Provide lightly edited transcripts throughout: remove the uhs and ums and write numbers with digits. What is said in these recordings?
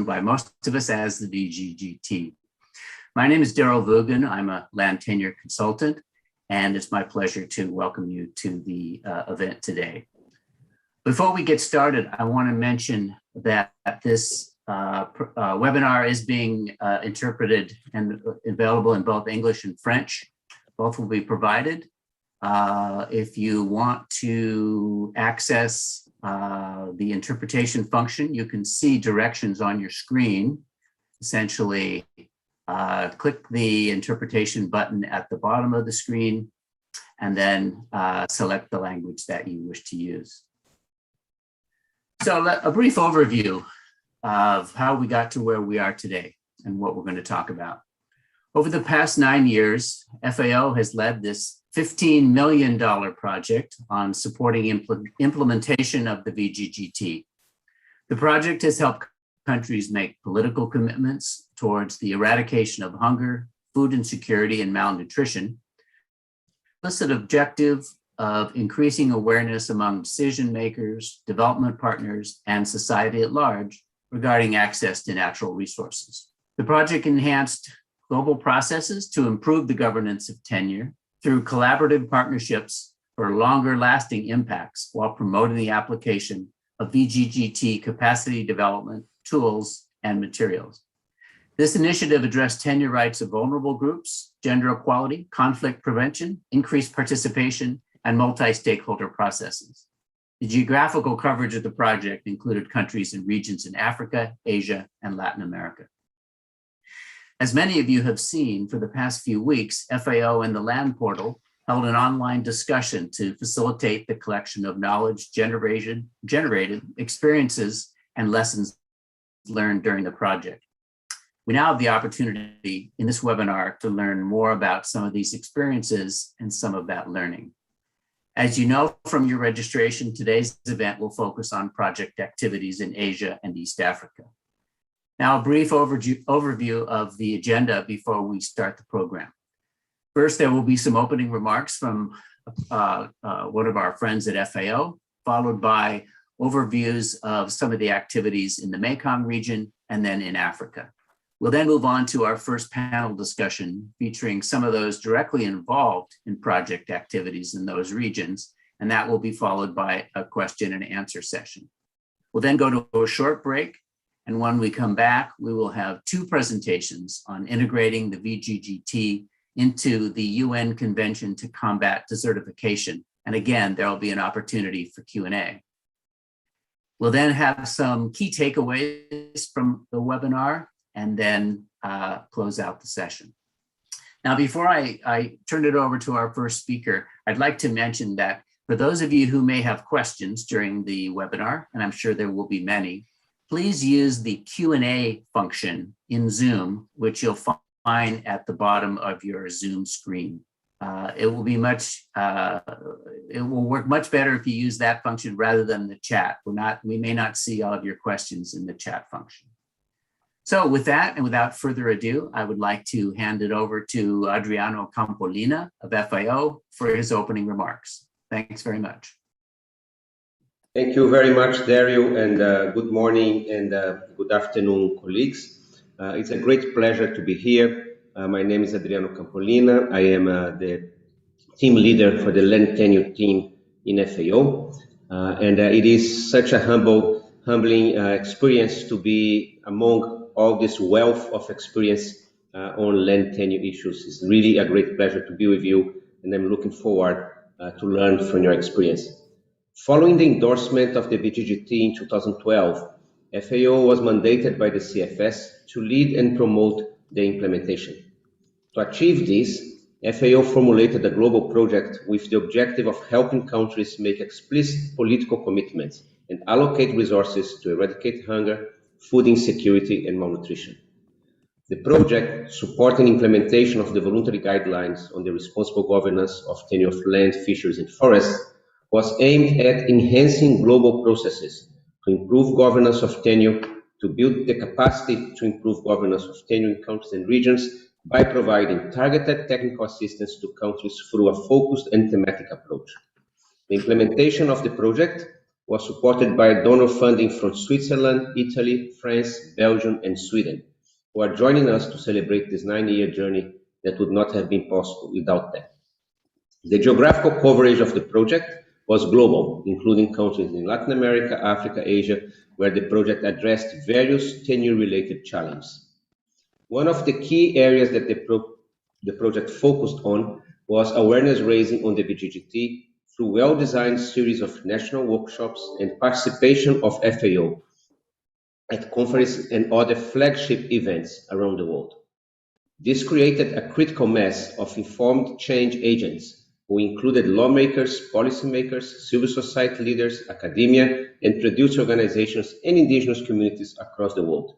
by most of us as the VGGT. My name is Daryl Vugan. I'm a land tenure consultant, and it's my pleasure to welcome you to the event today. Before we get started, I want to mention that this webinar is being interpreted and available in both English and French. Both will be provided. If you want to access the interpretation function, you can see directions on your screen. Essentially, click the interpretation button at the bottom of the screen and then select the language that you wish to use. So a brief overview of how we got to where we are today and what we're going to talk about. Over the past 9 years, FAO has led this $15 million project on supporting implementation of the VGGT. The project has helped countries make political commitments towards the eradication of hunger, food insecurity, and malnutrition, with an objective of increasing awareness among decision makers, development partners, and society at large regarding access to natural resources. The project enhanced global processes to improve the governance of tenure through collaborative partnerships for longer lasting impacts while promoting the application of VGGT capacity development tools and materials. This initiative addressed tenure rights of vulnerable groups, gender equality, conflict prevention, increased participation, and multi-stakeholder processes. The geographical coverage of the project included countries and regions in Africa, Asia, and Latin America. As many of you have seen, for the past few weeks, FAO and the Land Portal held an online discussion to facilitate the collection of knowledge generated experiences and lessons learned during the project. We now have the opportunity in this webinar to learn more about some of these experiences and some of that learning. As you know from your registration, today's event will focus on project activities in Asia and East Africa. Now, a brief overview of the agenda before we start the program. First, there will be some opening remarks from one of our friends at FAO, followed by overviews of some of the activities in the Mekong region and then in Africa. We'll then move on to our first panel discussion featuring some of those directly involved in project activities in those regions, and that will be followed by a question and answer session. We'll then go to a short break, and when we come back, we will have two presentations on integrating the VGGT into the UN Convention to Combat Desertification. And again, there'll be an opportunity for Q&A. We'll then have some key takeaways from the webinar and then close out the session. Now, before I turn it over to our first speaker, I'd like to mention that for those of you who may have questions during the webinar, and I'm sure there will be many, please use the Q&A function in Zoom, which you'll find at the bottom of your Zoom screen. It will work much better if you use that function rather than the chat. We may not see all of your questions in the chat function. So with that, and without further ado, I would like to hand it over to Adriano Campolina of FAO for his opening remarks. Thanks very much. Thank you very much, Daryl, and good morning and good afternoon, colleagues. It's a great pleasure to be here. My name is Adriano Campolina. I am the team leader for the land tenure team in FAO, and it is such a humbling experience to be among all this wealth of experience on land tenure issues. It's really a great pleasure to be with you, and I'm looking forward to learn from your experience. Following the endorsement of the VGGT in 2012, FAO was mandated by the CFS to lead and promote the implementation. To achieve this, FAO formulated a global project with the objective of helping countries make explicit political commitments and allocate resources to eradicate hunger, food insecurity, and malnutrition. The project, supporting implementation of the voluntary guidelines on the responsible governance of tenure of land, fisheries, and forests, was aimed at enhancing global processes to improve governance of tenure, to build the capacity to improve governance of tenure in countries and regions by providing targeted technical assistance to countries through a focused and thematic approach. The implementation of the project was supported by donor funding from Switzerland, Italy, France, Belgium, and Sweden, who are joining us to celebrate this 9-year journey that would not have been possible without them. The geographical coverage of the project was global, including countries in Latin America, Africa, Asia, where the project addressed various tenure-related challenges. One of the key areas that the project focused on was awareness raising on the VGGT through well-designed series of national workshops and participation of FAO at conferences and other flagship events around the world. This created a critical mass of informed change agents who included lawmakers, policymakers, civil society leaders, academia, and producer organizations and indigenous communities across the world.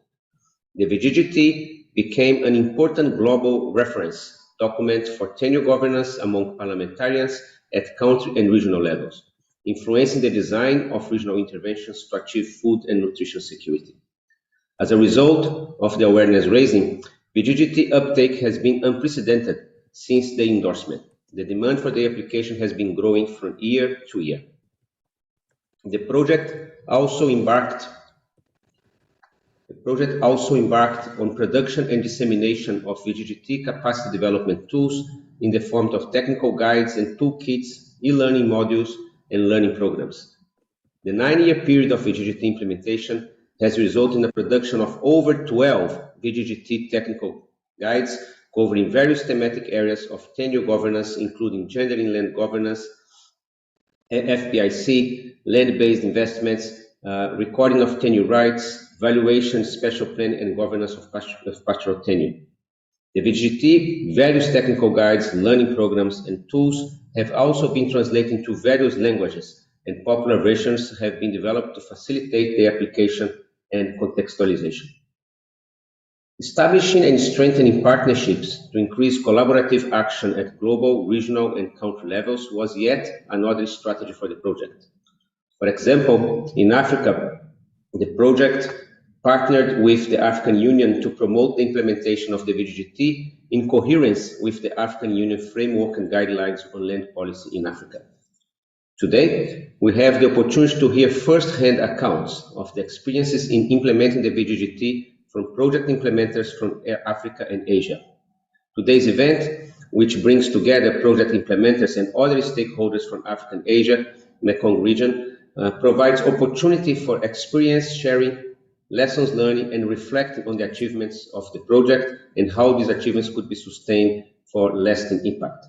The VGGT became an important global reference document for tenure governance among parliamentarians at country and regional levels, influencing the design of regional interventions to achieve food and nutrition security. As a result of the awareness raising, VGGT uptake has been unprecedented since the endorsement. The demand for the application has been growing from year to year. The project also embarked on production and dissemination of VGGT capacity development tools in the form of technical guides and toolkits, e-learning modules, and learning programs. The 9-year period of VGGT implementation has resulted in the production of over 12 VGGT technical guides covering various thematic areas of tenure governance, including gender in land governance, FPIC, land-based investments, recording of tenure rights, valuation, special plan, and governance of pastoral tenure. The VGGT, various technical guides, learning programs, and tools have also been translated into various languages, and popular versions have been developed to facilitate the application and contextualization. Establishing and strengthening partnerships to increase collaborative action at global, regional, and country levels was yet another strategy for the project. For example, in Africa, the project partnered with the African Union to promote the implementation of the VGGT in coherence with the African Union framework and guidelines on land policy in Africa. Today, we have the opportunity to hear first-hand accounts of the experiences in implementing the VGGT from project implementers from Africa and Asia. Today's event, which brings together project implementers and other stakeholders from Africa and Asia, Mekong region, provides opportunity for experience sharing, lessons learning, and reflecting on the achievements of the project and how these achievements could be sustained for lasting impact.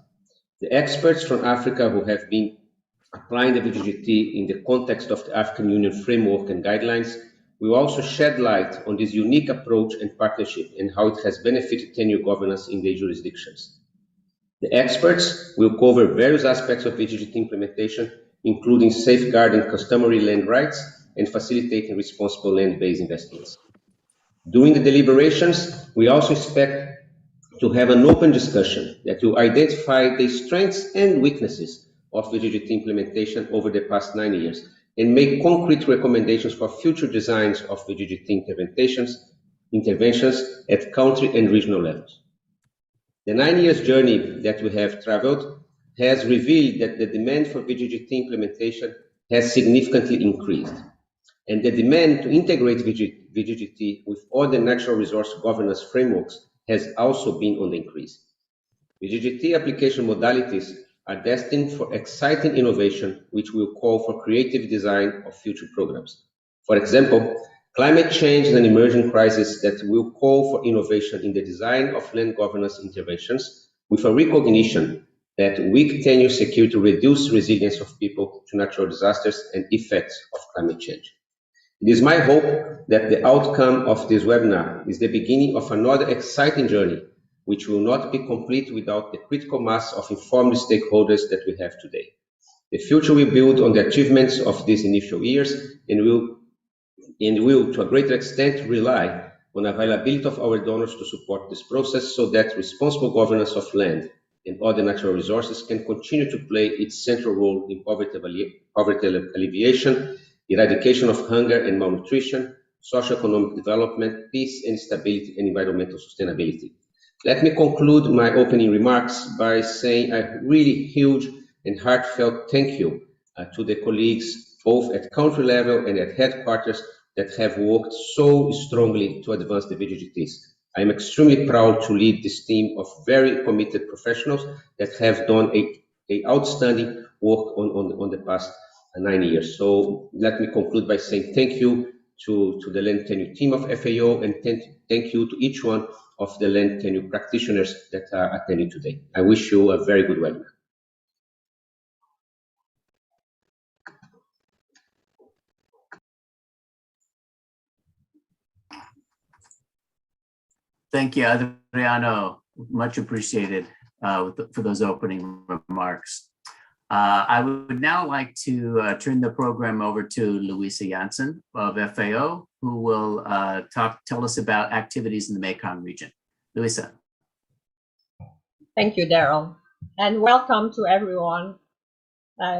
The experts from Africa who have been applying the VGGT in the context of the African Union framework and guidelines will also shed light on this unique approach and partnership and how it has benefited tenure governance in their jurisdictions. The experts will cover various aspects of VGGT implementation, including safeguarding customary land rights and facilitating responsible land-based investments. During the deliberations, we also expect to have an open discussion that will identify the strengths and weaknesses of VGGT implementation over the past 9 years and make concrete recommendations for future designs of VGGT interventions at country and regional levels. The 9 years journey that we have traveled has revealed that the demand for VGGT implementation has significantly increased, and the demand to integrate VGGT with other natural resource governance frameworks has also been on the increase. VGGT application modalities are destined for exciting innovation, which will call for creative design of future programs. For example, climate change is an emerging crisis that will call for innovation in the design of land governance interventions with a recognition that weak tenure security reduces resilience of people to natural disasters and effects of climate change. It is my hope that the outcome of this webinar is the beginning of another exciting journey, which will not be complete without the critical mass of informed stakeholders that we have today. The future will build on the achievements of these initial years and will to a greater extent rely on availability of our donors to support this process so that responsible governance of land and other natural resources can continue to play its central role in poverty alleviation, eradication of hunger and malnutrition, socio-economic development, peace and stability, and environmental sustainability. Let me conclude my opening remarks by saying a really huge and heartfelt thank you to the colleagues both at country level and at headquarters, that have worked so strongly to advance the VGGTs. I am extremely proud to lead this team of very committed professionals that have done a outstanding work on the past 9 years. So let me conclude by saying thank you to the land tenure team of FAO, and thank you to each one of the land tenure practitioners that are attending today. I wish you a very good webinar. Thank you, Adriano. Much appreciated for those opening remarks. I would now like to turn the program over to Louisa Janssen of FAO, who will tell us about activities in the Mekong region. Louisa. Thank you, Daryl, and welcome to everyone.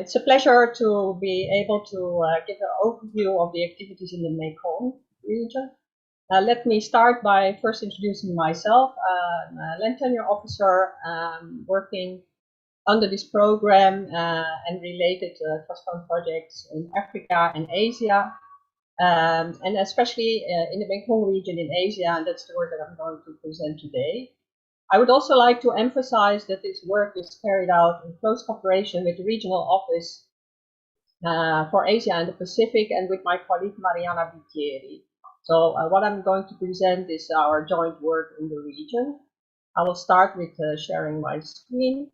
It's a pleasure to be able to give an overview of the activities in the Mekong region. Let me start by first introducing myself. I'm a land tenure officer working under this program and related trust fund projects in Africa and Asia, and especially in the Mekong region in Asia, and that's the work that I'm going to present today. I would also like to emphasize that this work is carried out in close cooperation with the regional office for Asia and the Pacific, and with my colleague Mariana Bicchieri. So what I'm going to present is our joint work in the region. I will start with sharing my screen.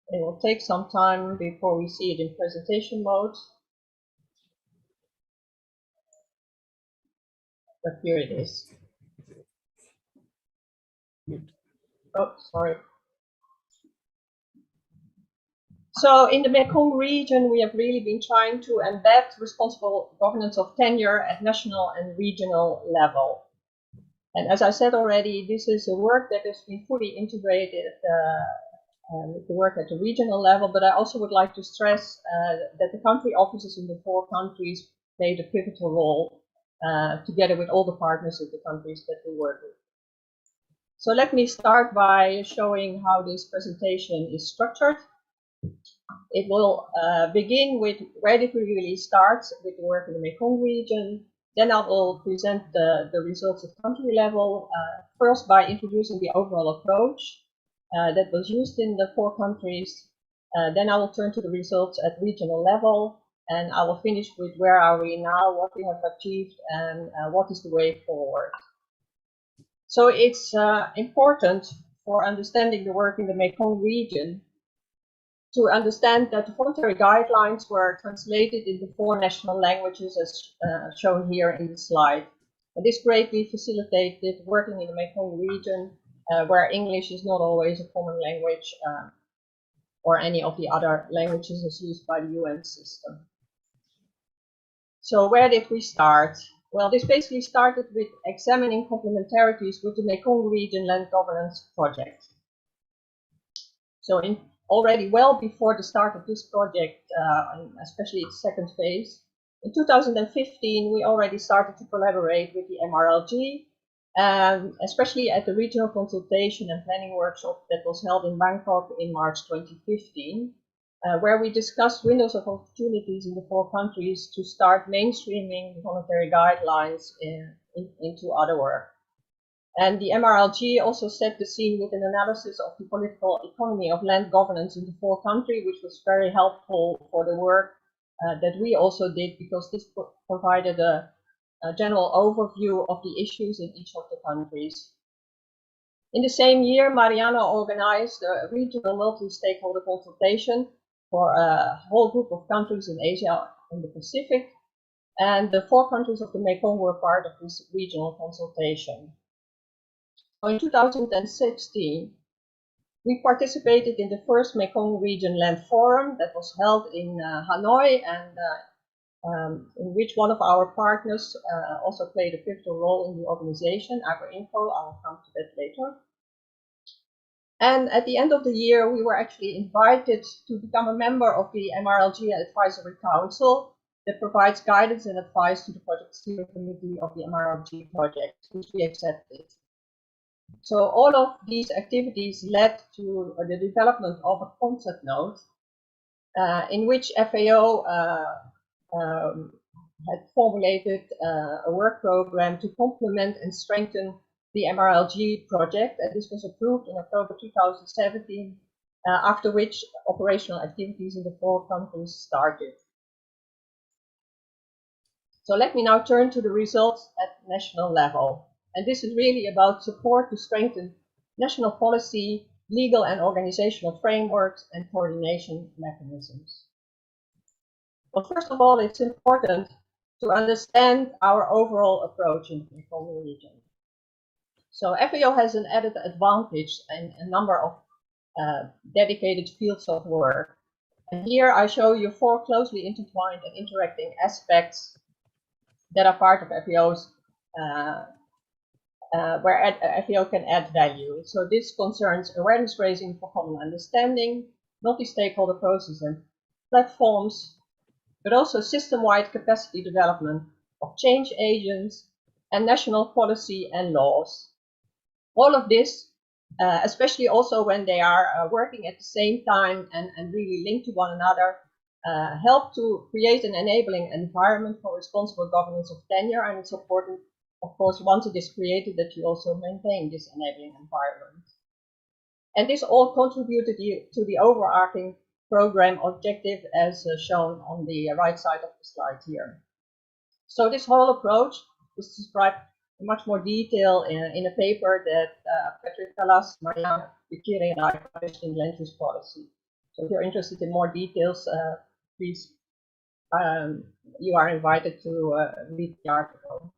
It will take some time before we see it in presentation mode. But here it is. Oh, sorry. So in the Mekong region, we have really been trying to embed responsible governance of tenure at national and regional level. And as I said already, this is a work that has been fully integrated with the work at the regional level, but I also would like to stress that the country offices in the 4 countries played a pivotal role together with all the partners in the countries that we work with. So let me start by showing how this presentation is structured. It will begin with where did we really start with the work in the Mekong region. Then I will present the results at country level, first by introducing the overall approach that was used in the 4 countries. Then I will turn to the results at regional level, and I will finish with where are we now, what we have achieved, and what is the way forward. So it's important for understanding the work in the Mekong region to understand that the voluntary guidelines were translated into 4 national languages as shown here in the slide. And this greatly facilitated working in the Mekong region where English is not always a common language or any of the other languages as used by the UN system. So where did we start? Well, this basically started with examining complementarities with the Mekong region land governance project. So already well before the start of this project, especially its second phase, in 2015, we already started to collaborate with the MRLG, especially at the regional consultation and planning workshop that was held in Bangkok in March 2015, where we discussed windows of opportunities in the 4 countries to start mainstreaming the voluntary guidelines into other work. And the MRLG also set the scene with an analysis of the political economy of land governance in the 4 countries, which was very helpful for the work that we also did, because this provided a general overview of the issues in each of the countries. In the same year, Mariana organized a regional multi-stakeholder consultation for a whole group of countries in Asia and the Pacific, and the 4 countries of the Mekong were part of this regional consultation. In 2016, we participated in the first Mekong Region Land Forum that was held in Hanoi, and in which one of our partners also played a pivotal role in the organization, AgroInfo. I will come to that later. And at the end of the year, we were actually invited to become a member of the MRLG Advisory Council, that provides guidance and advice to the project steering committee of the MRLG project, which we accepted. So all of these activities led to the development of a concept note in which FAO had formulated a work program to complement and strengthen the MRLG project. And this was approved in October 2017, after which operational activities in the 4 countries started. So let me now turn to the results at national level. And this is really about support to strengthen national policy, legal and organizational frameworks, and coordination mechanisms. Well, first of all, it's important to understand our overall approach in the Mekong region. So FAO has an added advantage in a number of dedicated fields of work. And here I show you 4 closely intertwined and interacting aspects that are part of FAO's where FAO can add value. So this concerns awareness raising for common understanding, multi-stakeholder process and platforms, but also system-wide capacity development of change agents and national policy and laws. All of this, especially also when they are working at the same time and really linked to one another, help to create an enabling environment for responsible governance of tenure. And it's important, of course, once it is created, that you also maintain this enabling environment. And this all contributed to the overarching program objective as shown on the right side of the slide here. So this whole approach is described in much more detail in a paper that Patrick Callas, Marianne Bikiri, and I published in Land Use Policy. So if you're interested in more details, please, you are invited to read the article.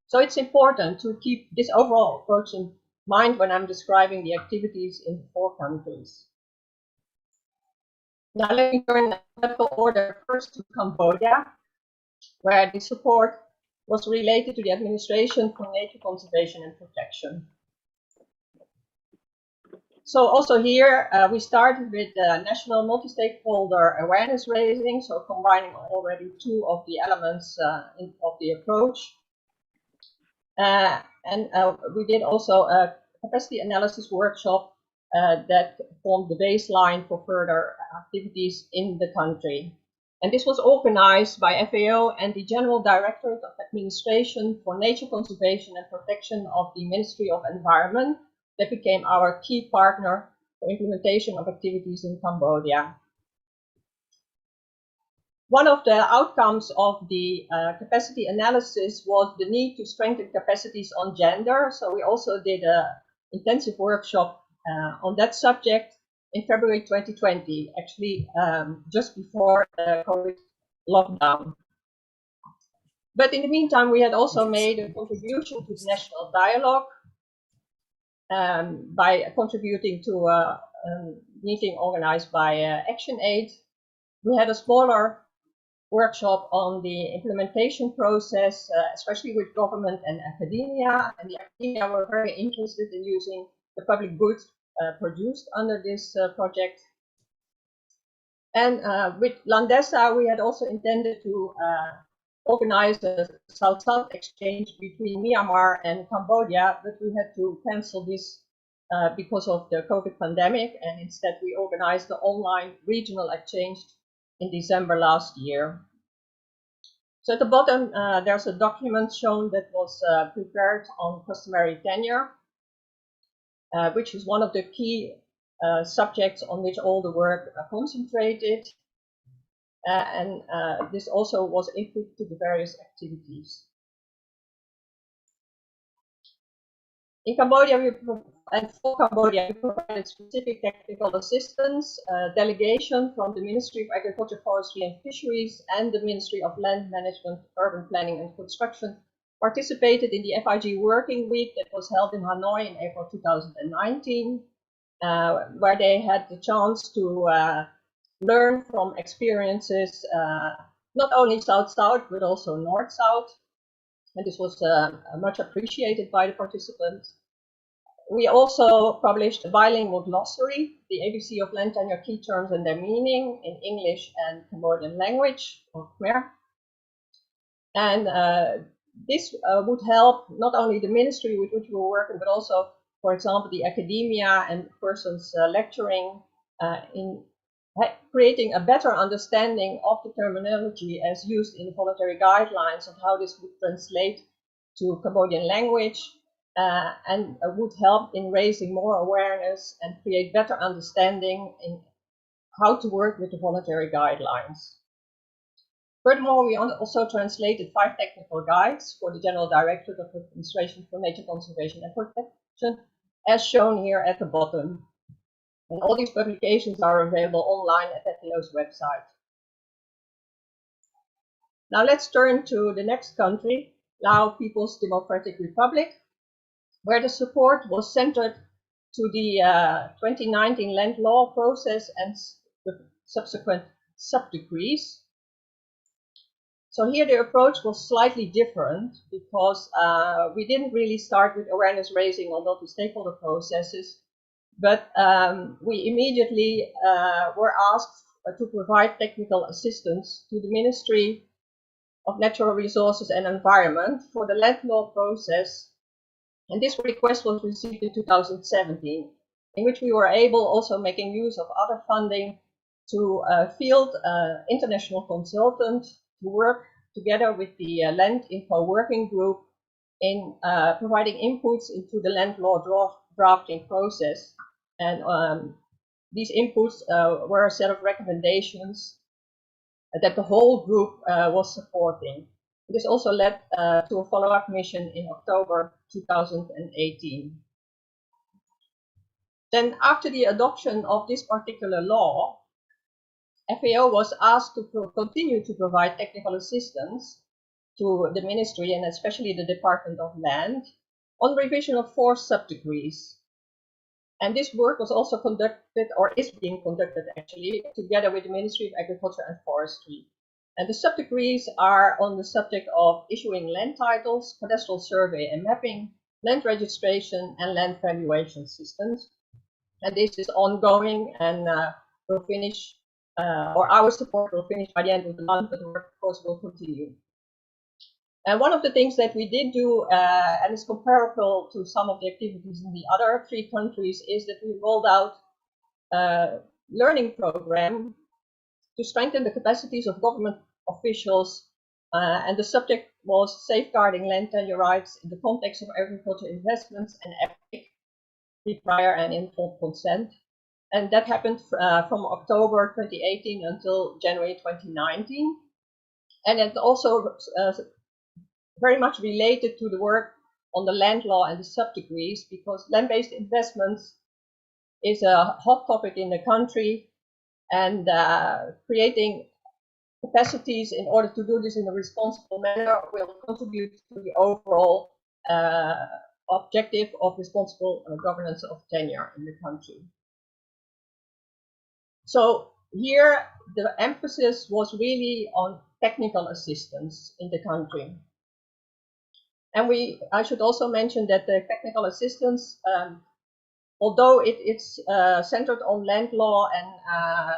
So it's important to keep this overall approach in mind when I'm describing the activities in 4 countries. Now let me turn in alphabetical order first to Cambodia, where the support was related to the Administration for Nature Conservation and Protection. So also here, we started with national multi-stakeholder awareness raising, so combining already 2 of the elements of the approach. And we did also a capacity analysis workshop that formed the baseline for further activities in the country. And this was organized by FAO and the General Directorate of Administration for Nature Conservation and Protection of the Ministry of Environment, that became our key partner for implementation of activities in Cambodia. One of the outcomes of the capacity analysis was the need to strengthen capacities on gender. So we also did an intensive workshop on that subject in February 2020, actually just before the COVID lockdown. But in the meantime, we had also made a contribution to the national dialogue by contributing to a meeting organized by ActionAid. We had a smaller workshop on the implementation process, especially with government and academia. And the academia were very interested in using the public goods produced under this project. And with LandBased, we had also intended to organize a South-South exchange between Myanmar and Cambodia, but we had to cancel this because of the COVID pandemic, and instead we organized the online regional exchange in December last year. So at the bottom, there's a document shown that was prepared on customary tenure, which is one of the key subjects on which all the work concentrated. And this also was input to the various activities. In Cambodia, for Cambodia, we provided specific technical assistance. Delegation from the Ministry of Agriculture, Forestry and Fisheries and the Ministry of Land Management, Urban Planning and Construction participated in the FIG Working Week that was held in Hanoi in April 2019, where they had the chance to learn from experiences, not only South-South, but also North-South. And this was much appreciated by the participants. we also published a bilingual glossary, the ABC of land tenure key terms and their meaning in English and Cambodian language, or Khmer. And this would help not only the ministry with which we were working, but also, for example, the academia and persons lecturing in creating a better understanding of the terminology as used in the voluntary guidelines and how this would translate to Cambodian language, and would help in raising more awareness and create better understanding in how to work with the voluntary guidelines. Furthermore, we also translated 5 technical guides for the General Directorate of Administration for Nature Conservation and Protection, as shown here at the bottom. And all these publications are available online at FAO's website. Now let's turn to the next country, Laos People's Democratic Republic, where the support was centered to the 2019 land law process and the subsequent sub-decrees. So here the approach was slightly different because we didn't really start with awareness raising on multi-stakeholder processes, but we immediately were asked to provide technical assistance to the Ministry of Natural Resources and Environment for the land law process. And this request was received in 2017, in which we were able, also making use of other funding, to field international consultant to work together with the Land Info Working Group in providing inputs into the land law drafting process. And these inputs were a set of recommendations that the whole group was supporting. This also led to a follow-up mission in October 2018. Then, after the adoption of this particular law, FAO was asked to continue to provide technical assistance to the ministry and especially the Department of Land on revision of 4 sub-decrees. And this work was also conducted, or is being conducted actually, together with the Ministry of Agriculture and Forestry. And the sub-decrees are on the subject of issuing land titles, cadastral survey and mapping, land registration, and land valuation systems. And this is ongoing and will finish, or our support will finish by the end of the month, but the work, of course, will continue. And one of the things that we did do, and is comparable to some of the activities in the other 3 countries, is that we rolled out a learning program to strengthen the capacities of government officials, and the subject was safeguarding land tenure rights in the context of agriculture investments and EPIC, prior and informed consent. And that happened from October 2018 until January 2019. And it also very much related to the work on the land law and the sub-decrees, because land-based investments is a hot topic in the country, and creating capacities in order to do this in a responsible manner will contribute to the overall objective of responsible governance of tenure in the country. So here the emphasis was really on technical assistance in the country. And I should also mention that the technical assistance, although it's centered on land law and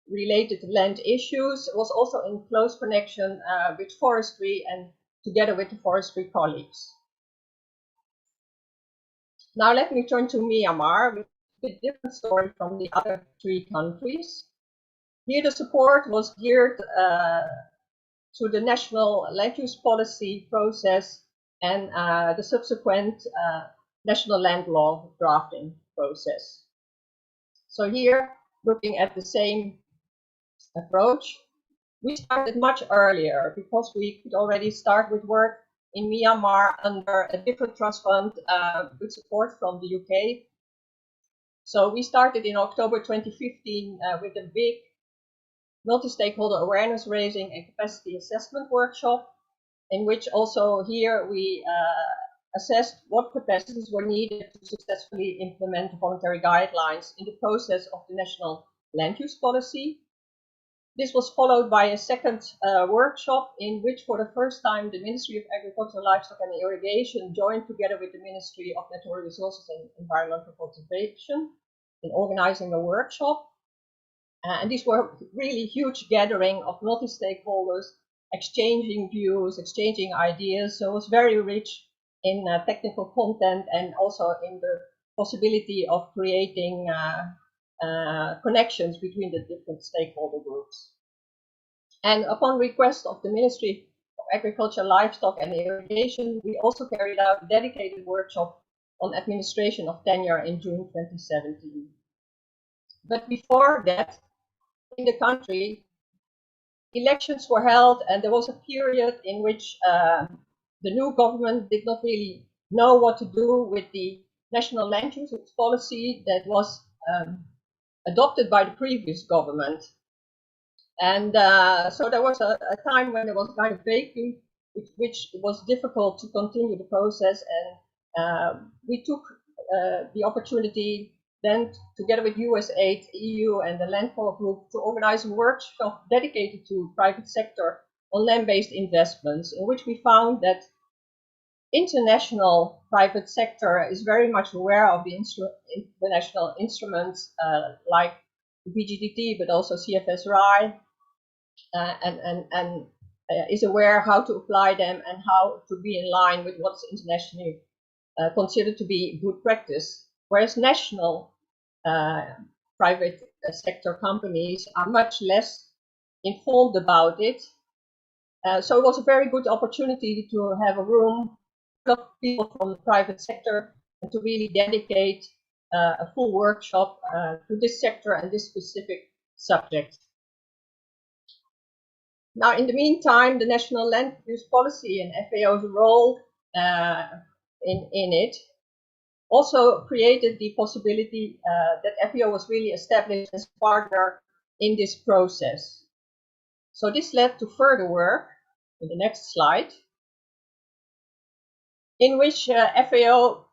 related land issues, was also in close connection with forestry and together with the forestry colleagues. Now let me turn to Myanmar, which is a bit different story from the other 3 countries. Here the support was geared to the national land use policy process and the subsequent national land law drafting process. So here, looking at the same approach, we started much earlier because we could already start with work in Myanmar under a different trust fund with support from the UK. So we started in October 2015 with a big multi-stakeholder awareness raising and capacity assessment workshop, in which also here we assessed what capacities were needed to successfully implement voluntary guidelines in the process of the national land use policy. This was followed by a second workshop in which for the first time the Ministry of Agriculture, Livestock and Irrigation joined together with the Ministry of Natural Resources and Environmental Conservation in organizing a workshop. And these were really huge gathering of multi-stakeholders, exchanging views, exchanging ideas. So it was very rich in technical content and also in the possibility of creating connections between the different stakeholder groups. And upon request of the Ministry of Agriculture, Livestock and Irrigation, we also carried out a dedicated workshop on administration of tenure in June 2017. But before that, in the country, elections were held, and there was a period in which the new government did not really know what to do with the national land use policy that was adopted by the previous government. And so there was a time when there was kind of vacuum, which was difficult to continue the process. And we took the opportunity then, together with USAID, EU, and the Land Corps Group, to organize a workshop dedicated to private sector on land-based investments, in which we found that international private sector is very much aware of the international instruments like VGGT, but also CFSRI, and is aware how to apply them and how to be in line with what's internationally considered to be good practice. Whereas national private sector companies are much less informed about it. So it was a very good opportunity to have a room full of people from the private sector and to really dedicate a full workshop to this sector and this specific subject. Now, in the meantime, the National Land Use Policy and FAO's role in it also created the possibility that FAO was really established as a partner in this process. So this led to further work, in the next slide, in which FAO,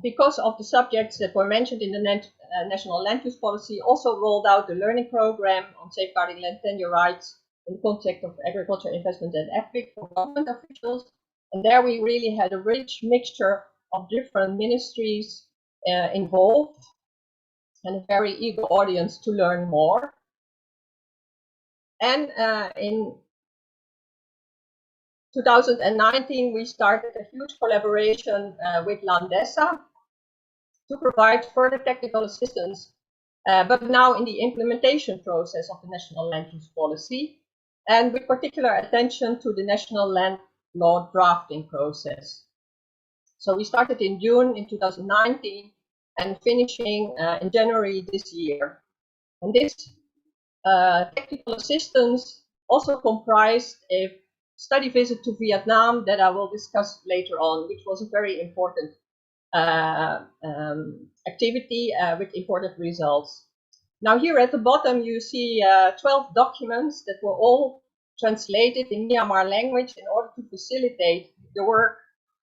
because of the subjects that were mentioned in the National Land Use Policy, also rolled out the learning program on safeguarding land tenure rights in the context of agriculture, investment and ethics for government officials. And there we really had a rich mixture of different ministries involved and a very eager audience to learn more. And in 2019, we started a huge collaboration with LandBased to provide further technical assistance, but now in the implementation process of the National Land Use Policy, and with particular attention to the National Land Law drafting process. So we started in June in 2019 and finishing in January this year. And this technical assistance also comprised a study visit to Vietnam that I will discuss later on, which was a very important activity with important results. Now here at the bottom you see 12 documents that were all translated in Myanmar language in order to facilitate the work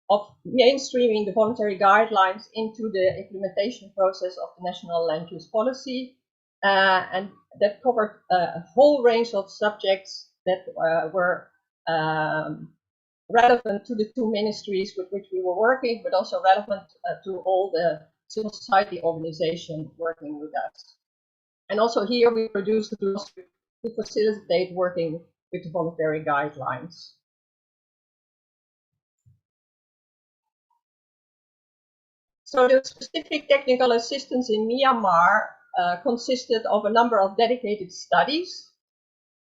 of mainstreaming the voluntary guidelines into the implementation process of the National Land Use Policy, and that covered a whole range of subjects that were relevant to the two ministries with which we were working, but also relevant to all the civil society organizations working with us. And also here we produced the glossary to facilitate working with the voluntary guidelines. So the specific technical assistance in Myanmar consisted of a number of dedicated studies,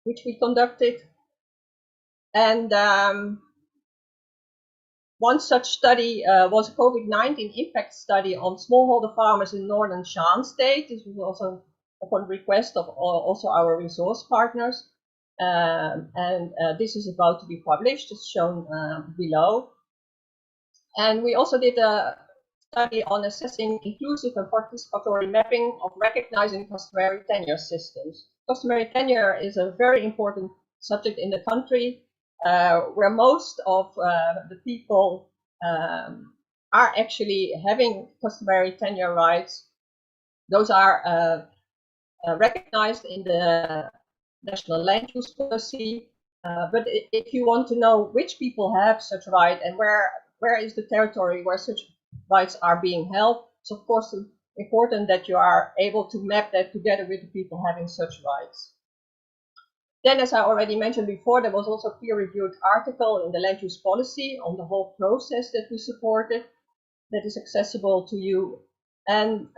which we conducted. And one such study was a COVID-19 impact study on smallholder farmers in northern Shan State. This was also upon request of also our resource partners. This is about to be published, as shown below. And we also did a study on assessing inclusive and participatory mapping of recognizing customary tenure systems. Customary tenure is a very important subject in the country, where most of the people are actually having customary tenure rights. Those are recognized in the national land use policy. But if you want to know which people have such right and where is the territory where such rights are being held, it's of course important that you are able to map that together with the people having such rights. Then, as I already mentioned before, there was also a peer-reviewed article in the land use policy on the whole process that we supported that is accessible to you. And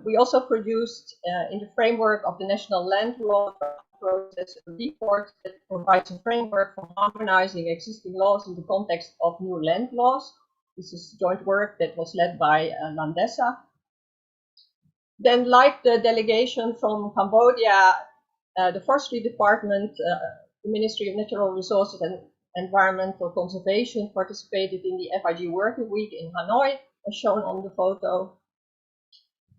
we also produced, in the framework of the national land law process, a report that provides a framework for harmonizing existing laws in the context of new land laws. This is joint work that was led by LandBased. Then, like the delegation from Cambodia, the Forestry Department, the Ministry of Natural Resources and Environmental Conservation participated in the FIG Working Week in Hanoi, as shown on the photo.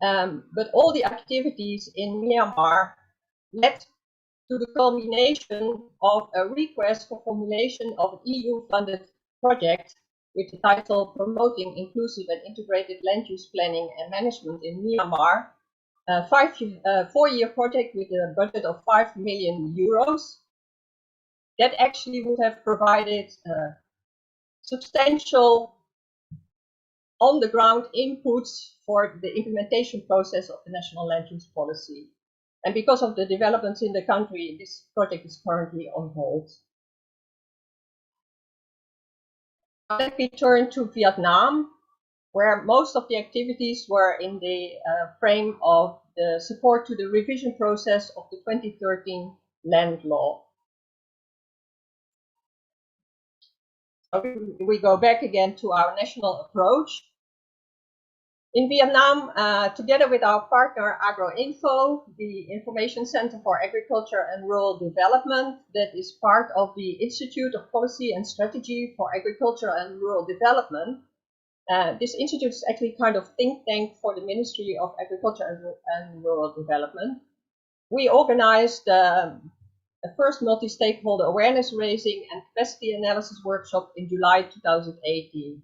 But all the activities in Myanmar led to the culmination of a request for formulation of an EU-funded project with the title Promoting Inclusive and Integrated Land Use Planning and Management in Myanmar, a 4-year project with a budget of 5 million euros. That actually would have provided substantial on-the-ground inputs for the implementation process of the national land use policy. And because of the developments in the country, this project is currently on hold. Let me turn to Vietnam, where most of the activities were in the frame of the support to the revision process of the 2013 land law. We go back again to our national approach. In Vietnam, together with our partner AgroInfo, the Information Center for Agriculture and Rural Development, that is part of the Institute of Policy and Strategy for Agriculture and Rural Development. This institute is actually kind of think tank for the Ministry of Agriculture and Rural Development. We organized the first multi-stakeholder awareness raising and capacity analysis workshop in July 2018.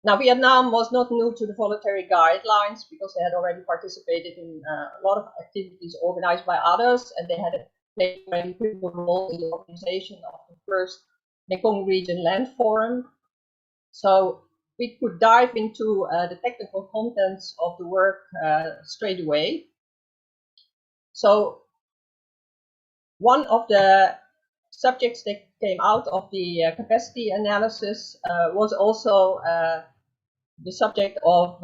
Now, Vietnam was not new to the voluntary guidelines because they had already participated in a lot of activities organized by others, and they had played a very critical role in the organization of the first Mekong Region Land Forum. So we could dive into the technical contents of the work straight away. So one of the subjects that came out of the capacity analysis was also the subject of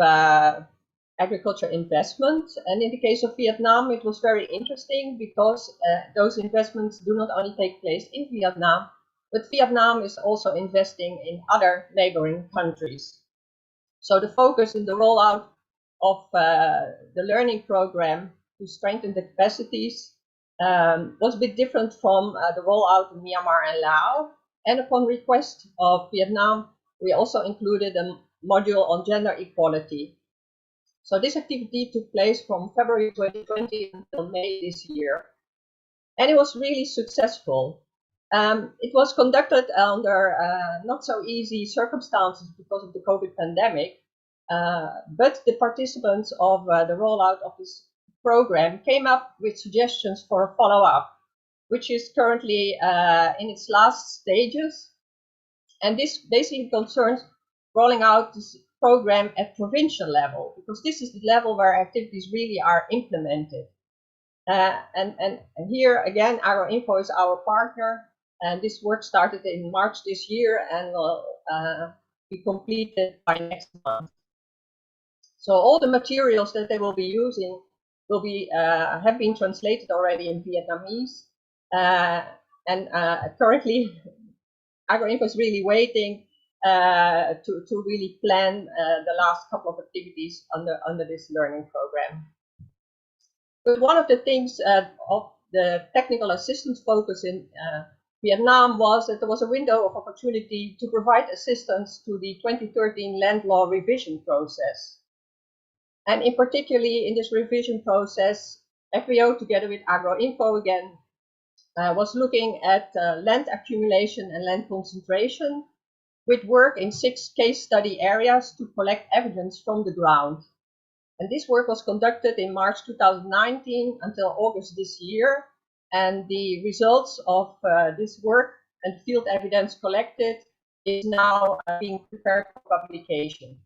agriculture investment. And in the case of Vietnam, it was very interesting because those investments do not only take place in Vietnam, but Vietnam is also investing in other neighboring countries. So the focus in the rollout of the learning program to strengthen the capacities was a bit different from the rollout in Myanmar and Laos. And upon request of Vietnam, we also included a module on gender equality. So this activity took place from February 2020 until May this year. And it was really successful. It was conducted under not so easy circumstances because of the COVID pandemic. But the participants of the rollout of this program came up with suggestions for a follow-up, which is currently in its last stages. And this basically concerns rolling out this program at provincial level, because this is the level where activities really are implemented. And here again, AgroInfo is our partner, and this work started in March this year and will be completed by next month. So all the materials that they will be using will be have been translated already in Vietnamese, and currently AgroInfo is really waiting to really plan the last couple of activities under this learning program. But one of the things of the technical assistance focus in Vietnam was that there was a window of opportunity to provide assistance to the 2013 land law revision process. And in particularly in this revision process, FAO together with AgroInfo again was looking at land accumulation and land concentration, with work in 6 case study areas to collect evidence from the ground. And this work was conducted in March 2019 until August this year. And the results of this work and field evidence collected is now being prepared for publication.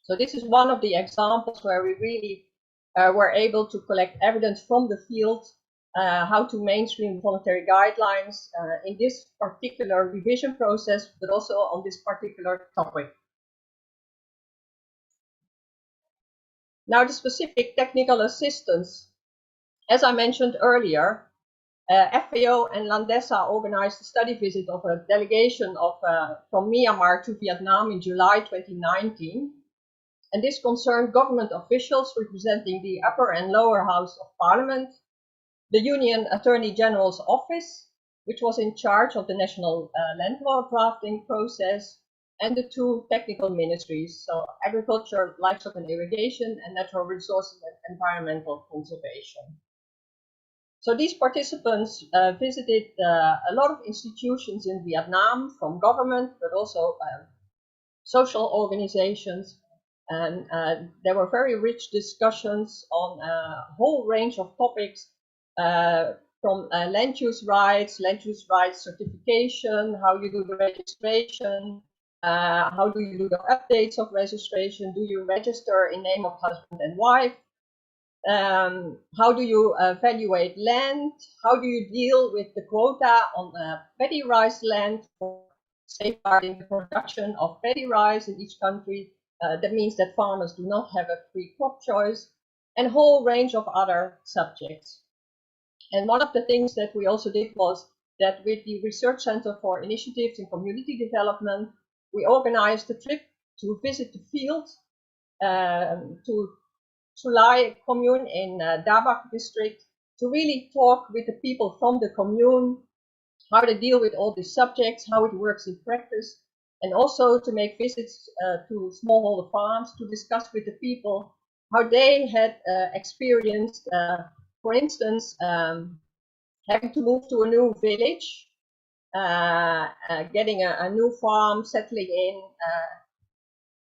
So this is one of the examples where we really were able to collect evidence from the field, how to mainstream voluntary guidelines in this particular revision process, but also on this particular topic. Now, the specific technical assistance, as I mentioned earlier, FAO and LandBased organized a study visit of a delegation from Myanmar to Vietnam in July 2019. And this concerned government officials representing the upper and lower house of parliament, the Union Attorney General's office, which was in charge of the national land law drafting process, and the two technical ministries, so agriculture, livestock and irrigation, and natural resources and environmental conservation. So these participants visited a lot of institutions in Vietnam, from government, but also social organizations. And there were very rich discussions on a whole range of topics, from land use rights certification, how you do the registration, how do you do the updates of registration, do you register in name of husband and wife, how do you evaluate land, how do you deal with the quota on paddy rice land for safeguarding the production of paddy rice in each country. That means that farmers do not have a free crop choice, and a whole range of other subjects. And one of the things that we also did was that with the Research Center for Initiatives in Community Development, we organized a trip to visit the field to Sulai commune in Dabak district, to really talk with the people from the commune, how they deal with all these subjects, how it works in practice, and also to make visits to smallholder farms to discuss with the people how they had experienced, for instance, having to move to a new village, getting a new farm, settling in,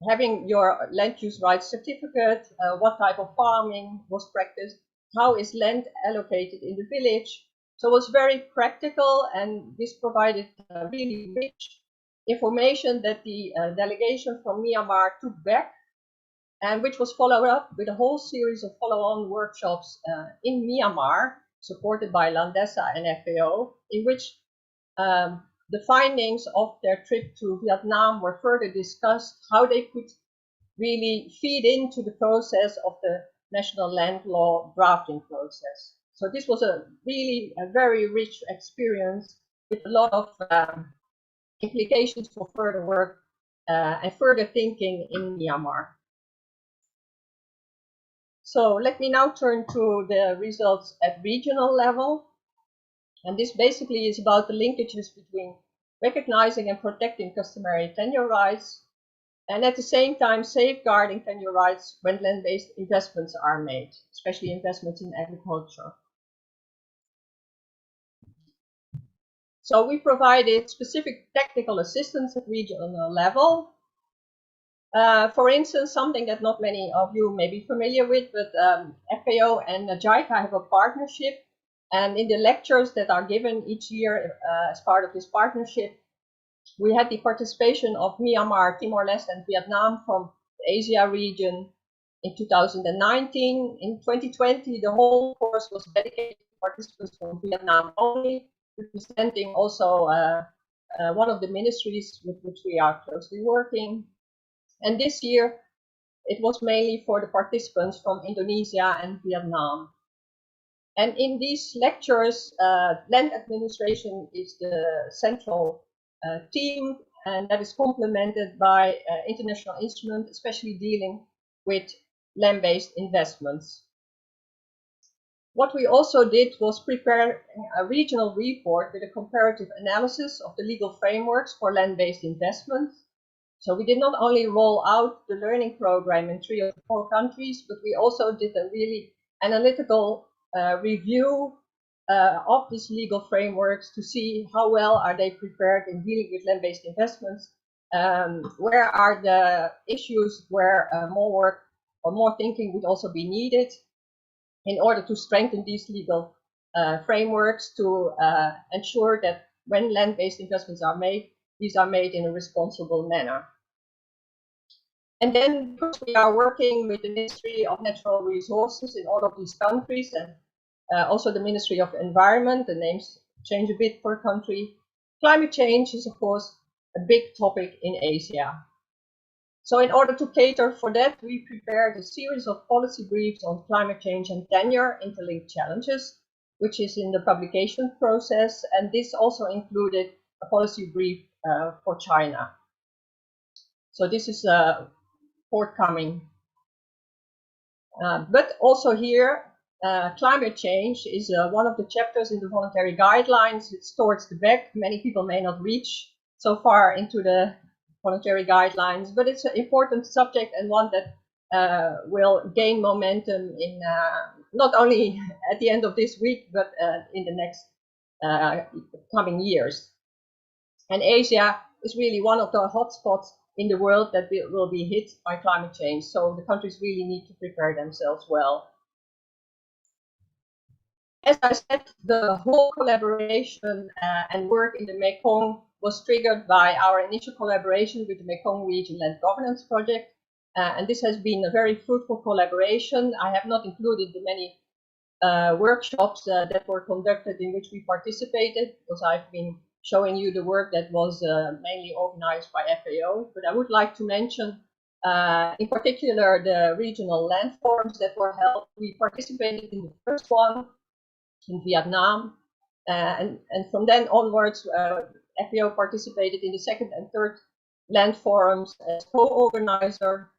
having your land use rights certificate, what type of farming was practiced, how is land allocated in the village. So it was very practical, and this provided really rich information that the delegation from Myanmar took back, and which was followed up with a whole series of follow-on workshops in Myanmar, supported by LandBased and FAO, in which the findings of their trip to Vietnam were further discussed, how they could really feed into the process of the national land law drafting process. So this was a very rich experience with a lot of implications for further work and further thinking in Myanmar. So let me now turn to the results at regional level. And this basically is about the linkages between recognizing and protecting customary tenure rights, and at the same time safeguarding tenure rights when land-based investments are made, especially investments in agriculture. So we provided specific technical assistance at regional level. For instance, something that not many of you may be familiar with, but FAO and JICA have a partnership. And in the lectures that are given each year as part of this partnership, we had the participation of Myanmar, Timor-Leste, and Vietnam from the Asia region in 2019. In 2020, the whole course was dedicated to participants from Vietnam only, representing also one of the ministries with which we are closely working. And this year, it was mainly for the participants from Indonesia and Vietnam. And in these lectures, land administration is the central team, and that is complemented by international instruments, especially dealing with land-based investments. What we also did was prepare a regional report with a comparative analysis of the legal frameworks for land-based investments. So we did not only roll out the learning program in 3 or 4 countries, but we also did a really analytical review of these legal frameworks to see how well are they prepared in dealing with land-based investments, where are the issues where more work or more thinking would also be needed in order to strengthen these legal frameworks to ensure that when land-based investments are made, these are made in a responsible manner. And then, because we are working with the Ministry of Natural Resources in all of these countries, and also the Ministry of Environment, the names change a bit per country, climate change is, of course, a big topic in Asia. So in order to cater for that, we prepared a series of policy briefs on climate change and tenure, interlinked challenges, which is in the publication process. And this also included a policy brief for China. So this is forthcoming. But also here, climate change is one of the chapters in the voluntary guidelines. It's towards the back. Many people may not reach so far into the voluntary guidelines, but it's an important subject and one that will gain momentum in not only at the end of this week, but in the next coming years. And Asia is really one of the hotspots in the world that will be hit by climate change. So the countries really need to prepare themselves well. As I said, the whole collaboration and work in the Mekong was triggered by our initial collaboration with the Mekong Region Land Governance Project. And this has been a very fruitful collaboration. I have not included the many workshops that were conducted in which we participated, because I've been showing you the work that was mainly organized by FAO. But I would like to mention in particular the regional land forums that were held. We participated in the first one in Vietnam, and from then onwards FAO participated in the second and third land forums as co-organizer.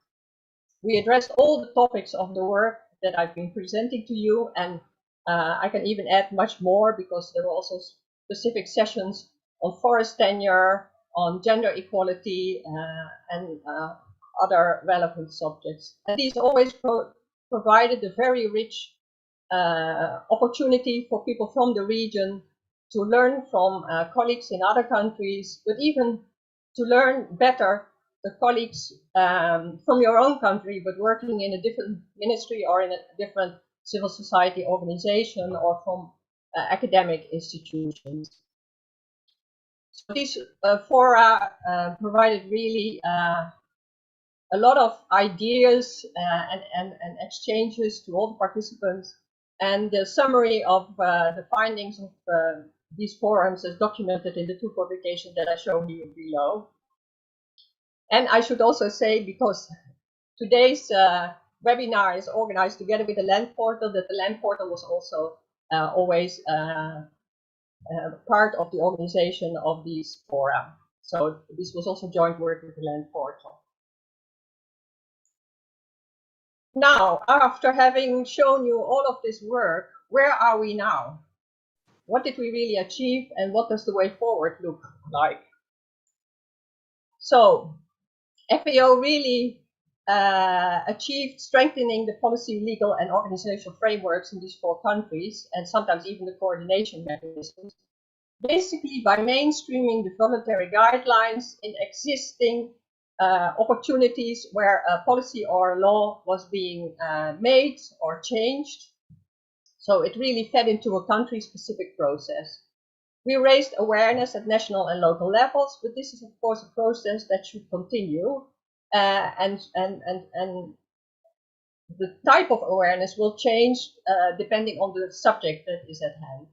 We addressed all the topics of the work that I've been presenting to you, and I can even add much more, because there were also specific sessions on forest tenure, on gender equality, and other relevant subjects. And these always provided a very rich opportunity for people from the region to learn from colleagues in other countries, but even to learn better the colleagues from your own country, but working in a different ministry or in a different civil society organization or from academic institutions. So these fora provided really a lot of ideas and exchanges to all the participants. And the summary of the findings of these forums is documented in the two publications that I show here below. And I should also say, because today's webinar is organized together with the Land Portal, that the Land Portal was also always part of the organization of these fora. So this was also joint work with the Land Portal. Now, after having shown you all of this work, where are we now? What did we really achieve, and what does the way forward look like? So, FAO really achieved strengthening the policy, legal, and organizational frameworks in these 4 countries, and sometimes even the coordination mechanisms, basically by mainstreaming the voluntary guidelines in existing opportunities where a policy or law was being made or changed. So it really fed into a country-specific process. We raised awareness at national and local levels, but this is of course a process that should continue, and the type of awareness will change depending on the subject that is at hand.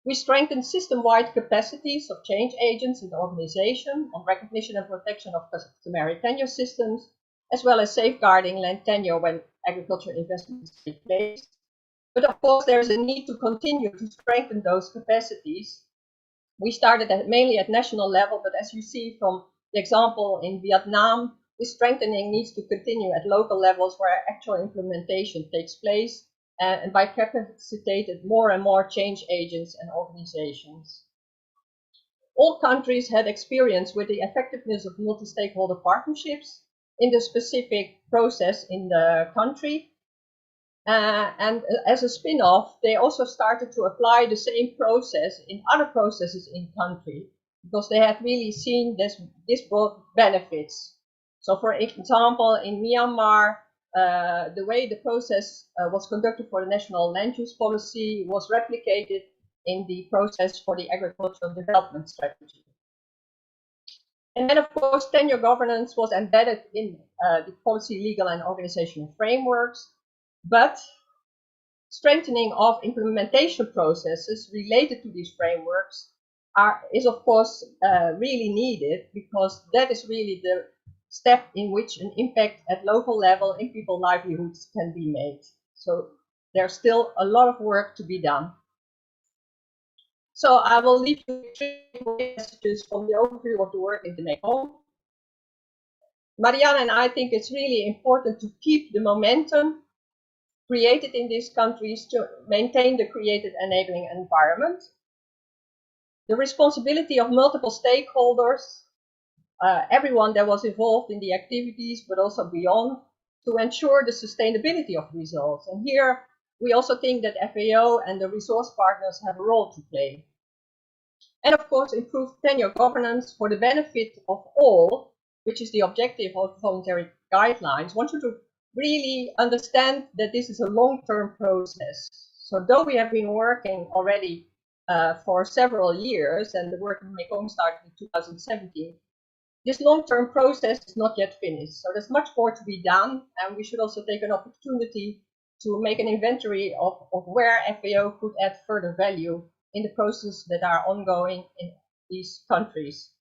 We strengthened system-wide capacities of change agents in the organization on recognition and protection of customary tenure systems, as well as safeguarding land tenure when agricultural investments take place. But of course, there's a need to continue to strengthen those capacities. We started mainly at national level, but as you see from the example in Vietnam, this strengthening needs to continue at local levels where actual implementation takes place, and by capacitated more and more change agents and organizations. All countries had experience with the effectiveness of multi-stakeholder partnerships in the specific process in the country. And as a spin-off, they also started to apply the same process in other processes in country, because they had really seen this brought benefits. So for example, in Myanmar, the way the process was conducted for the national land use policy was replicated in the process for the agricultural development strategy. And then, of course, tenure governance was embedded in the policy, legal, and organizational frameworks, but strengthening of implementation processes related to these frameworks is, of course, really needed, because that is really the step in which an impact at local level in people's livelihoods can be made. So there's still a lot of work to be done. So I will leave you with 3 messages from the overview of the work in the Mekong. Marianne and I think it's really important to keep the momentum created in these countries to maintain the created enabling environment. The responsibility of multiple stakeholders, everyone that was involved in the activities, but also beyond, to ensure the sustainability of results. And here, we also think that FAO and the resource partners have a role to play. And of course, improve tenure governance for the benefit of all, which is the objective of voluntary guidelines. Want you to really understand that this is a long-term process. So though we have been working already for several years, and the work in Mekong started in 2017, this long-term process is not yet finished. So there's much more to be done, and we should also take an opportunity to make an inventory of where FAO could add further value in the processes that are ongoing in these countries,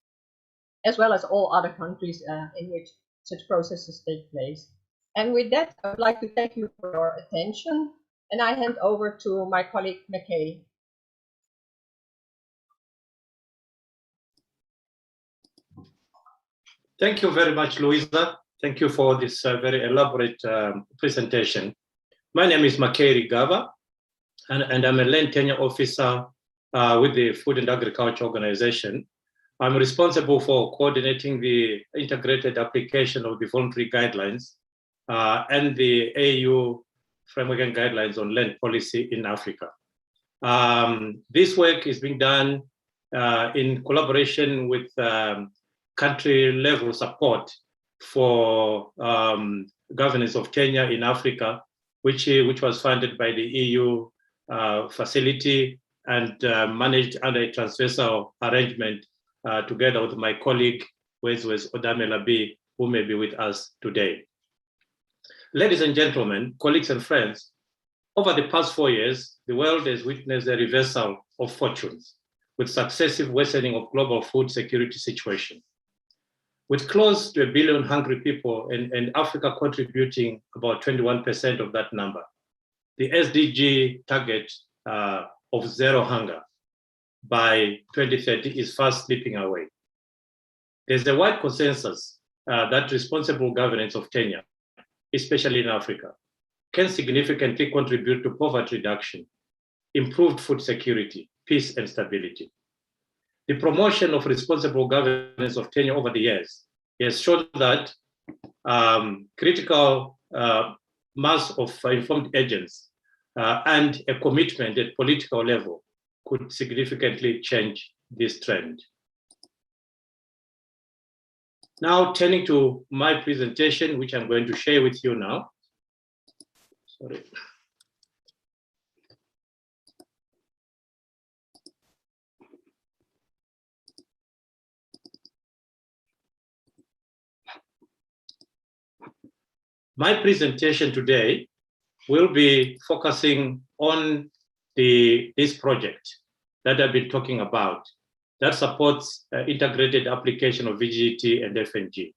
as well as all other countries in which such processes take place. And with that, I would like to thank you for your attention, and I hand over to my colleague, McKay. Thank you very much, Louisa. Thank you for this very elaborate presentation. My name is Makeri Gava, and I'm a land tenure officer with the Food and Agriculture Organization. I'm responsible for coordinating the integrated application of the voluntary guidelines and the AU framework and guidelines on land policy in Africa. This work is being done in collaboration with country level support for governance of tenure in Africa, which was funded by the EU facility and managed under a transversal arrangement together with my colleague, Wes Odame Labi, who may be with us today. Ladies and gentlemen, colleagues and friends, over the past 4 years, the world has witnessed a reversal of fortunes with successive worsening of global food security situation. With close to 1 billion hungry people and Africa contributing about 21% of that number, the SDG target of zero hunger by 2030 is fast slipping away. There's a wide consensus that responsible governance of tenure, especially in Africa, can significantly contribute to poverty reduction, improved food security, peace and stability. The promotion of responsible governance of tenure over the years has shown that critical mass of informed agents and a commitment at political level could significantly change this trend. Now, turning to my presentation, which I'm going to share with you now. Sorry. My presentation today will be focusing on this project that I've been talking about that supports integrated application of VGGT and FNG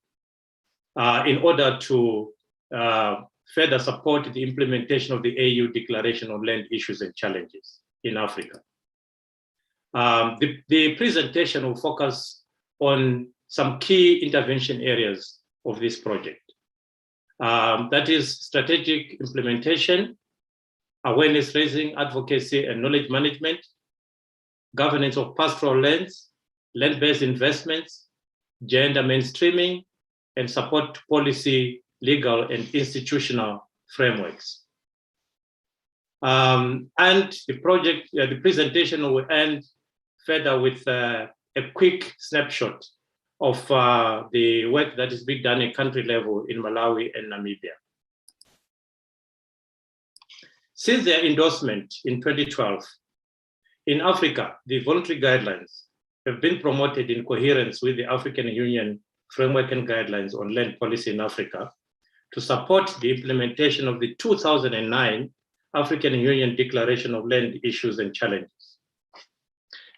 in order to further support the implementation of the AU Declaration on Land Issues and Challenges in Africa. The presentation will focus on some key intervention areas of this project. That is strategic implementation, awareness raising, advocacy and knowledge management, governance of pastoral lands, land-based investments, gender mainstreaming, and support policy, legal and institutional frameworks. And the presentation will end further with a quick snapshot of the work that is being done at country level in Malawi and Namibia. Since their endorsement in 2012, in Africa, the voluntary guidelines have been promoted in coherence with the African Union Framework and Guidelines on Land Policy in Africa to support the implementation of the 2009 African Union Declaration of Land Issues and Challenges.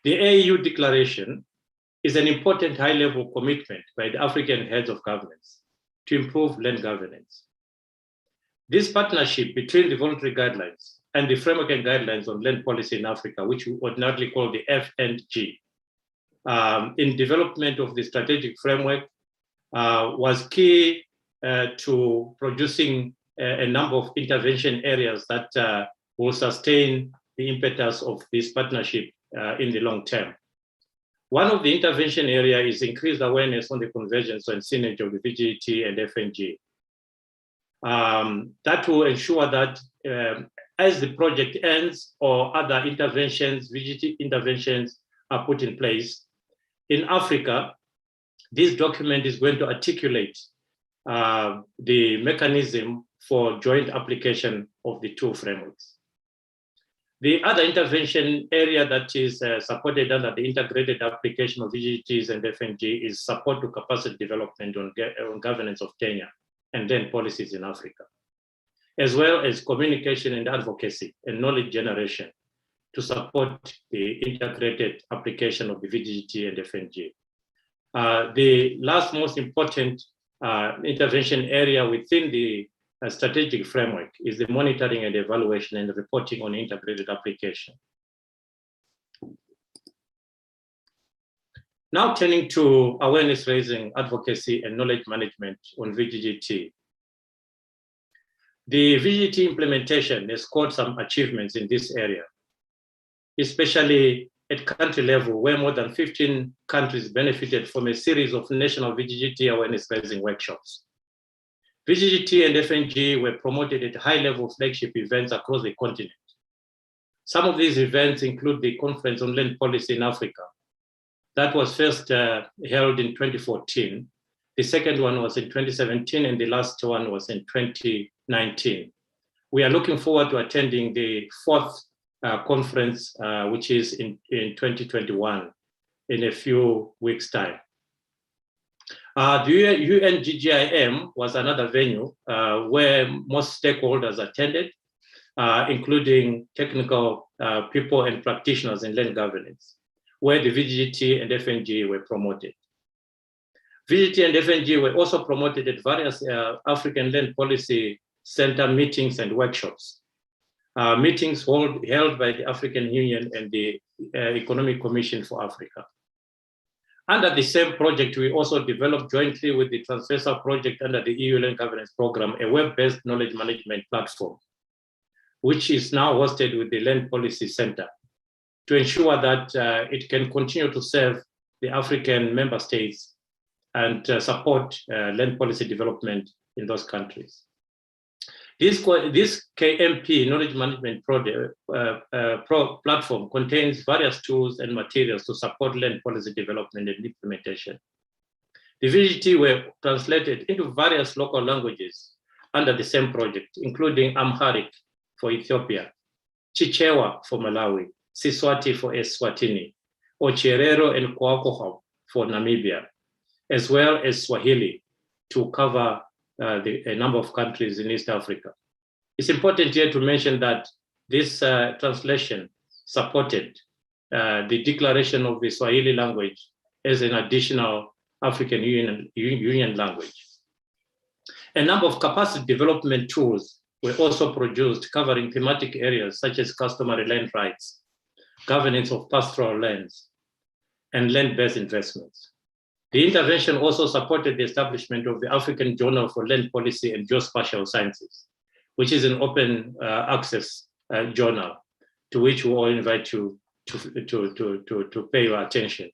The AU Declaration is an important high-level commitment by the African heads of governments to improve land governance. This partnership between the voluntary guidelines and the framework and guidelines on land policy in Africa, which we ordinarily call the F&G, in development of the strategic framework was key to producing a number of intervention areas that will sustain the impetus of this partnership in the long term. One of the intervention areas is increased awareness on the convergence and synergy of the VGGT and F&G. That will ensure that as the project ends or other interventions, VGT interventions are put in place, in Africa, this document is going to articulate the mechanism for joint application of the two frameworks. The other intervention area that is supported under the integrated application of VGGTs and F&G is support to capacity development on governance of tenure and then policies in Africa, as well as communication and advocacy and knowledge generation to support the integrated application of the VGGT and F&G. The last most important intervention area within the strategic framework is the monitoring and evaluation and reporting on integrated application. Now turning to awareness raising, advocacy, and knowledge management on VGGT. The VGGT implementation has scored some achievements in this area, especially at country level, where more than 15 countries benefited from a series of national VGGT awareness raising workshops. VGGT and F&G were promoted at high-level flagship events across the continent. Some of these events include the Conference on Land Policy in Africa. That was first held in 2014. The second one was in 2017, and the last one was in 2019. We are looking forward to attending the fourth conference, which is in 2021, in a few weeks' time. The UNGGIM was another venue where most stakeholders attended, including technical people and practitioners in land governance, where the VGGT and F&G were promoted. VGGT and F&G were also promoted at various African Land Policy Center meetings and workshops. Meetings held by the African Union and the Economic Commission for Africa. Under the same project, we also developed jointly with the Transversal Project under the EU Land Governance Program, a web-based knowledge management platform, which is now hosted with the Land Policy Center to ensure that it can continue to serve the African member states and support land policy development in those countries. This KMP knowledge management platform contains various tools and materials to support land policy development and implementation. The VGT were translated into various local languages under the same project, including Amharic for Ethiopia, Chichewa for Malawi, Siswati for Eswatini, Ocherero and Kwakoha for Namibia, as well as Swahili to cover a number of countries in East Africa. It's important here to mention that this translation supported the declaration of the Swahili language as an additional African Union language. A number of capacity development tools were also produced covering thematic areas such as customary land rights, governance of pastoral lands, and land-based investments. The intervention also supported the establishment of the African Journal for Land Policy and Geospatial Sciences, which is an open access journal to which we all invite you to pay your attention.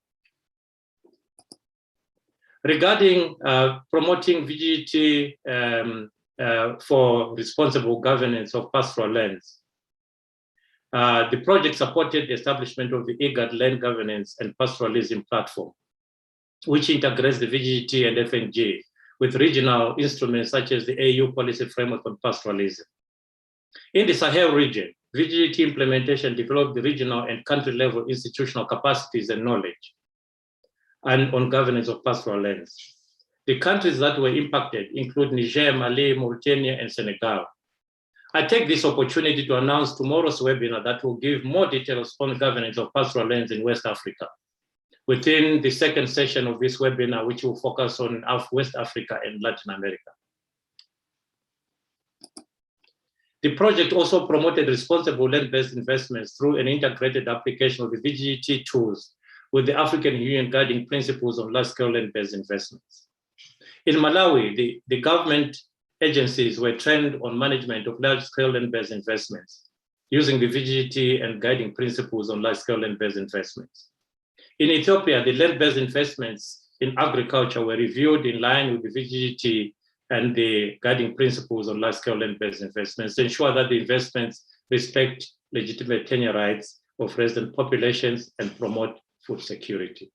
Regarding promoting VGGT for responsible governance of pastoral lands, the project supported the establishment of the IGAD Land Governance and Pastoralism Platform, which integrates the VGGT and F&G with regional instruments such as the AU Policy Framework on Pastoralism. In the Sahel region, VGGT implementation developed the regional and country level institutional capacities and knowledge and on governance of pastoral lands. The countries that were impacted include Niger, Mali, Mauritania, and Senegal. I take this opportunity to announce tomorrow's webinar that will give more details on governance of pastoral lands in West Africa. Within the second session of this webinar, which will focus on West Africa and Latin America. The project also promoted responsible land-based investments through an integrated application of the VGGT tools with the African Union guiding principles on large-scale land-based investments. In Malawi, the government agencies were trained on management of large-scale land-based investments using the VGGT and guiding principles on large-scale land-based investments. In Ethiopia, the land-based investments in agriculture were reviewed in line with the VGGT and the guiding principles on large-scale land-based investments to ensure that the investments respect legitimate tenure rights of resident populations and promote food security.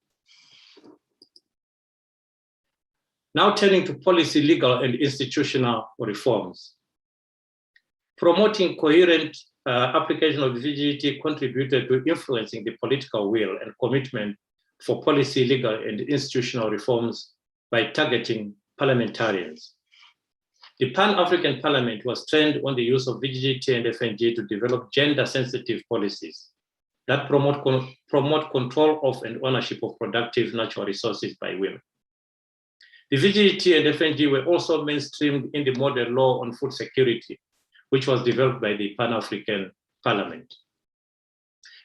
Now turning to policy, legal, and institutional reforms. Promoting coherent application of the VGGT contributed to influencing the political will and commitment for policy, legal, and institutional reforms by targeting parliamentarians. The Pan-African Parliament was trained on the use of VGGT and FNG to develop gender-sensitive policies that promote control of and ownership of productive natural resources by women. The VGGT and FNG were also mainstreamed in the model law on food security, which was developed by the Pan-African Parliament.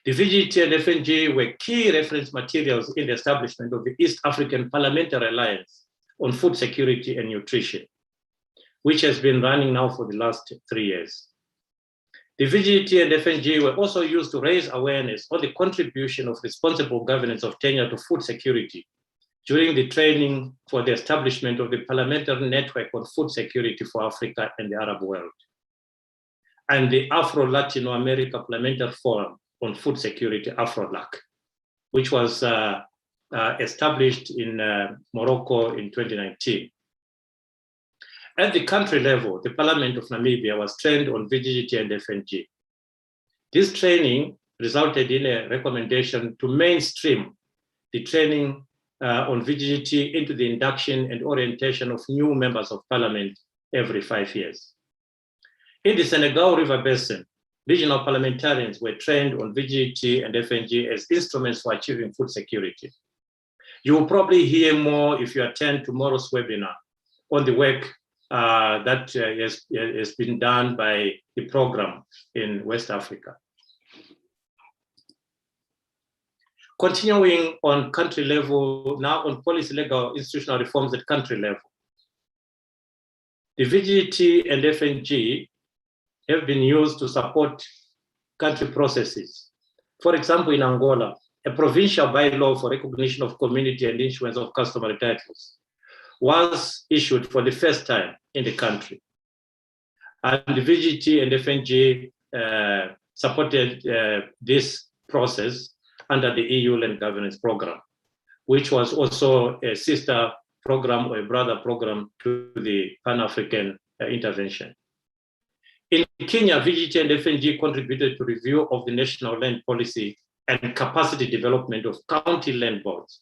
The VGGT and FNG were key reference materials in the establishment of the East African Parliamentary Alliance on Food Security and Nutrition, which has been running now for the last 3 years. The VGGT and FNG were also used to raise awareness on the contribution of responsible governance of tenure to food security during the training for the establishment of the Parliamentary Network on Food Security for Africa and the Arab world, and the Afro-Latino America Parliamentary Forum on Food Security, AfroLac, which was established in Morocco in 2019. At the country level, the Parliament of Namibia was trained on VGGT and FNG. This training resulted in a recommendation to mainstream the training on VGGT into the induction and orientation of new members of Parliament every 5 years. In the Senegal River Basin, regional parliamentarians were trained on VGGT and FNG as instruments for achieving food security. You will probably hear more if you attend tomorrow's webinar on the work that has been done by the program in West Africa. Continuing on country level, now on policy, legal, institutional reforms at country level. The VGGT and FNG have been used to support country processes. For example, in Angola, a provincial bylaw for recognition of community and issuance of customary titles was issued for the first time in the country. And the VGGT and FNG supported this process under the EU Land Governance Program, which was also a sister program or a brother program to the Pan-African intervention. In Kenya, VGGT and FNG contributed to review of the national land policy and capacity development of county land boards.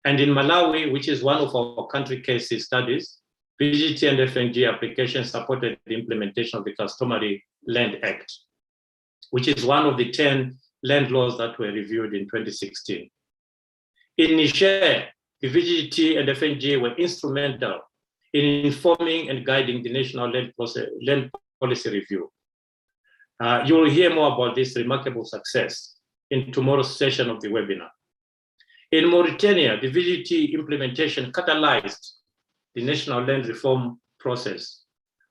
And in Malawi, which is one of our country case studies, VGGT and FNG applications supported the implementation of the Customary Land Act, which is one of the 10 land laws that were reviewed in 2016. In Niger, the VGGT and FNG were instrumental in informing and guiding the national land policy review. You will hear more about this remarkable success in tomorrow's session of the webinar. In Mauritania, the VGGT implementation catalyzed the national land reform process,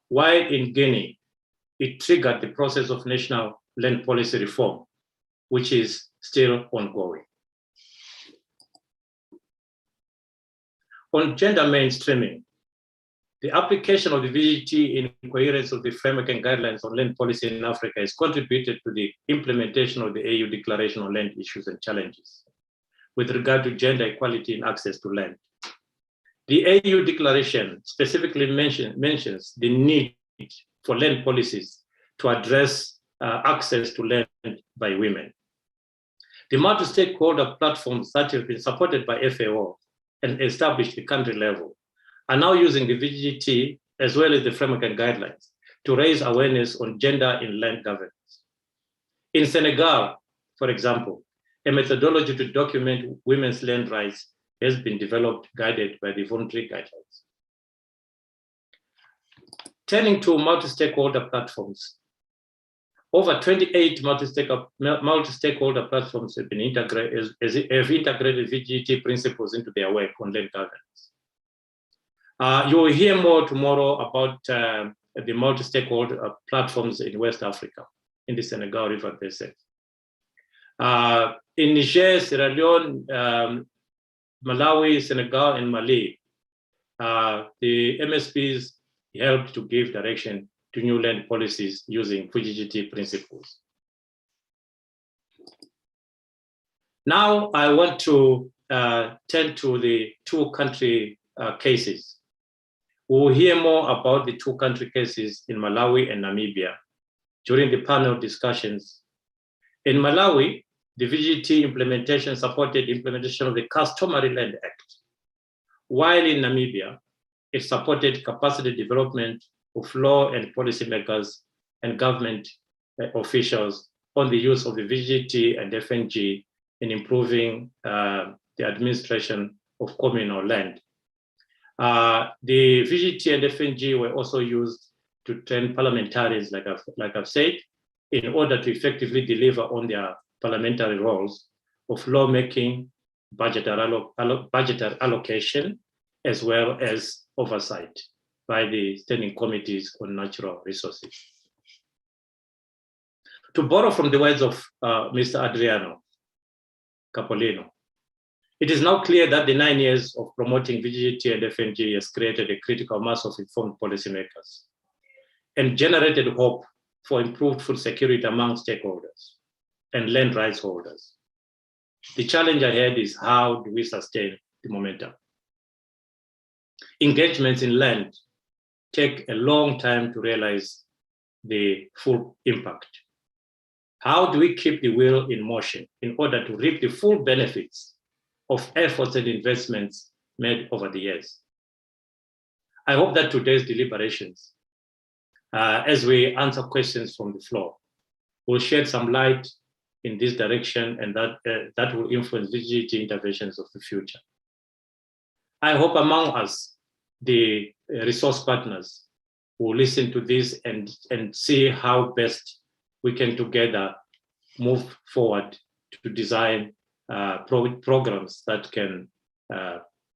while in Guinea, it triggered the process of national land policy reform, which is still ongoing. On gender mainstreaming, the application of the VGGT in coherence of the framework and guidelines on land policy in Africa has contributed to the implementation of the AU Declaration on Land Issues and Challenges with regard to gender equality and access to land. The AU Declaration specifically mentions the need for land policies to address access to land by women. The multi-stakeholder platforms that have been supported by FAO and established at the country level are now using the VGGT as well as the framework and guidelines to raise awareness on gender in land governance. In Senegal, for example, a methodology to document women's land rights has been developed, guided by the voluntary guidelines. Turning to multi-stakeholder platforms, over 28 multi-stakeholder platforms have been integrated VGGT principles into their work on land governance. You will hear more tomorrow about the multi-stakeholder platforms in West Africa, in the Senegal River Basin. In Niger, Sierra Leone, Malawi, Senegal, and Mali, the MSPs helped to give direction to new land policies using VGGT principles. Now I want to turn to the two country cases. We'll hear more about the two country cases in Malawi and Namibia during the panel discussions. In Malawi, the VGGT implementation supported implementation of the Customary Land Act, while in Namibia, it supported capacity development of law and policymakers and government officials on the use of the VGGT and FNG in improving the administration of communal land. The VGGT and FNG were also used to train parliamentarians, like I've said, in order to effectively deliver on their parliamentary roles of lawmaking, budgetary allocation, as well as oversight by the standing committees on natural resources. To borrow from the words of Mr. Adriano Capolino, it is now clear that the 9 years of promoting VGGT and FNG has created a critical mass of informed policymakers and generated hope for improved food security among stakeholders and land rights holders. The challenge ahead is how do we sustain the momentum? Engagements in land take a long time to realize the full impact. How do we keep the wheel in motion in order to reap the full benefits of efforts and investments made over the years? I hope that today's deliberations, as we answer questions from the floor, will shed some light in this direction, and that will influence VGGT interventions of the future. I hope among us, the resource partners will listen to this and see how best we can together move forward to design programs that can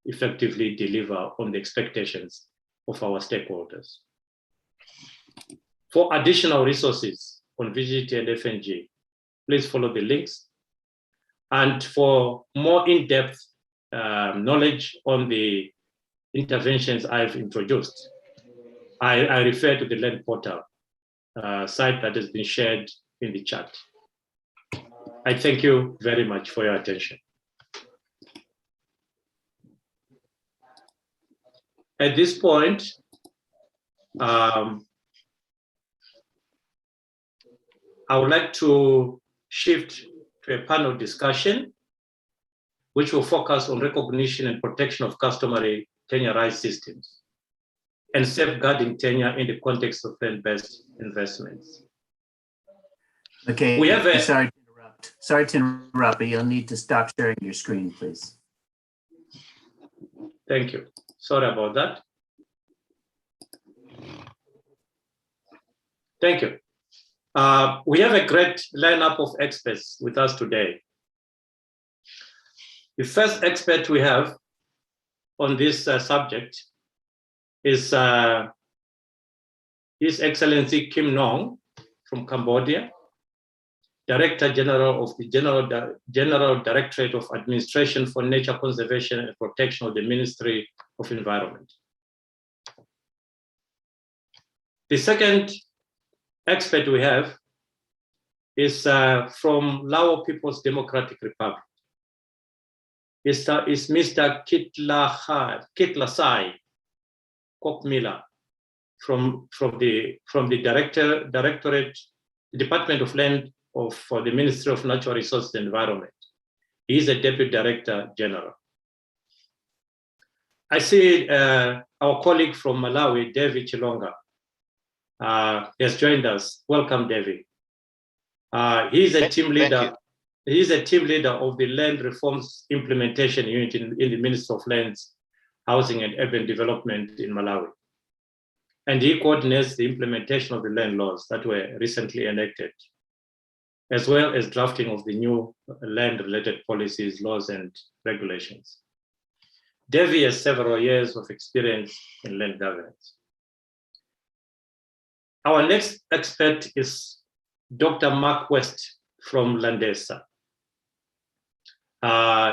effectively deliver on the expectations of our stakeholders. For additional resources on VGGT and FNG, please follow the links. And for more in-depth knowledge on the interventions I've introduced, I refer to the Land Portal site that has been shared in the chat. I thank you very much for your attention. At this point, I would like to shift to a panel discussion, which will focus on recognition and protection of customary tenure rights systems and safeguarding tenure in the context of land-based investments. Okay, we have sorry to interrupt, but you'll need to stop sharing your screen, please. Thank you. Sorry about that. Thank you. We have a great lineup of experts with us today. The first expert we have on this subject is His Excellency Kim Nong from Cambodia, Director General of the General Directorate of Administration for Nature Conservation and Protection of the Ministry of Environment. The second expert we have is from Lao People's Democratic Republic. Is Mr. Kitlasai Kokmila from the Directorate, Department of Land for the Ministry of Natural Resources and Environment. He is a Deputy Director General. I see our colleague from Malawi, David Chilonga, has joined us. Welcome, David. He is a team leader. He is a team leader of the Land Reforms Implementation Unit in the Ministry of Lands, Housing and Urban Development in Malawi. And he coordinates the implementation of the land laws that were recently enacted, as well as drafting of the new land-related policies, laws, and regulations. Devi has several years of experience in land governance. Our next expert is Dr. Mark West from LandBased.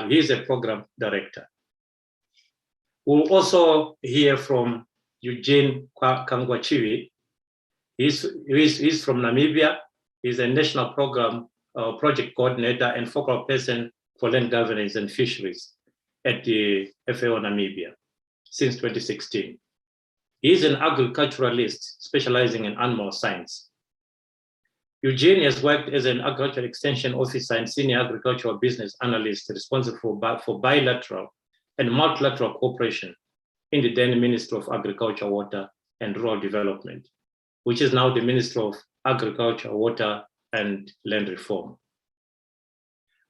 He is a program director. We'll also hear from Eugene Kangwachiwi. He's from Namibia. He's a national program project coordinator and focal person for land governance and fisheries at the FAO Namibia since 2016. He is an agriculturalist specializing in animal science. Eugene has worked as an agricultural extension officer and senior agricultural business analyst responsible for bilateral and multilateral cooperation in the then Ministry of Agriculture, Water and Rural Development, which is now the Ministry of Agriculture, Water and Land Reform.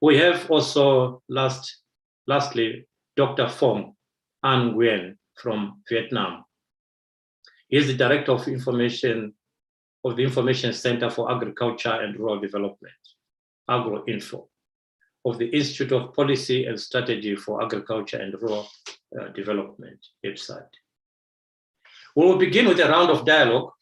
We have also, lastly, Dr. Phong An Nguyen from Vietnam. He is the Director of Information of the Information Center for Agriculture and Rural Development, AgroInfo, of the Institute of Policy and Strategy for Agriculture and Rural Development, website. We will begin with a round of dialogue.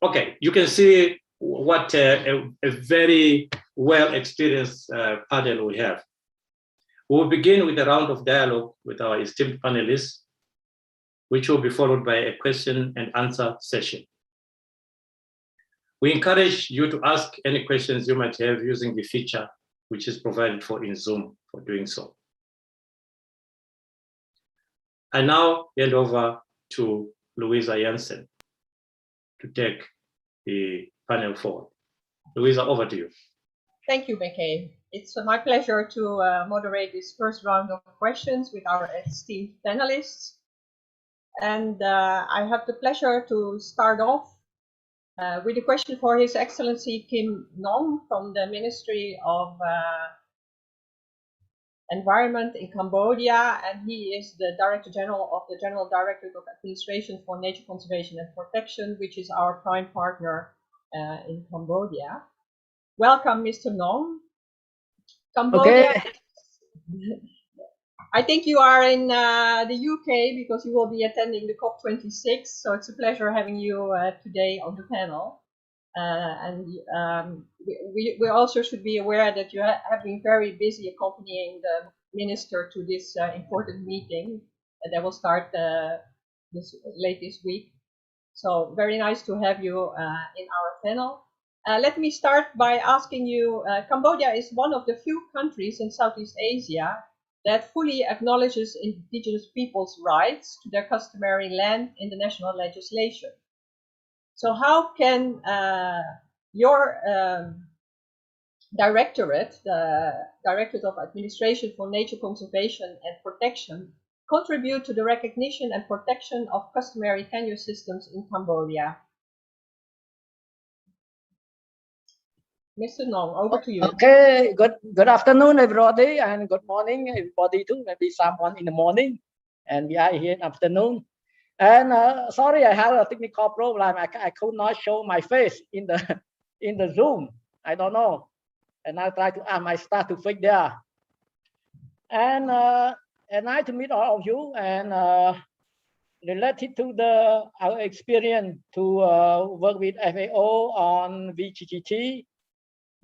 Okay, you can see what a very well-experienced panel we have. We will begin with a round of dialogue with our esteemed panelists, which will be followed by a question and answer session. We encourage you to ask any questions you might have using the feature which is provided for in Zoom for doing so. I now hand over to Louisa Jansen to take the panel forward. Louisa, over to you. Thank you, McKay. It's my pleasure to moderate this first round of questions with our esteemed panelists. And I have the pleasure to start off with a question for His Excellency Kim Nong from the Ministry of Environment in Cambodia, and he is the Director General of the General Directorate of Administration for Nature Conservation and Protection, which is our prime partner in Cambodia. Welcome, Mr. Nong. Cambodia. Okay. I think you are in the UK because you will be attending the COP26, so it's a pleasure having you today on the panel. We also should be aware that you have been very busy accompanying the minister to this important meeting that will start late this week. So very nice to have you in our panel. Let me start by asking you, Cambodia is one of the few countries in Southeast Asia that fully acknowledges indigenous peoples' rights to their customary land in the national legislation. So how can your directorate, the Directorate of Administration for Nature Conservation and Protection, contribute to the recognition and protection of customary tenure systems in Cambodia? Mr. Nong, over to you. Okay, good afternoon, everybody, and good morning, everybody too. Maybe someone in the morning, and we are here in afternoon. And sorry, I had a technical problem. I could not show my face in the Zoom. I don't know, and I try to add my staff to fix there. And nice to meet all of you. And related to our experience to work with FAO on VGGT.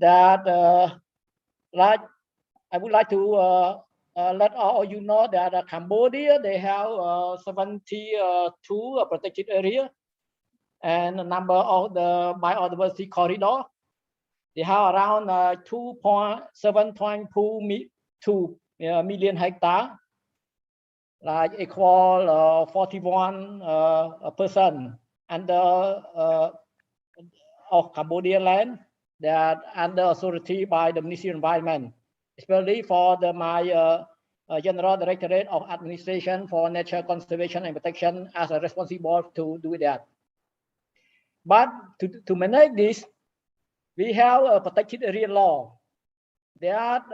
That I would like to let all of you know that Cambodia, they have 72 protected area and a number of the biodiversity corridor. They have around 7.2 million hectares. like equal 41% under of Cambodia land that under authority by the Ministry of Environment, especially for my General Directorate of Administration for Nature Conservation and Protection as a responsible to do that. But to manage this, we have a protected area law that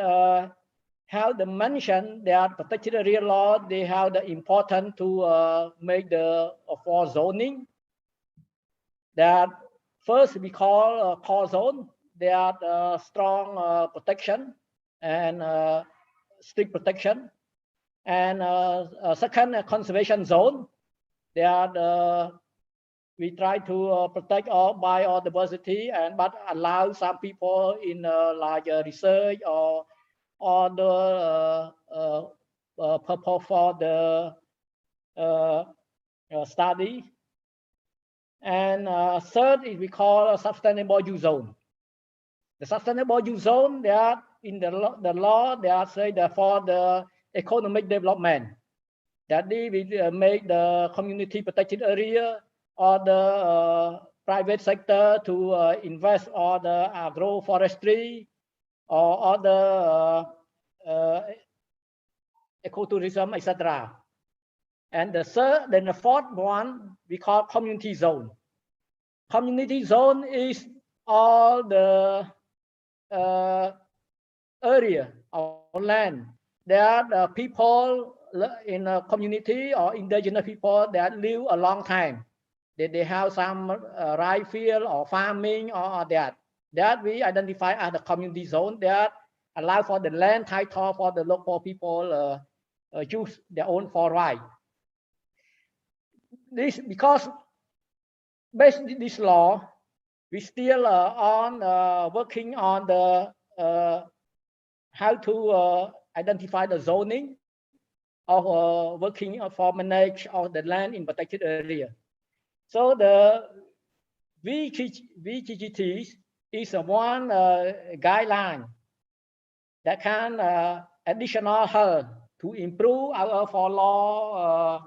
have the mention that protected area law, they have the important to make the for zoning. That first we call core zone, they are strong protection and strict protection. And second, conservation zone, they are we try to protect all biodiversity and but allow some people in like research or the purpose for the study. And third is we call a sustainable use zone. The sustainable use zone, they are in the law, they are say that for the economic development, that they will make the community protected area or the private sector to invest or the agroforestry or other ecotourism, etc. And the third, then the fourth one, we call community zone. Community zone is all the area of land. There are the people in a community or indigenous people that live a long time. They have some rice field or farming or that. That we identify as the community zone that allow for the land title for the local people use their own for right. This because based on this law, we still on working on the how to identify the zoning of working for manage of the land in protected area. So the VGGT is one guideline that can additional help to improve our for law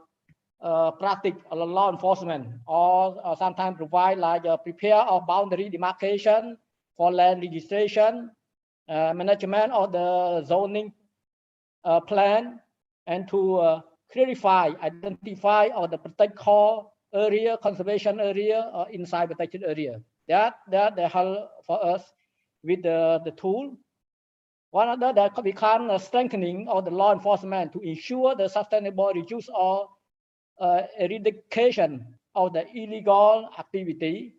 practice law enforcement or sometimes provide like prepare of boundary demarcation for land registration, management of the zoning plan, and to clarify, identify or the protect core area, conservation area or inside protected area. That they help for us with the tool. One other that we can strengthening of the law enforcement to ensure the sustainable reduce or eradication of the illegal activity,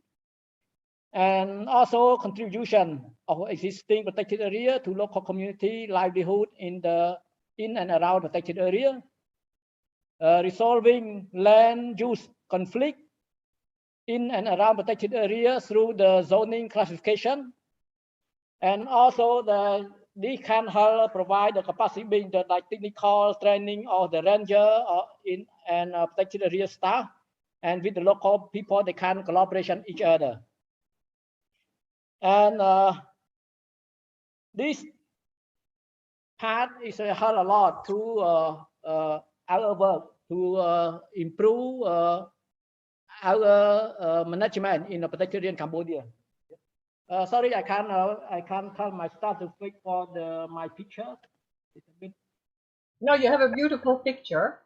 and also contribution of existing protected area to local community livelihood in and around protected area, resolving land use conflict in and around protected area through the zoning classification, and also they can help provide the capacity being the like technical training of the ranger or in and protected area staff, and with the local people they can collaboration each other. And this part is help a lot to our work to improve our management in the protected area in Cambodia. Sorry, I can't tell my staff to click for my picture. It's a bit... No, you have a beautiful picture.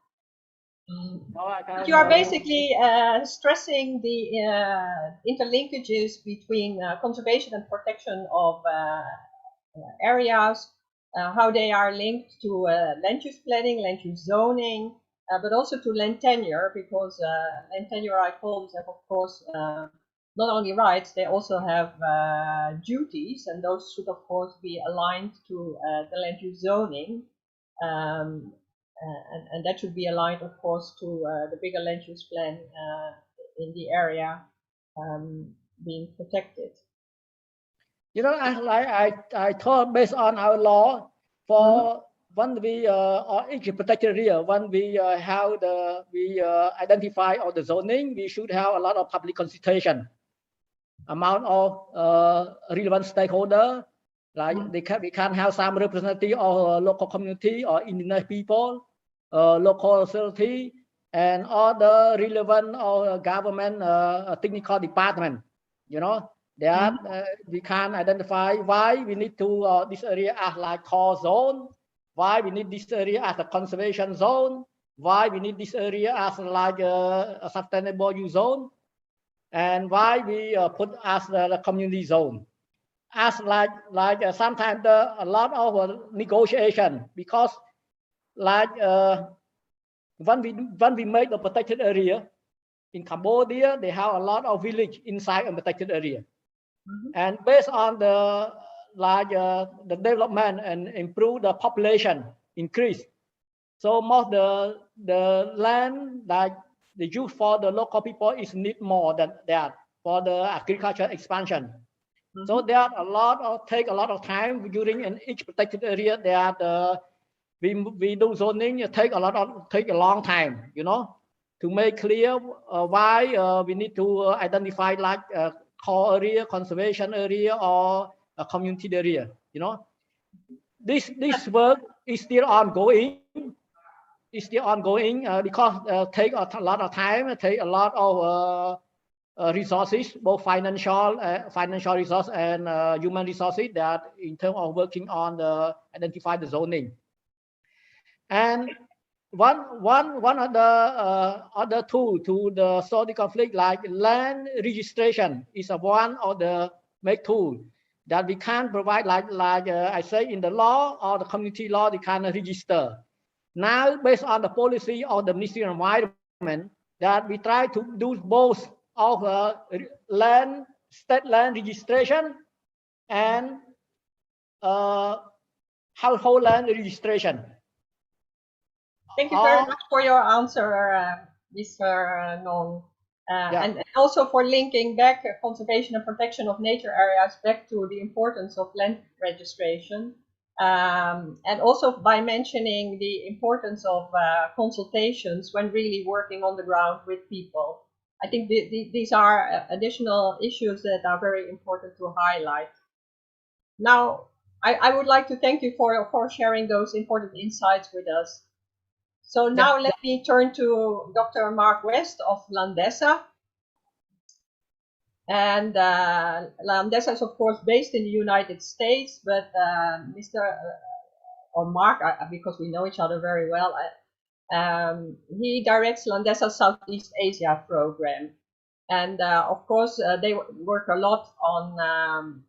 No, you are basically stressing the interlinkages between conservation and protection of areas, how they are linked to land use planning, land use zoning, but also to land tenure, because land tenure rights have, of course, not only rights, they also have duties, and those should, of course, be aligned to the land use zoning. And that should be aligned, of course, to the bigger land use plan in the area being protected. You know, I thought based on our law, for when we or each protected area, when we have we identify all the zoning, we should have a lot of public consultation amount of relevant stakeholder. Like we can have some representative of local community or indigenous people, local authority, and other relevant government technical department. You know, that we can identify why we need to this area as like core zone, why we need this area as a conservation zone, why we need this area as like a sustainable use zone, and why we put as the community zone. As like sometimes a lot of negotiation, because like when we make the protected area in Cambodia, they have a lot of village inside a protected area, and based on the the development and improve the population increase, so most the land like the use for the local people is need more than that for the agriculture expansion. So there are take a lot of time during in each protected area. That we do zoning take a long time, you know, to make clear why we need to identify like core area, conservation area, or a community area. You know, this work is still ongoing. It's still ongoing because take a lot of time, take a lot of resources, both financial resource and human resources, that in terms of working on the identify the zoning. And one of the other tool to the solve the conflict, like land registration, is one of the main tool that we can provide, like I say in the law or the community law, they can register. Now, based on the policy of the Ministry of Environment, that we try to do both of state land registration and household land registration. Thank you very much for your answer, Mr. Non. And also for linking back conservation and protection of nature areas back to the importance of land registration. And also by mentioning the importance of consultations when really working on the ground with people. I think these are additional issues that are very important to highlight. Now, I would like to thank you for sharing those important insights with us. So now let me turn to Dr. Mark West of LandBased. And LandBased is, of course, based in the United States, but Mark, because we know each other very well, he directs LandBased Southeast Asia program. And of course, they work a lot on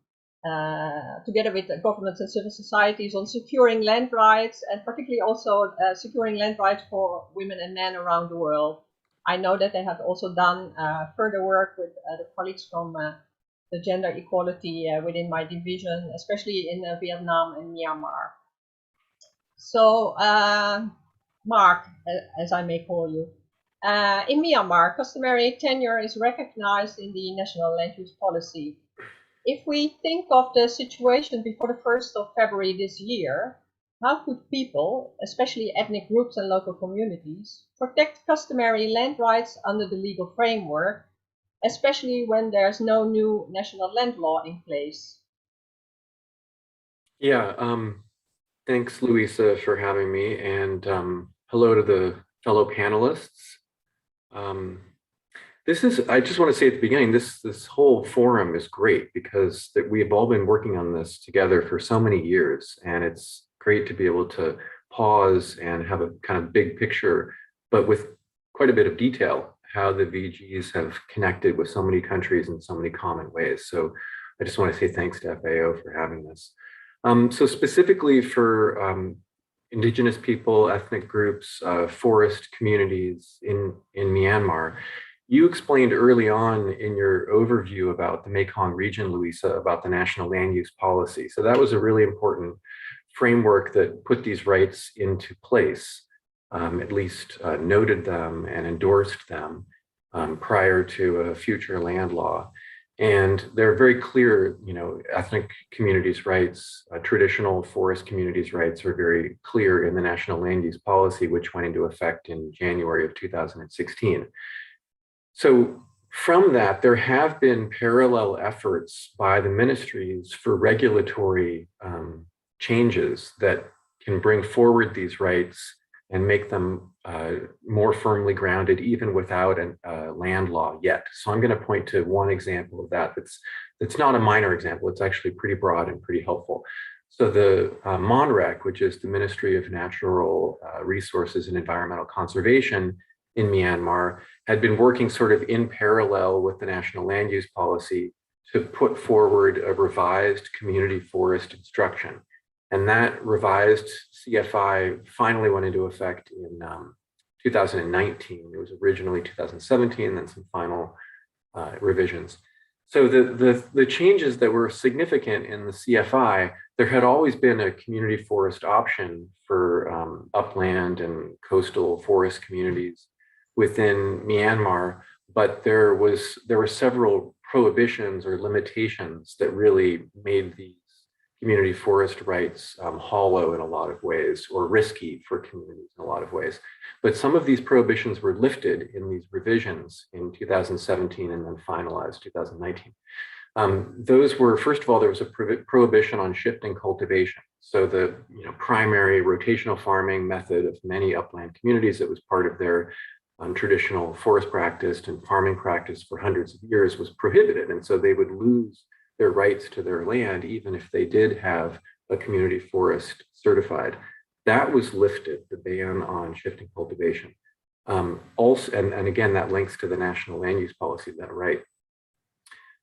together with the governments and civil societies on securing land rights, and particularly also securing land rights for women and men around the world. I know that they have also done further work with the colleagues from the gender equality within my division, especially in Vietnam and Myanmar. So, Mark, as I may call you, in Myanmar, customary tenure is recognized in the national land use policy. If we think of the situation before the 1st of February this year, how could people, especially ethnic groups and local communities, protect customary land rights under the legal framework, especially when there's no new national land law in place? Yeah, thanks, Louisa, for having me, and hello to the fellow panelists. I just want to say at the beginning, this whole forum is great because we have all been working on this together for so many years, and it's great to be able to pause and have a kind of big picture, but with quite a bit of detail, how the VGs have connected with so many countries in so many common ways. So I just want to say thanks to FAO for having this. So specifically for indigenous people, ethnic groups, forest communities in Myanmar, you explained early on in your overview about the Mekong region, Louisa, about the national land use policy. So that was a really important framework that put these rights into place, at least noted them and endorsed them prior to a future land law. And they're very clear, you know, ethnic communities' rights, traditional forest communities' rights are very clear in the national land use policy, which went into effect in January of 2016. So from that, there have been parallel efforts by the ministries for regulatory changes that can bring forward these rights and make them more firmly grounded even without a land law yet. So I'm going to point to one example of that that's not a minor example. It's actually pretty broad and pretty helpful. So the MONREC, which is the Ministry of Natural Resources and Environmental Conservation in Myanmar, had been working sort of in parallel with the National Land Use Policy to put forward a revised community forest instruction. And that revised CFI finally went into effect in 2019. It was originally 2017, then some final revisions. So the changes that were significant in the CFI, there had always been a community forest option for upland and coastal forest communities within Myanmar, but there were several prohibitions or limitations that really made these community forest rights hollow in a lot of ways, or risky for communities in a lot of ways. But some of these prohibitions were lifted in these revisions in 2017 and then finalized 2019. Those were, first of all, there was a prohibition on shifting cultivation. So the primary rotational farming method of many upland communities that was part of their traditional forest practice and farming practice for hundreds of years was prohibited. And so they would lose their rights to their land, even if they did have a community forest certified. That was lifted, the ban on shifting cultivation. Also, and again, that links to the National Land Use Policy, that right.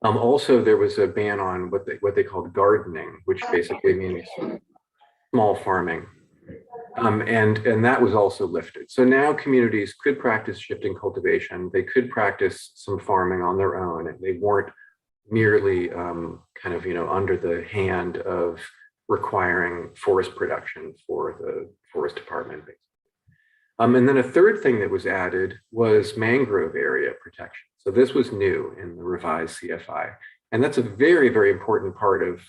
Also, there was a ban on what they called gardening, which basically means small farming. And that was also lifted. So now communities could practice shifting cultivation. They could practice some farming on their own. And they weren't merely kind of, under the hand of requiring forest production for the forest department. And then a third thing that was added was mangrove area protection. So this was new in the revised CFI. And that's a very, very important part of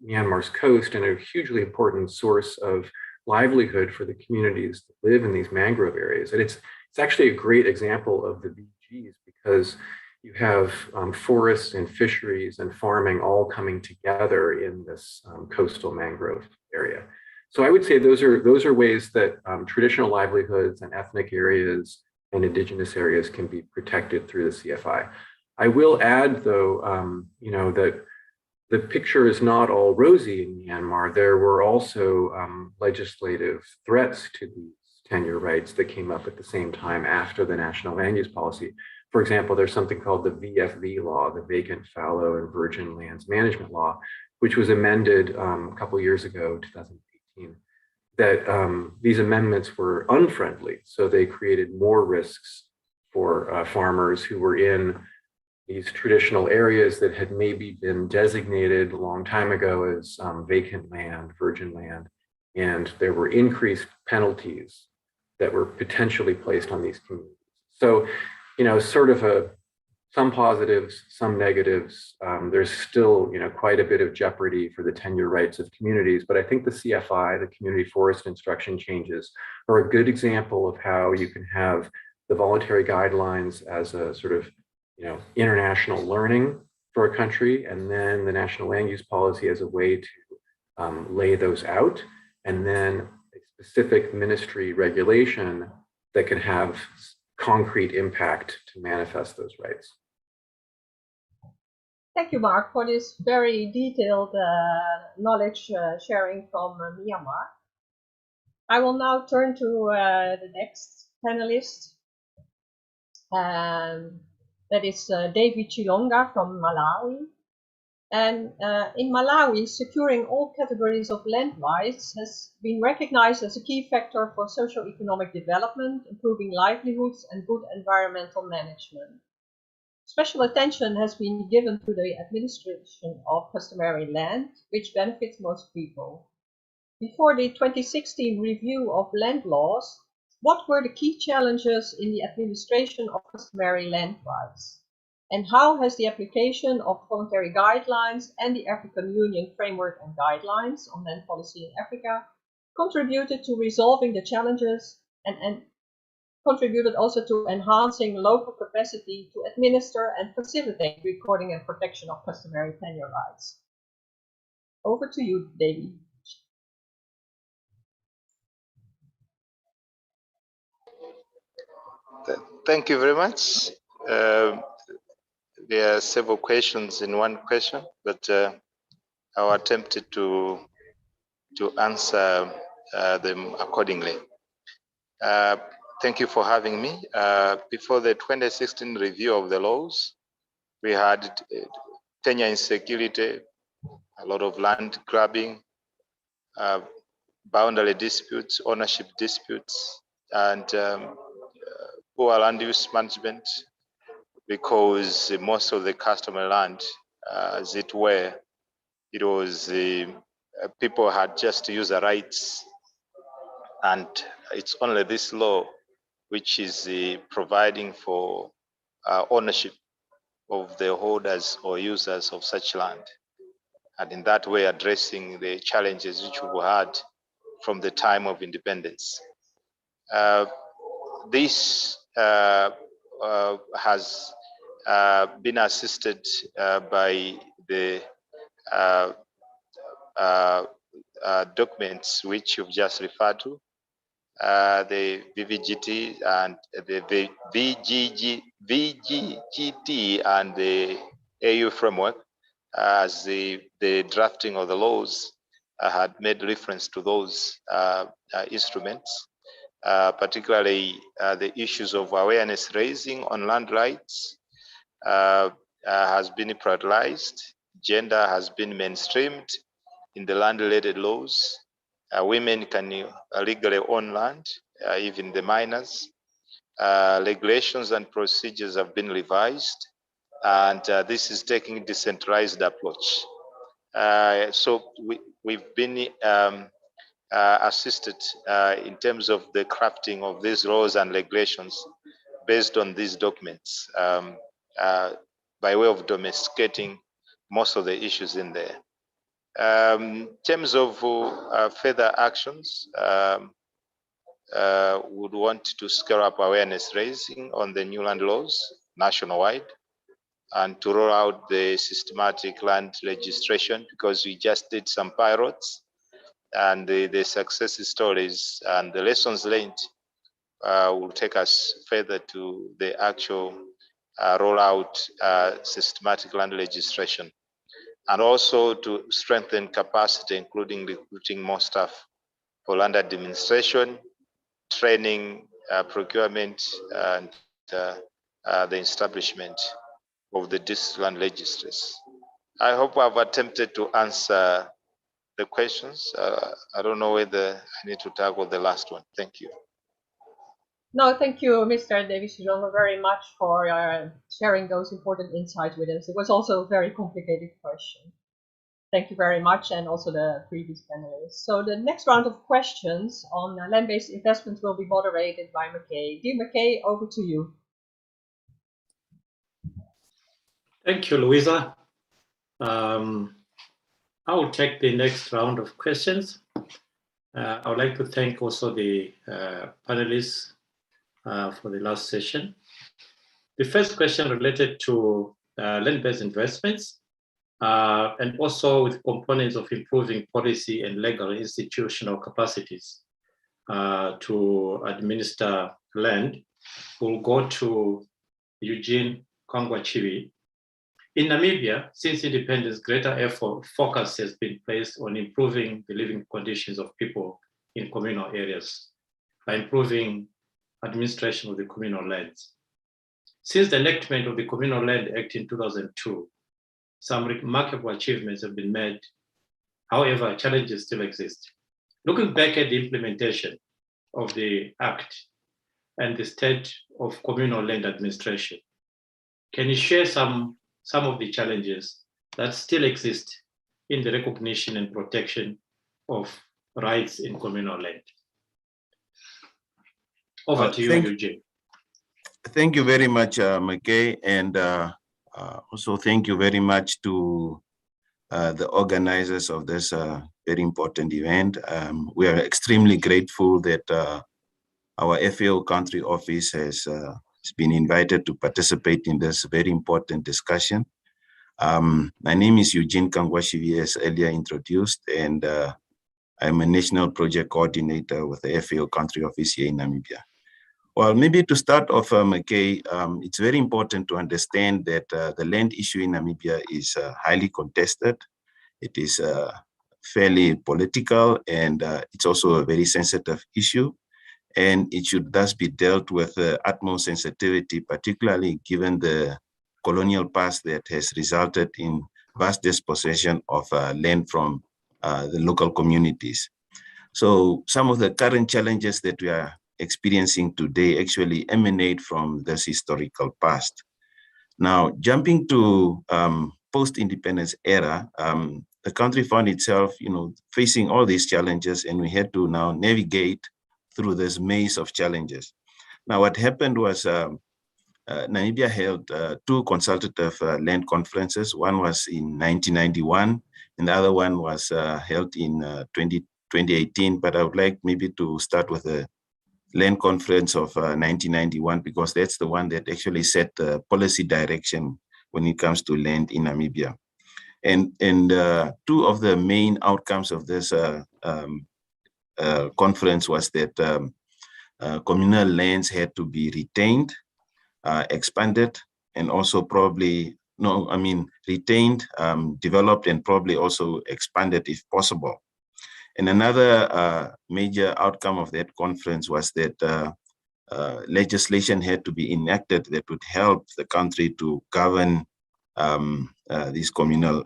Myanmar's coast and a hugely important source of livelihood for the communities that live in these mangrove areas. And it's actually a great example of the VGs because you have forests and fisheries and farming all coming together in this coastal mangrove area. So I would say those are ways that traditional livelihoods and ethnic areas and indigenous areas can be protected through the CFI. I will add, though, that the picture is not all rosy in Myanmar. There were also legislative threats to these tenure rights that came up at the same time after the National Land Use Policy. For example, there's something called the VFV law, the Vacant, Fallow, and Virgin Lands Management Law, which was amended a couple of years ago, 2018, that these amendments were unfriendly. So they created more risks for farmers who were in these traditional areas that had maybe been designated a long time ago as vacant land, virgin land, and there were increased penalties that were potentially placed on these communities. So, sort of some positives, some negatives. There's still, quite a bit of jeopardy for the tenure rights of communities, but I think the CFI, the community forest instruction changes, are a good example of how you can have the voluntary guidelines as a sort of international learning for a country, and then the National Land Use Policy as a way to lay those out, and then a specific ministry regulation that can have concrete impact to manifest those rights. Thank you, Mark, for this very detailed knowledge sharing from Myanmar. I will now turn to the next panelist. That is David Chilonga from Malawi. And in Malawi, securing all categories of land rights has been recognized as a key factor for socio-economic development, improving livelihoods, and good environmental management. Special attention has been given to the administration of customary land, which benefits most people. Before the 2016 review of land laws, what were the key challenges in the administration of customary land rights? And how has the application of voluntary guidelines and the African Union Framework and Guidelines on Land Policy in Africa contributed to resolving the challenges and contributed also to enhancing local capacity to administer and facilitate recording and protection of customary tenure rights? Over to you, Davy. Thank you very much. There are several questions in one question, but I'll attempt to answer them accordingly. Thank you for having me. Before the 2016 review of the laws, we had tenure insecurity, a lot of land grabbing, boundary disputes, ownership disputes, and poor land use management, because most of the customer land, as it were, it was people had just to use the rights, and it's only this law which is providing for ownership of the holders or users of such land, and in that way addressing the challenges which we had from the time of independence. This has been assisted by the documents which you've just referred to, the VGGT and the VGGT and the AU framework, as the drafting of the laws had made reference to those instruments, particularly the issues of awareness raising on land rights has been prioritized. Gender has been mainstreamed in the land-related laws. Women can legally own land, even the minors. Regulations and procedures have been revised, and this is taking a decentralized approach. So we've been assisted in terms of the crafting of these laws and regulations based on these documents by way of domesticating most of the issues in there. In terms of further actions, would want to scale up awareness raising on the new land laws nationwide, and to roll out the systematic land registration, because we just did some pilots, and the success stories and the lessons learned will take us further to the actual rollout systematic land registration, and also to strengthen capacity, including recruiting more staff for land administration, training, procurement, and the establishment of the district land registries. I hope I've attempted to answer the questions. I don't know whether I need to tackle the last one. Thank you. No, thank you, Mr. Davis very much for sharing those important insights with us. It was also a very complicated question. Thank you very much, and also the previous panelists. So the next round of questions on land-based investments will be moderated by McKay. Dear McKay, over to you. Thank you, Louisa. I will take the next round of questions. I would like to thank also the panelists for the last session. The first question related to land-based investments, and also with components of improving policy and legal institutional capacities to administer land, will go to Eugene Kangwachiwi. In Namibia, since independence, greater focus has been placed on improving the living conditions of people in communal areas by improving administration of the communal lands. Since the enactment of the Communal Land Act in 2002, some remarkable achievements have been made. However, challenges still exist. Looking back at the implementation of the Act and the state of communal land administration, can you share some of the challenges that still exist in the recognition and protection of rights in communal land? Over to you, Eugene. Thank you very much, McKay, and also thank you very much to the organizers of this very important event. We are extremely grateful that our FAO country office has been invited to participate in this very important discussion. My name is Eugene Kangwachiwi, as earlier introduced, and I'm a national project coordinator with the FAO country office here in Namibia. Well, maybe to start off, McKay, it's very important to understand that the land issue in Namibia is highly contested. It is fairly political, and it's also a very sensitive issue. And it should thus be dealt with utmost sensitivity, particularly given the colonial past that has resulted in vast dispossession of land from the local communities. So some of the current challenges that we are experiencing today actually emanate from this historical past. Now, jumping to post-independence era, the country found itself, facing all these challenges, and we had to now navigate through this maze of challenges. Now, what happened was Namibia held two consultative land conferences. One was in 1991, and the other one was held in 2018. But I would like maybe to start with the land conference of 1991, because that's the one that actually set the policy direction when it comes to land in Namibia. And two of the main outcomes of this conference was that communal lands had to be retained, expanded, and also retained, developed, and probably also expanded if possible. And another major outcome of that conference was that legislation had to be enacted that would help the country to govern these communal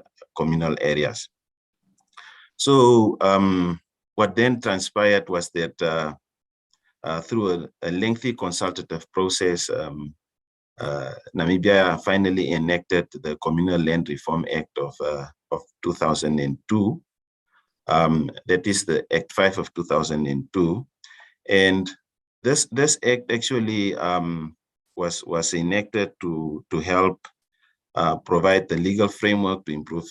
areas. So what then transpired was that through a lengthy consultative process, Namibia finally enacted the Communal Land Reform Act of 2002. That is the Act 5 of 2002. And this act actually was enacted to help provide the legal framework to improve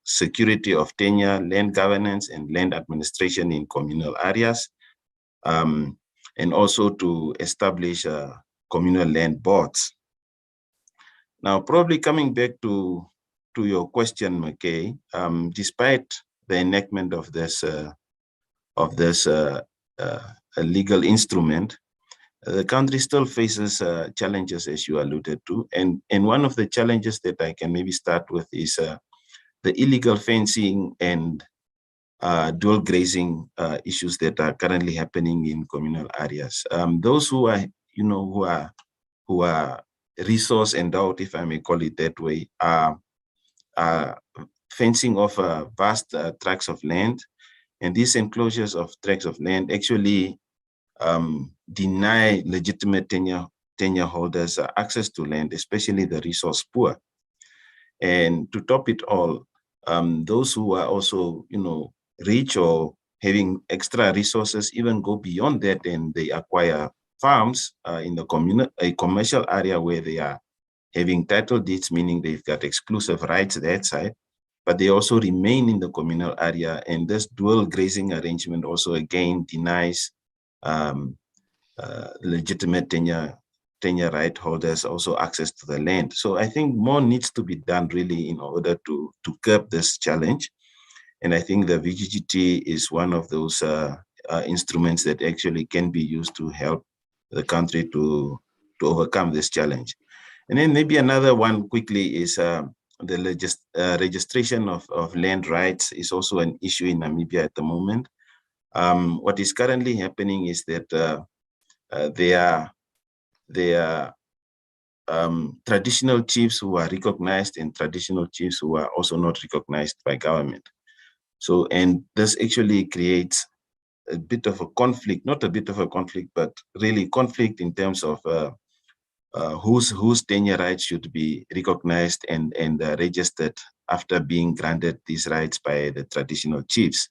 security of tenure, land governance, and land administration in communal areas, and also to establish communal land boards. Now, probably coming back to your question, McKay, despite the enactment of this legal instrument, the country still faces challenges, as you alluded to. And one of the challenges that I can maybe start with is the illegal fencing and dual grazing issues that are currently happening in communal areas. Those who are resource endowed, if I may call it that way, are fencing off vast tracts of land, and these enclosures of tracts of land actually deny legitimate tenure holders access to land, especially the resource poor. And to top it all, those who are also, rich or having extra resources even go beyond that, and they acquire farms in the commercial area where they are having title deeds, meaning they've got exclusive rights that side, but they also remain in the communal area. And this dual grazing arrangement also again denies legitimate tenure right holders also access to the land. So I think more needs to be done really in order to curb this challenge. And I think the VGGT is one of those instruments that actually can be used to help the country to overcome this challenge. And then maybe another one quickly is the registration of land rights is also an issue in Namibia at the moment. What is currently happening is that there are traditional chiefs who are recognized and traditional chiefs who are also not recognized by government. So, and this actually creates a bit of a conflict, not a bit of a conflict, but really conflict in terms of whose tenure rights should be recognized and registered after being granted these rights by the traditional chiefs.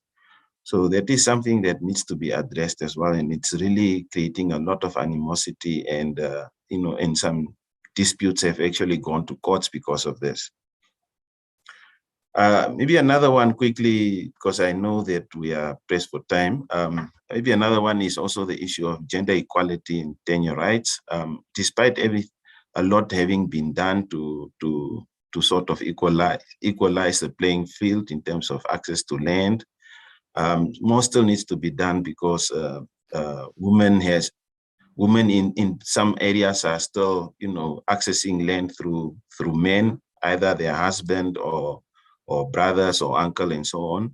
So that is something that needs to be addressed as well, and it's really creating a lot of animosity, and and some disputes have actually gone to courts because of this. Maybe another one quickly, because I know that we are pressed for time. Maybe another one is also the issue of gender equality and tenure rights. Despite a lot having been done to sort of equalize the playing field in terms of access to land, more still needs to be done, because women women in some areas are still, accessing land through men, either their husband or brothers or uncle and so on.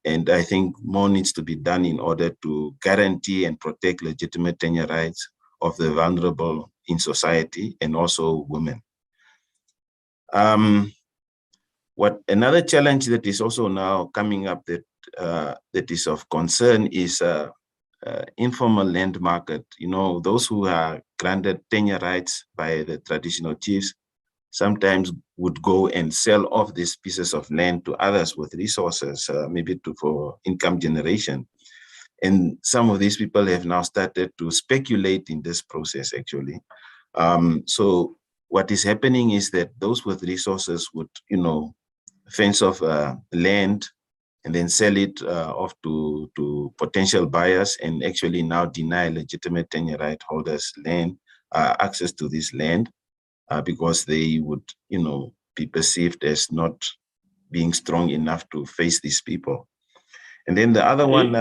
And I think more needs to be done in order to guarantee and protect legitimate tenure rights of the vulnerable in society and also women. What another challenge that is also now coming up that is of concern is informal land market. Those who are granted tenure rights by the traditional chiefs sometimes would go and sell off these pieces of land to others with resources, maybe for income generation. And some of these people have now started to speculate in this process, actually. So what is happening is that those with resources would, fence off land and then sell it off to potential buyers, and actually now deny legitimate tenure right holders land access to this land because they would, be perceived as not being strong enough to face these people. And then the other one.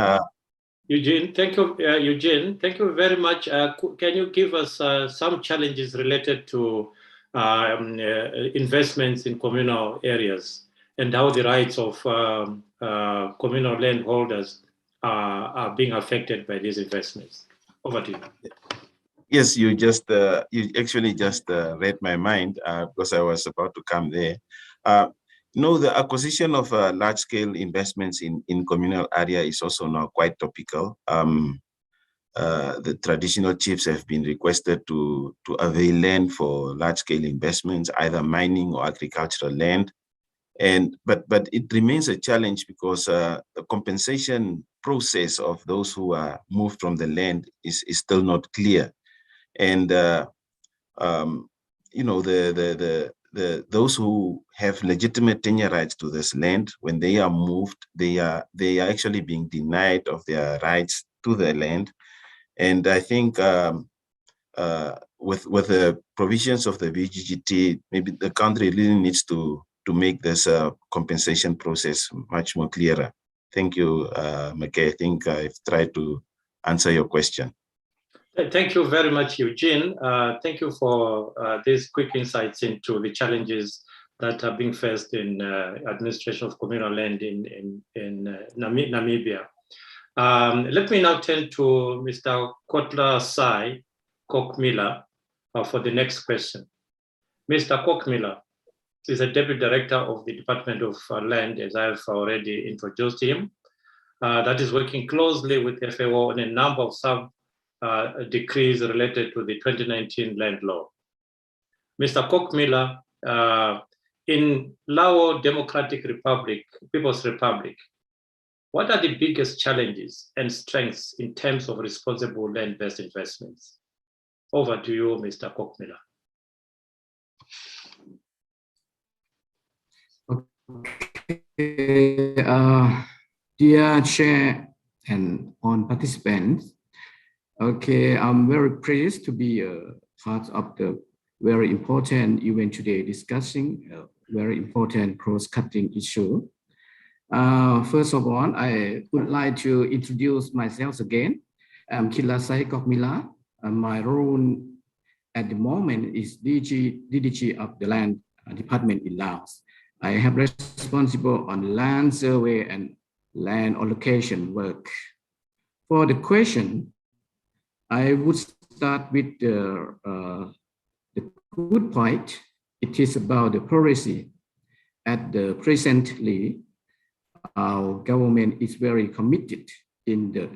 Eugene, thank you. Eugene, thank you very much. Can you give us some challenges related to investments in communal areas and how the rights of communal landholders are being affected by these investments? Over to you. Yes, you actually just read my mind because I was about to come there. The acquisition of large-scale investments in communal area is also now quite topical. The traditional chiefs have been requested to avail land for large-scale investments, either mining or agricultural land. But it remains a challenge because the compensation process of those who are moved from the land is still not clear. And those who have legitimate tenure rights to this land, when they are moved, they are actually being denied of their rights to the land. And I think with the provisions of the VGGT, maybe the country really needs to make this compensation process much more clearer. Thank you, McKay. I think I've tried to answer your question. Thank you very much, Eugene. Thank you for these quick insights into the challenges that are being faced in administration of communal land in Namibia. Let me now turn to Mr. Kotla Sai Kokmila for the next question. Mr. Kokmila is a Deputy Director of the Department of Land, as I've already introduced him, that is working closely with FAO on a number of decrees related to the 2019 land law. Mr. Kokmila, in Lao Democratic Republic, People's Republic, what are the biggest challenges and strengths in terms of responsible land-based investments? Over to you, Mr. Kokmila. Okay, dear Chair and all participants, okay, I'm very pleased to be part of the very important event today discussing a very important cross-cutting issue. First of all, I would like to introduce myself again. I'm Kilasai Kokmila. My role at the moment is DDG of the Land Department in Laos. I have responsible on land survey and land allocation work. For the question, I would start with the good point. It is about the policy. At the presently, our government is very committed in the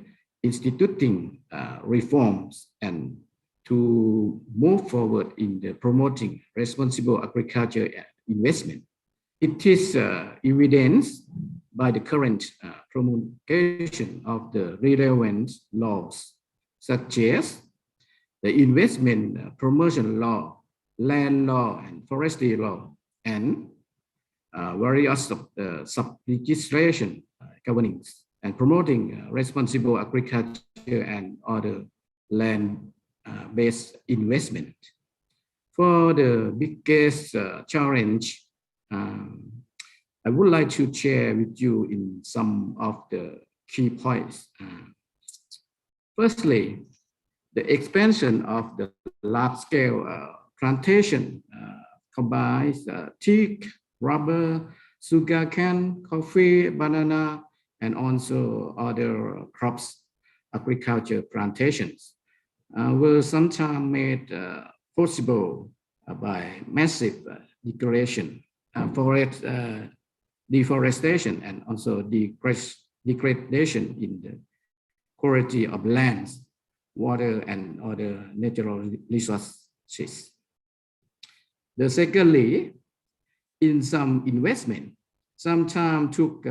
instituting reforms and to move forward in the promoting responsible agriculture investment. It is evidenced by the current promulgation of the relevant laws, such as the investment promotion law, land law, and forestry law, and various sub-legislation governing and promoting responsible agriculture and other land-based investment. For the biggest challenge, I would like to share with you in some of the key points. Firstly, the expansion of the large-scale plantation combines teak, rubber, sugarcane, coffee, banana, and also other crops, agriculture plantations were sometimes made possible by massive degradation, forest deforestation, and also degradation in the quality of lands, water, and other natural resources. Secondly, in some investment, sometimes took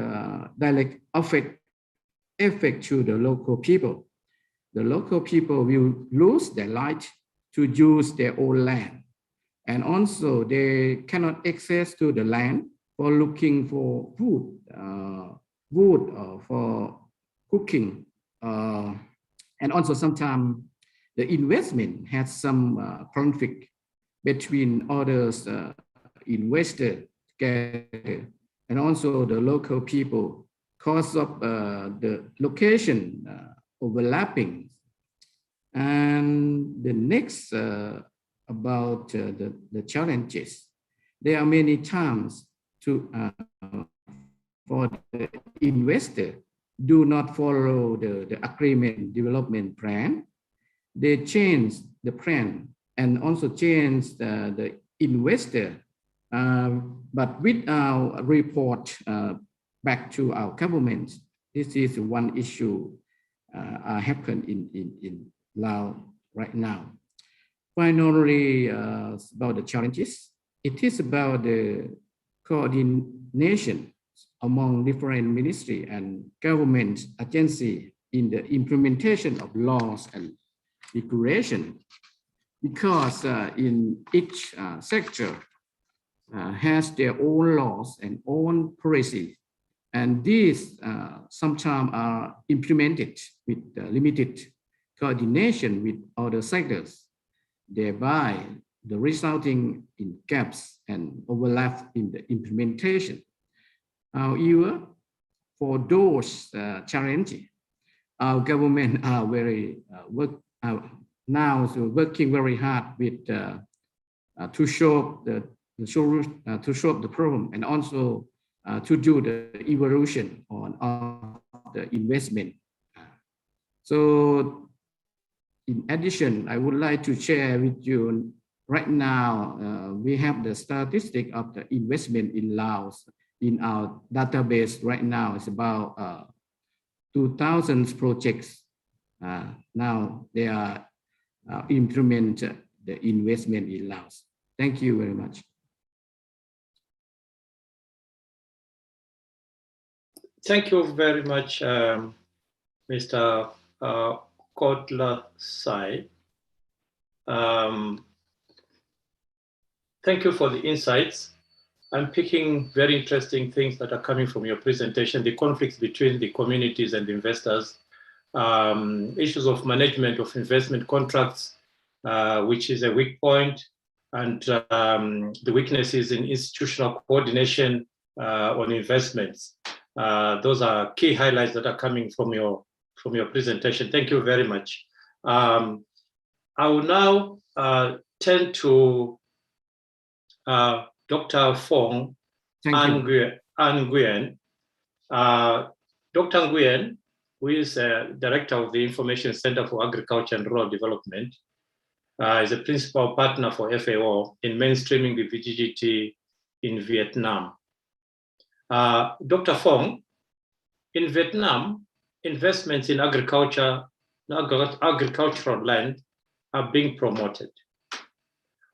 direct effect to the local people. The local people will lose their right to use their own land. And also they cannot access to the land for looking for food, wood for cooking. And also sometimes the investment has some conflict between others investors together and also the local people because of the location overlapping. And the next about the challenges. There are many times for the investor do not follow the agreement development plan. They change the plan and also change the investor, but without report back to our government. This is one issue happen in Laos right now. Finally, about the challenges, it is about the coordination among different ministry and government agency in the implementation of laws and regulation, because in each sector has their own laws and own policy, and these sometimes are implemented with limited coordination with other sectors, thereby the resulting in gaps and overlap in the implementation. However, for those challenges, our government are very working very hard with to solve the problem and also to do the evolution on the investment. So, in addition, I would like to share with you right now, we have the statistic of the investment in Laos in our database right now. It's about 2,000 projects. Now they are implement the investment in Laos. Thank you very much. Thank you very much, Mr. Kotla Sai. Thank you for the insights. I'm picking very interesting things that are coming from your presentation, the conflicts between the communities and the investors, issues of management of investment contracts, which is a weak point, and the weaknesses in institutional coordination on investments. Those are key highlights that are coming from your presentation. Thank you very much. I will now turn to Dr. Fong Nguyen. Dr. Nguyen, who is Director of the Information Center for Agriculture and Rural Development, is a principal partner for FAO in mainstreaming the VGGT in Vietnam. Dr. Fong, in Vietnam, investments in agricultural land are being promoted.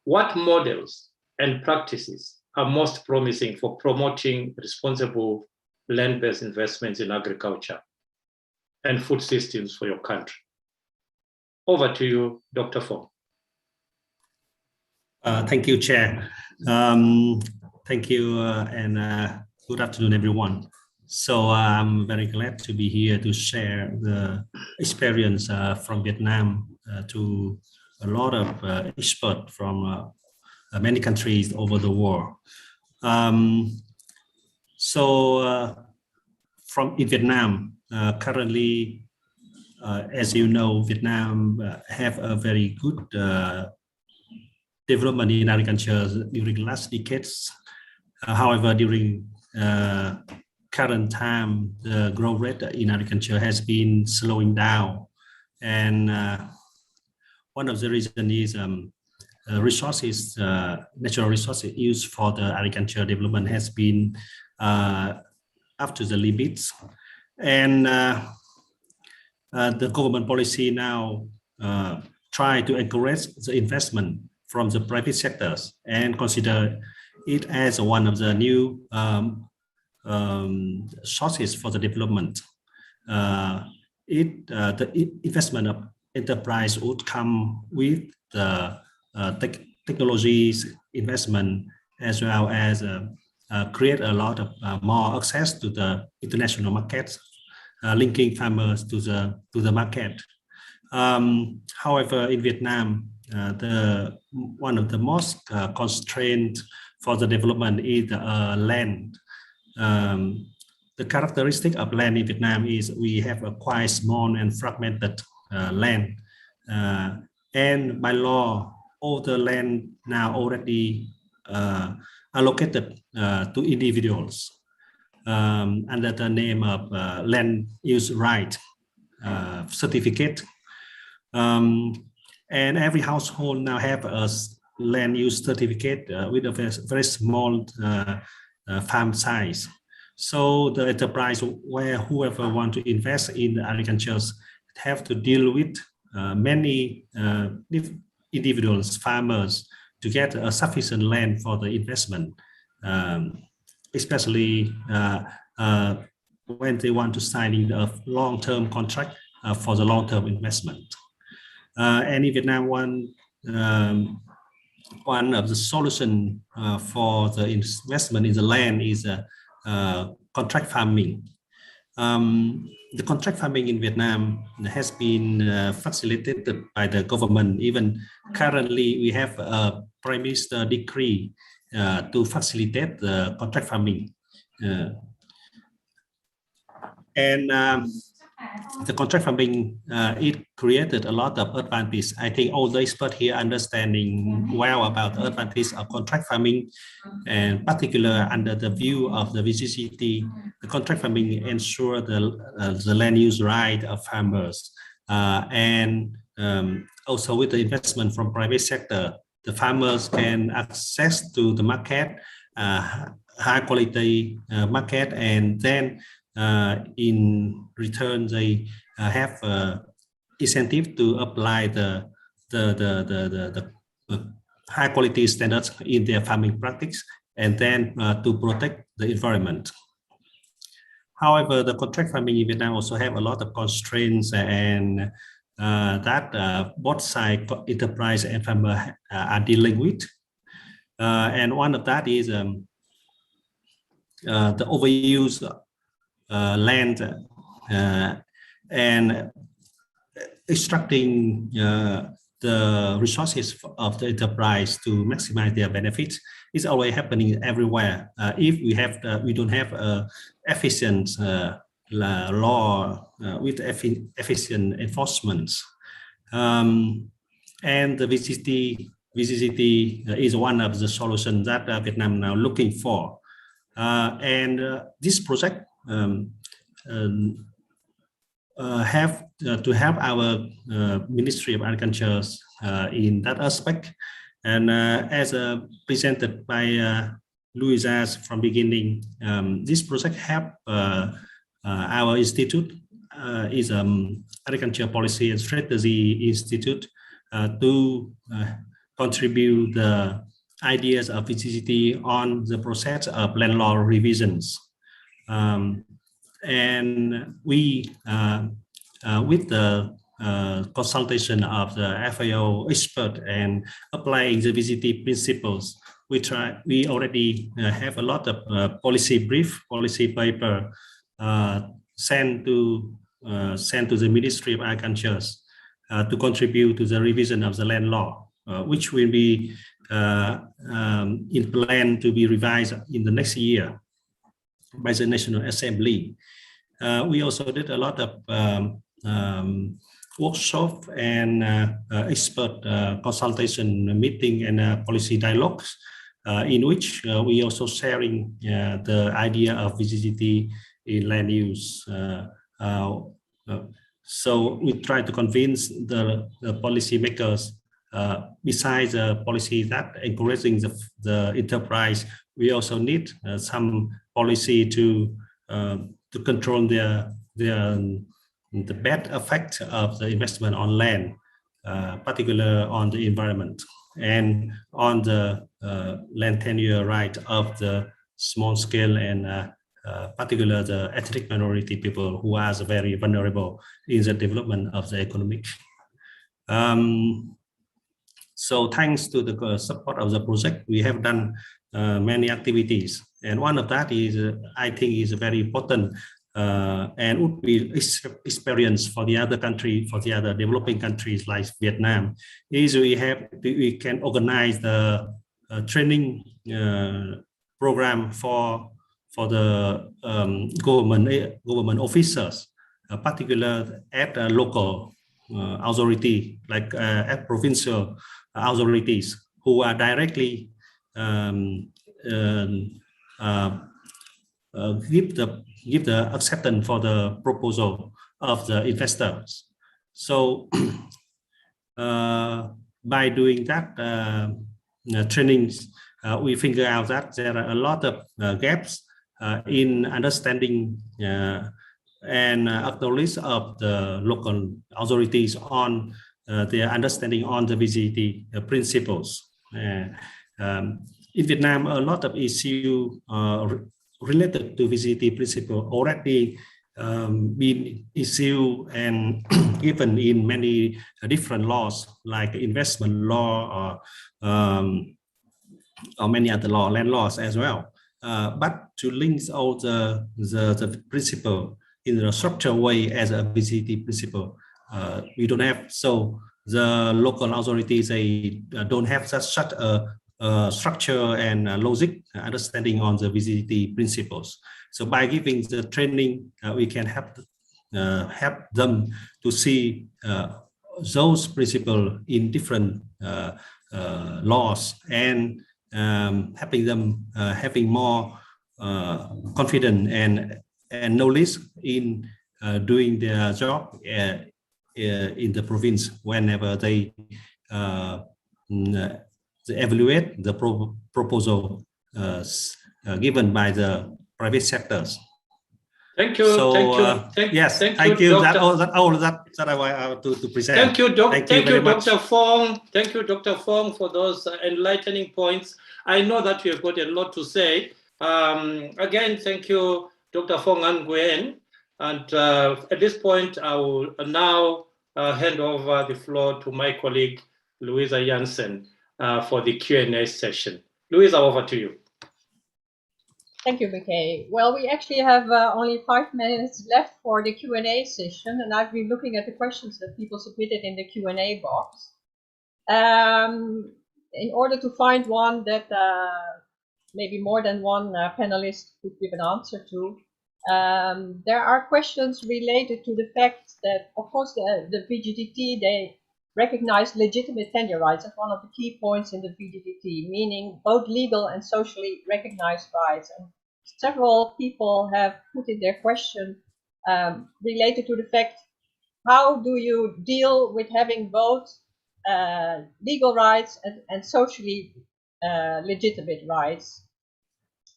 What models and practices are most promising for promoting responsible land-based investments in agriculture and food systems for your country? Over to you, Dr. Fong. Thank you, Chair. Thank you, and good afternoon, everyone. So I'm very glad to be here to share the experience from Vietnam to a lot of experts from many countries over the world. In Vietnam, currently as you know, Vietnam have a very good development in agriculture during the last decades. However, during current time, the growth rate in agriculture has been slowing down. And one of the reasons is resources, natural resources used for the agriculture development has been up to the limits. And the government policy now try to encourage the investment from the private sectors and consider it as one of the new sources for the development. The investment of enterprise would come with the technologies investment, as well as create a lot of more access to the international markets, linking farmers to the market. However, in Vietnam, one of the most constraints for the development is land. The characteristic of land in Vietnam is we have a quite small and fragmented land, and by law, all the land now already allocated to individuals under the name of land use right certificate. And every household now have a land use certificate with a very small farm size. So the enterprise where whoever want to invest in agriculture have to deal with many individuals, farmers, to get a sufficient land for the investment, especially when they want to sign a long-term contract for the long-term investment. And in Vietnam, one of the solutions for the investment in the land is contract farming. The contract farming in Vietnam has been facilitated by the government. Even currently, we have a Prime Minister decree to facilitate the contract farming. The contract farming, it created a lot of advantage. I think all the experts here understanding well about the advantage of contract farming, and particular under the view of the VGGT, the contract farming ensure the land use right of farmers. Also with the investment from private sector, the farmers can access to the market, high quality market, and then in return they have incentive to apply the high quality standards in their farming practice, and then to protect the environment. However, the contract farming in Vietnam also have a lot of constraints, and that both sides, enterprise and farmer, are dealing with. And one of that is the overuse land and extracting the resources of the enterprise to maximize their benefits is always happening everywhere. If we don't have efficient law with efficient enforcement, and the VGGT is one of the solutions that Vietnam now looking for. And this project have to help our Ministry of Agriculture in that aspect. And as presented by Louisa from beginning, this project help our institute is Agriculture Policy and Strategy Institute to contribute the ideas of VGGT on the process of land law revisions. And we, with the consultation of the FAO expert and applying the VGGT principles, we already have a lot of policy paper sent to the Ministry of Agriculture to contribute to the revision of the land law, which will be in plan to be revised in the next year by the National Assembly. We also did a lot of workshop and expert consultation meeting and policy dialogues, in which we also sharing the idea of VGGT in land use. So we try to convince the policymakers, besides the policy that encouraging the enterprise, we also need some policy to control the bad effect of the investment on land, particularly on the environment and on the land tenure right of the small scale and particular the ethnic minority people who are very vulnerable in the development of the economic. So thanks to the support of the project, we have done many activities, and one of that is I think is very important and would be experience for the other country, for the other developing countries like Vietnam, is we can organize the training program for the government officers, particularly at local authority, like at provincial authorities, who are directly give the acceptance for the proposal of the investors. So by doing that trainings, we figure out that there are a lot of gaps in understanding and acknowledge of the local authorities on their understanding on the VGGT principles. In Vietnam, a lot of issues related to VGGT principle already been issued and given in many different laws, like investment law or many other law, land laws as well. But to link all the principle in a structured way as a VGGT principle, we don't have. So the local authorities, they don't have such a structure and logic understanding on the VGGT principles. So by giving the training, we can help them to see those principles in different laws and helping them having more confidence and knowledge in doing their job in the province whenever they evaluate the proposal given by the private sectors. Thank you. So, thank you. Yes, thank you. That all that I want to present. Thank you, Thank you, Dr. Fong. Thank you, Dr. Fong, for those enlightening points. I know that you have got a lot to say. Again, thank you, Dr. Fong Nguyen. And at this point, I will now hand over the floor to my colleague, Louisa Jansen, for the Q&A session. Louisa, over to you. Thank you, McKay. Well, we actually have only 5 minutes left for the Q&A session, and I've been looking at the questions that people submitted in the Q&A box. In order to find one that maybe more than one panelist could give an answer to, there are questions related to the fact that, of course, the VGGT, they recognize legitimate tenure rights as one of the key points in the VGGT, meaning both legal and socially recognized rights. And several people have put in their question related to the fact, how do you deal with having both legal rights and socially legitimate rights?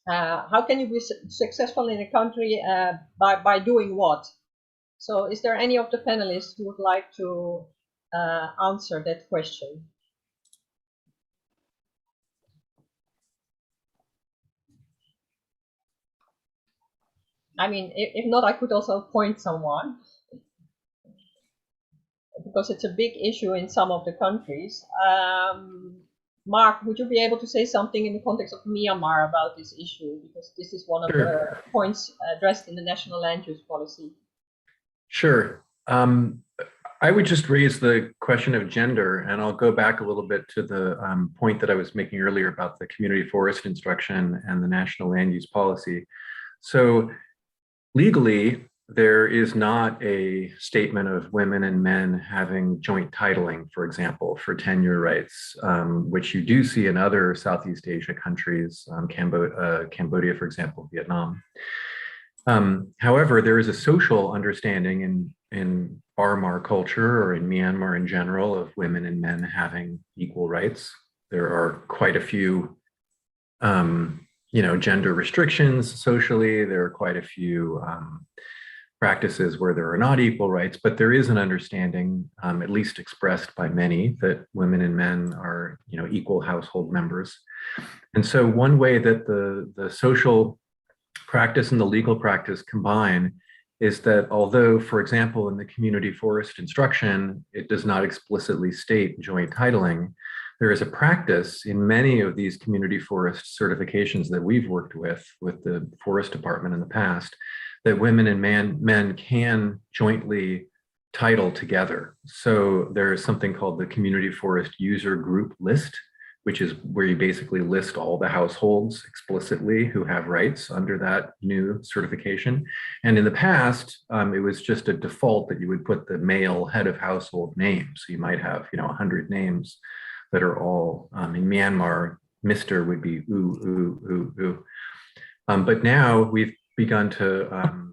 How can you be successful in a country by doing what? So is there any of the panelists who would like to answer that question? I mean, if not, I could also appoint someone, because it's a big issue in some of the countries. Mark, would you be able to say something in the context of Myanmar about this issue? Because this is one of the points addressed in the national land use policy. Sure. I would just raise the question of gender, and I'll go back a little bit to the point that I was making earlier about the community forest instruction and the national land use policy. So legally, there is not a statement of women and men having joint titling, for example, for tenure rights, which you do see in other Southeast Asia countries, Cambodia, for example, Vietnam. However, there is a social understanding in Burma culture or in Myanmar in general of women and men having equal rights. There are quite a few gender restrictions socially. There are quite a few practices where there are not equal rights, but there is an understanding, at least expressed by many, that women and men are, equal household members. And so one way that the social practice and the legal practice combine is that although, for example, in the community forest instruction, it does not explicitly state joint titling, there is a practice in many of these community forest certifications that we've worked with the forest department in the past, that women and men can jointly title together. So there is something called the Community Forest User Group List, which is where you basically list all the households explicitly who have rights under that new certification. And in the past, it was just a default that you would put the male head of household name. So you might have, 100 names that are all, in Myanmar, Mr. would be oo. But now we've begun to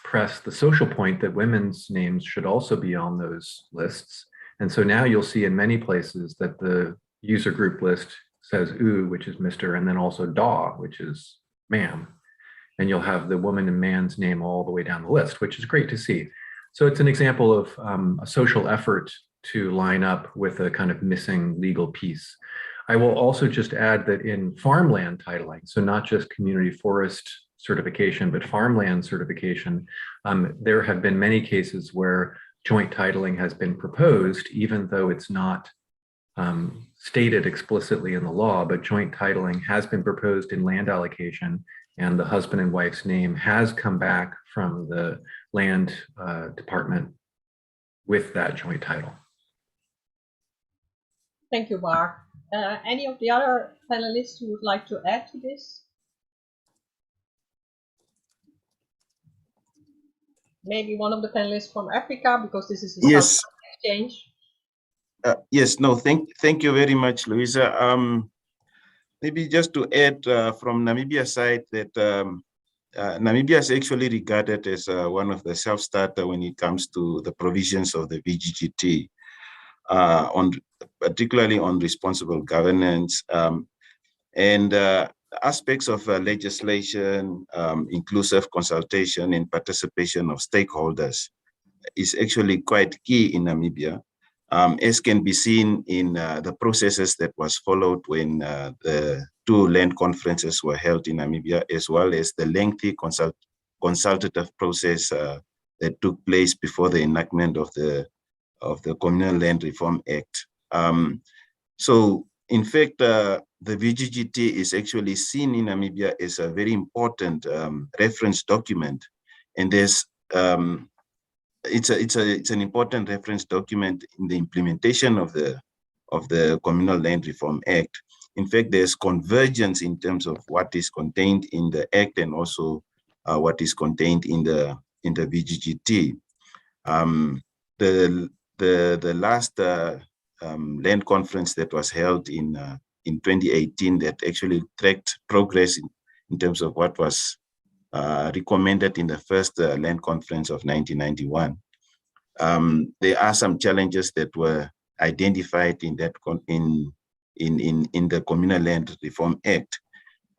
press the social point that women's names should also be on those lists. And so now you'll see in many places that the user group list says oo, which is Mr., and then also da, which is ma'am. And you'll have the woman and man's name all the way down the list, which is great to see. So it's an example of a social effort to line up with a kind of missing legal piece. I will also just add that in farmland titling, so not just community forest certification, but farmland certification, there have been many cases where joint titling has been proposed, even though it's not stated explicitly in the law, but joint titling has been proposed in land allocation, and the husband and wife's name has come back from the land department with that joint title. Thank you, Mark. Any of the other panelists who would like to add to this? Maybe one of the panelists from Africa, because this is a Yes. exchange. Yes, no, thank you very much, Louisa. Maybe just to add from Namibia side that Namibia is actually regarded as one of the self-starter when it comes to the provisions of the VGGT, particularly on responsible governance and aspects of legislation, inclusive consultation and participation of stakeholders is actually quite key in Namibia. As can be seen in the processes that was followed when the 2 land conferences were held in Namibia, as well as the lengthy consultative process that took place before the enactment of the Communal Land Reform Act. So, in fact, the VGGT is actually seen in Namibia as a very important reference document, and there's it's an important reference document in the implementation of the Communal Land Reform Act. In fact, there's convergence in terms of what is contained in the Act and also what is contained in the VGGT. The last land conference that was held in 2018 that actually tracked progress in terms of what was recommended in the first land conference of 1991. There are some challenges that were identified in that in the Communal Land Reform Act,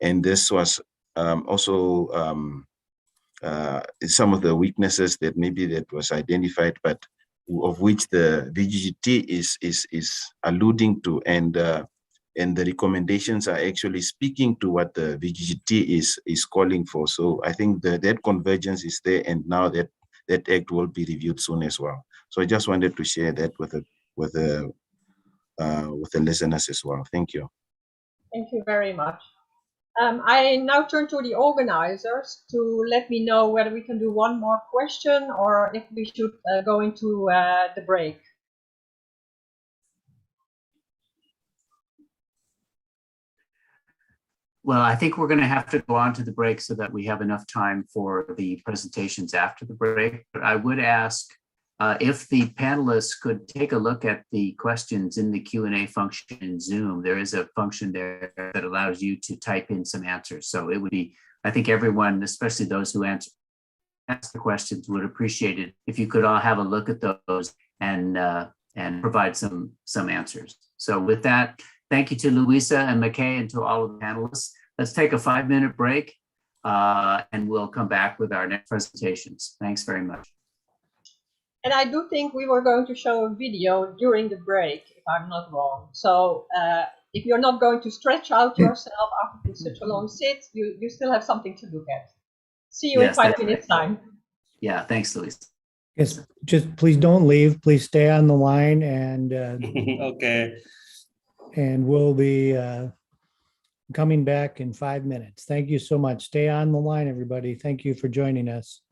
and this was also some of the weaknesses that maybe that was identified, but of which the VGGT is alluding to, and the recommendations are actually speaking to what the VGGT is calling for. So I think that convergence is there, and now that act will be reviewed soon as well. So I just wanted to share that with the listeners as well. Thank you. Thank you very much. I now turn to the organizers to let me know whether we can do one more question or if we should go into the break. Well, I think we're going to have to go on to the break so that we have enough time for the presentations after the break. But I would ask if the panelists could take a look at the questions in the Q&A function in Zoom. There is a function there that allows you to type in some answers. So it would be, I think everyone, especially those who ask the questions, would appreciate it if you could all have a look at those and provide some answers. So with that, thank you to Louisa and McKay and to all of the panelists. Let's take a 5-minute break and we'll come back with our next presentations. Thanks very much. And I do think we were going to show a video during the break, if I'm not wrong. So if you're not going to stretch out yourself after such a long sit, you still have something to look at. See you in 5 minutes time. Yeah, thanks, Louisa. Yes, just please don't leave. Please stay on the line and Okay. And we'll be coming back in 5 minutes. Thank you so much. Stay on the line, everybody. Thank you for joining us.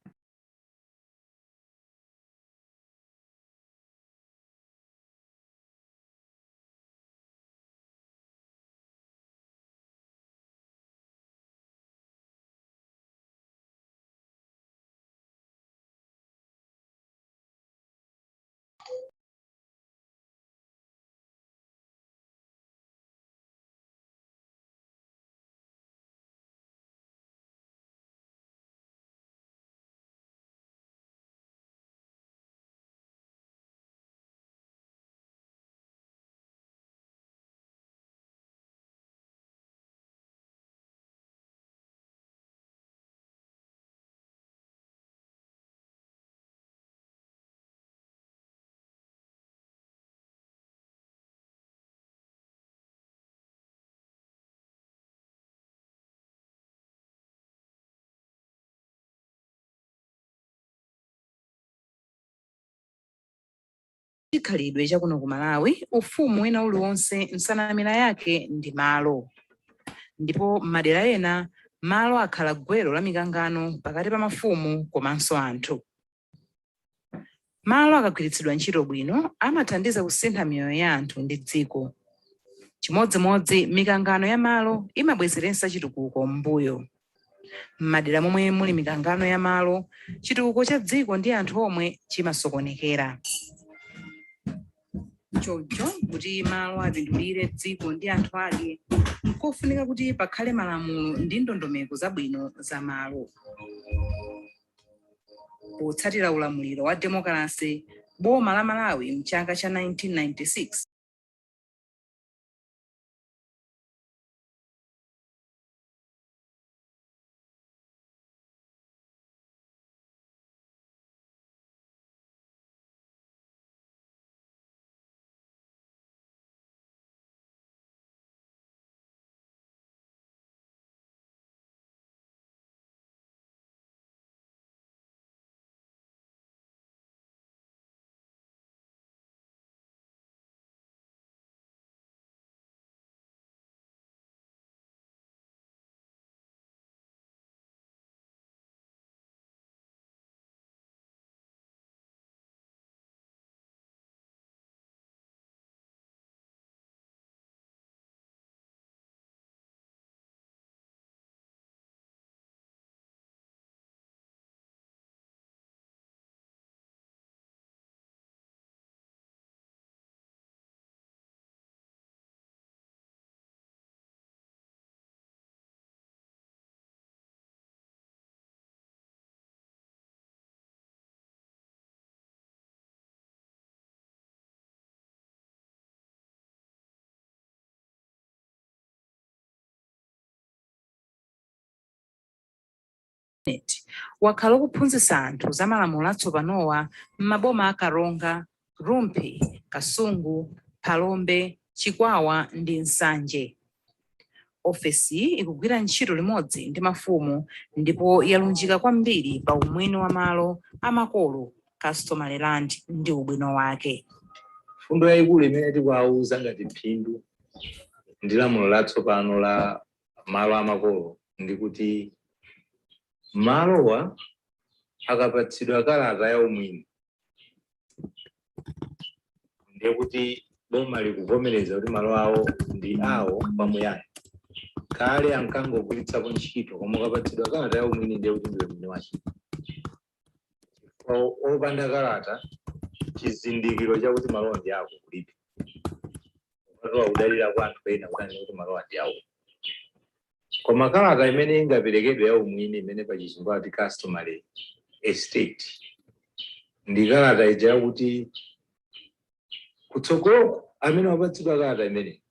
chikhalidwe chakuno ku Malawi, ufumu wina uliwonse nsanamira yake ndi malo. Ndipo m'madera ena malo akhala gwero la mikangano pakati pa mafumu komanso anthu. Malo akagwiritsidwa ntchito bwino amathandiza kusintha miyoyo ya anthu ndi dziko. Chimodzimodzi mikangano ya malo imabwezeretsa chitukuko m'mbuyo. M'madera momwe muli mikangano ya malo, chitukuko cha dziko ndi anthu omwe chimasokonekera. Choncho kuti malo apindulire dziko ndi anthu ake, kofunika kuti pakhale malamulo ndi ndondomeko zabwino za malo. Potsatira ulamuliro wa demokrasi, boma la Malawi mchaka cha 1996 wakhala kuphunzitsa anthu za malamulo atsopanowa m'maboma a Karonga, Rumpi, Kasungu, Phalombe, Chikwawa ndi Nsanje. Ofesi ikugwira ntchito limodzi ndi mafumu ndipo yalunjika kwambiri pa umwini wa malo amakolo, customary land ndi ubwino wake. Fundo yayikulu imene tikuwauza ngati phindu ndi lamulo latsopano la malo amakolo ndi kuti malowa akapatsidwa kalata ya umwini ndiye kuti boma likuvomereza kuti malo awo ndi awo pamuyaya. kale ankangogwiritsapo ntchito koma ukapatsidwa kalata ya umwini ndiye kuti ndiwe mwini wake. Opanda kalata chizindikiro chakuti malowa ndi ako kulibe. Ukatowa kudalira kwa anthu ena kuti malowa ndi ako. Koma kalata imene ingaperekedwe ya umwini imene pachizungu ati customary estate ndi kalata ija yakuti kutsogolo amene wapatsidwa kalata imene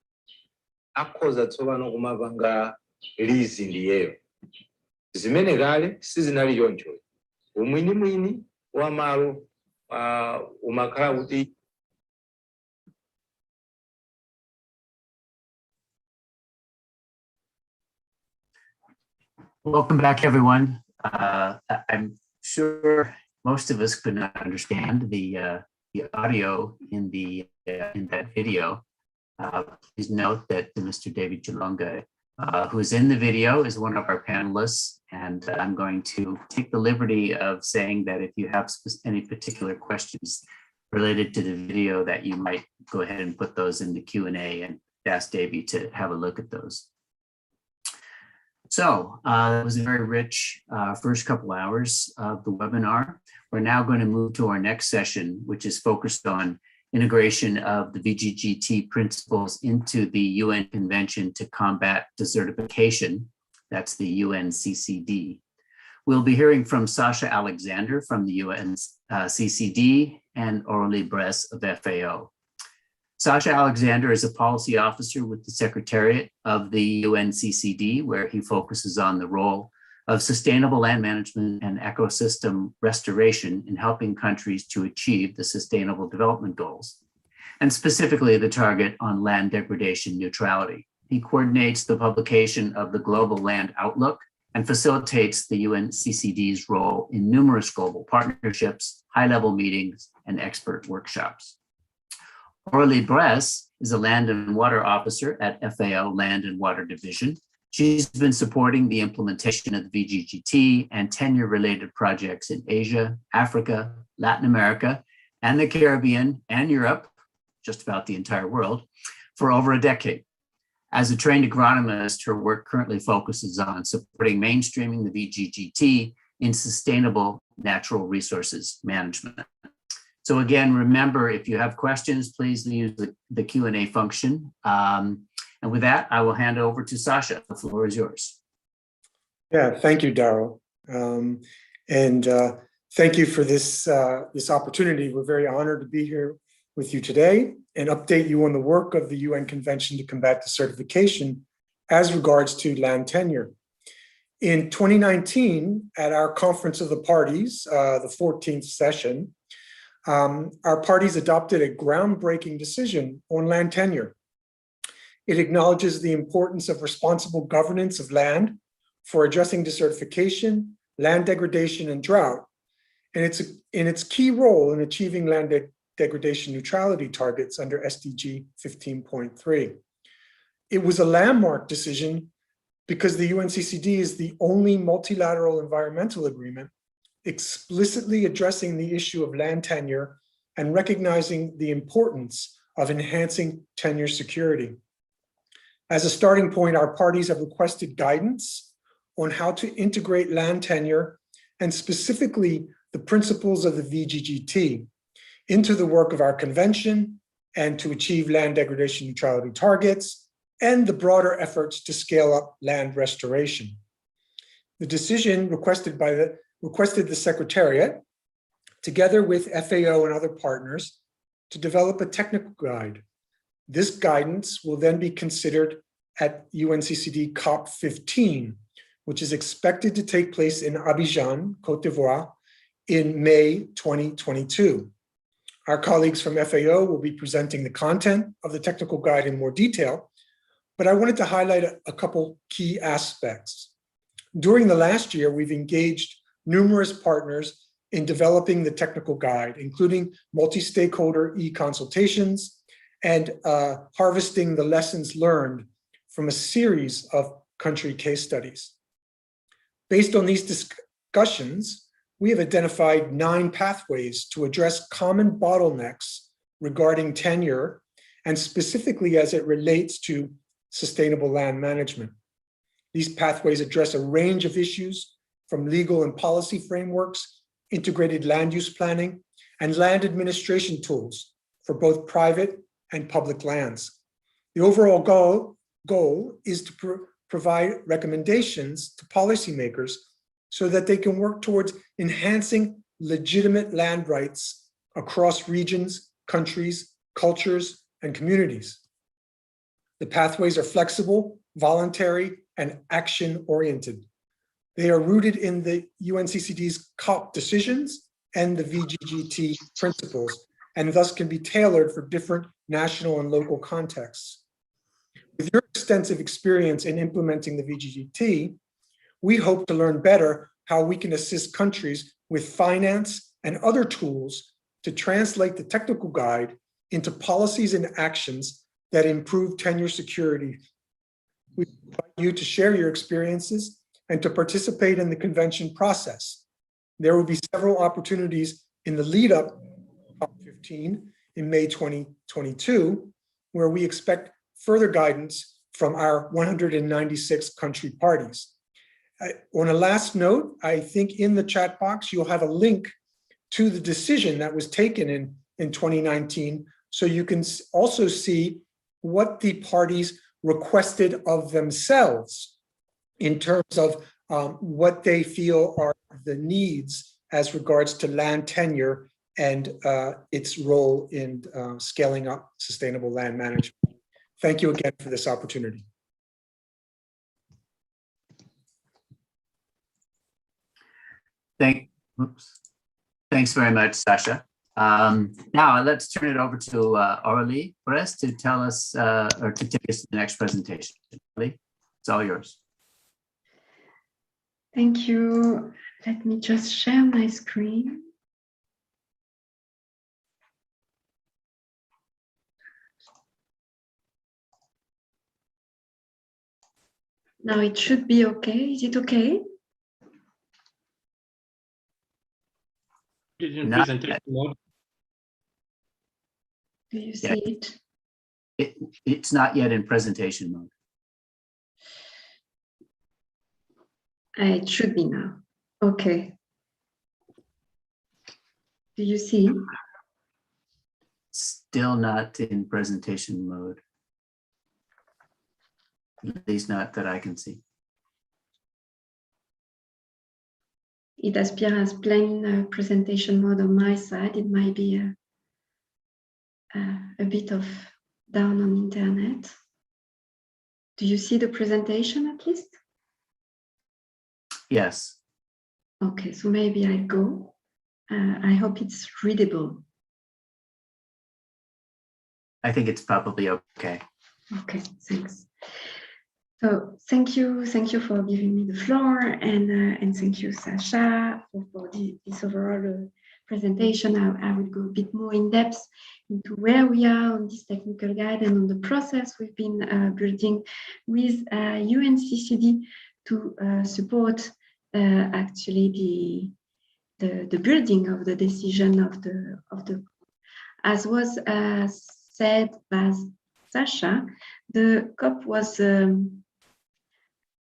akhoza tsopano kumapanga lease ndiyeyo, zimene kale sizinali choncho. Umwini wa malo umakhala kuti Welcome back, everyone. I'm sure most of us could not understand the audio in that video. Please note that Mr. David Chilonga, who is in the video, is one of our panelists, and I'm going to take the liberty of saying that if you have any particular questions related to the video, that you might go ahead and put those in the Q&A and ask Davey to have a look at those. So it was a very rich first couple hours of the webinar. We're now going to move to our next session, which is focused on integration of the VGGT principles into the UN Convention to Combat Desertification. That's the UNCCD. We'll be hearing from Sasha Alexander from the UNCCD and Aurélie Bress of FAO. Sasha Alexander is a policy officer with the Secretariat of the UNCCD, where he focuses on the role of sustainable land management and ecosystem restoration in helping countries to achieve the Sustainable Development Goals, and specifically the target on land degradation neutrality. He coordinates the publication of the Global Land Outlook and facilitates the UNCCD's role in numerous global partnerships, high-level meetings, and expert workshops. Aurélie Bress is a land and water officer at FAO Land and Water Division. She's been supporting the implementation of the VGGT and tenure-related projects in Asia, Africa, Latin America, and the Caribbean and Europe, just about the entire world, for over a decade. As a trained agronomist, her work currently focuses on supporting mainstreaming the VGGT in sustainable natural resources management. So again, remember, if you have questions, please use the Q&A function. And with that, I will hand over to Sasha. The floor is yours. Yeah, thank you, Darryl. Thank you for this opportunity. We're very honored to be here with you today and update you on the work of the UN Convention to Combat Desertification as regards to land tenure. In 2019, at our Conference of the Parties, the 14th session, our parties adopted a groundbreaking decision on land tenure. It acknowledges the importance of responsible governance of land for addressing desertification, land degradation, and drought, and its key role in achieving land degradation neutrality targets under SDG 15.3. It was a landmark decision because the UNCCD is the only multilateral environmental agreement explicitly addressing the issue of land tenure and recognizing the importance of enhancing tenure security. As a starting point, our parties have requested guidance on how to integrate land tenure and specifically the principles of the VGGT into the work of our convention and to achieve land degradation neutrality targets and the broader efforts to scale up land restoration. The decision requested the Secretariat, together with FAO and other partners, to develop a technical guide. This guidance will then be considered at UNCCD COP15, which is expected to take place in Abidjan, Côte d'Ivoire, in May 2022. Our colleagues from FAO will be presenting the content of the technical guide in more detail, but I wanted to highlight a couple key aspects. During the last year, we've engaged numerous partners in developing the technical guide, including multi-stakeholder e-consultations and harvesting the lessons learned from a series of country case studies. Based on these discussions, we have identified 9 pathways to address common bottlenecks regarding tenure and specifically as it relates to sustainable land management. These pathways address a range of issues from legal and policy frameworks, integrated land use planning, and land administration tools for both private and public lands. The overall goal is to provide recommendations to policymakers so that they can work towards enhancing legitimate land rights across regions, countries, cultures, and communities. The pathways are flexible, voluntary, and action-oriented. They are rooted in the UNCCD's COP decisions and the VGGT principles, and thus can be tailored for different national and local contexts. With your extensive experience in implementing the VGGT, we hope to learn better how we can assist countries with finance and other tools to translate the technical guide into policies and actions that improve tenure security. We invite you to share your experiences and to participate in the convention process. There will be several opportunities in the lead up to COP15 in May 2022, where we expect further guidance from our 196 country parties. On a last note, I think in the chat box, you'll have a link to the decision that was taken in 2019, so you can also see what the parties requested of themselves in terms of what they feel are the needs as regards to land tenure and its role in scaling up sustainable land management. Thank you again for this opportunity. Thanks very much, Sasha. Now let's turn it over to Aurélie Perez to tell us or to take us to the next presentation. Aurélie, it's all yours. Thank you. Let me just share my screen. Now it should be okay. Is it okay? In presentation mode. Do you see it? It's not yet in presentation mode. It should be now. Okay. Do you see? Still not in presentation mode. At least not that I can see. It appears as plain presentation mode on my side. It might be a bit of down on internet. Do you see the presentation at least? Yes. Okay, so maybe I go. I hope it's readable. I think it's probably okay. Okay, thanks. So thank you for giving me the floor, and thank you, Sasha, for this overall presentation. I will go a bit more in depth into where we are on this technical guide and on the process we've been building with UNCCD to support actually the building of the decision of the as was said by Sasha. The COP was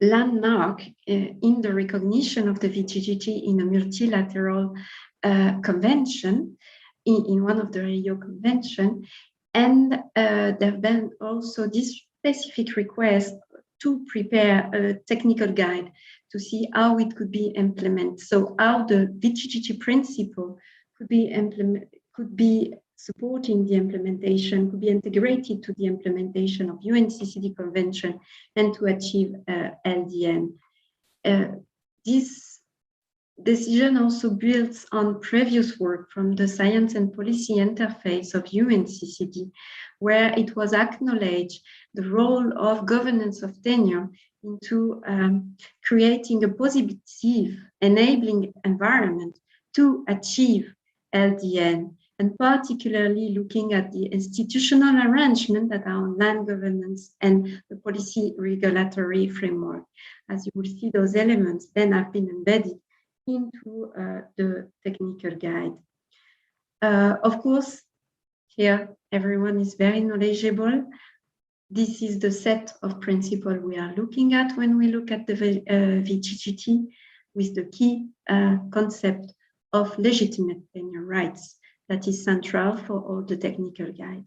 landmark in the recognition of the VGGT in a multilateral convention, in one of the Rio Convention, and there have been also this specific request to prepare a technical guide to see how it could be implemented. So how the VGGT principle could be supporting the implementation, could be integrated to the implementation of UNCCD convention and to achieve LDN. This decision also builds on previous work from the Science and Policy Interface of UNCCD, where it was acknowledged the role of governance of tenure into creating a positive, enabling environment to achieve LDN, and particularly looking at the institutional arrangement that are on land governance and the policy regulatory framework. As you will see, those elements then have been embedded into the technical guide. Of course, here everyone is very knowledgeable. this is the set of principles we are looking at when we look at the VGGT, with the key concept of legitimate tenure rights that is central for all the technical guide.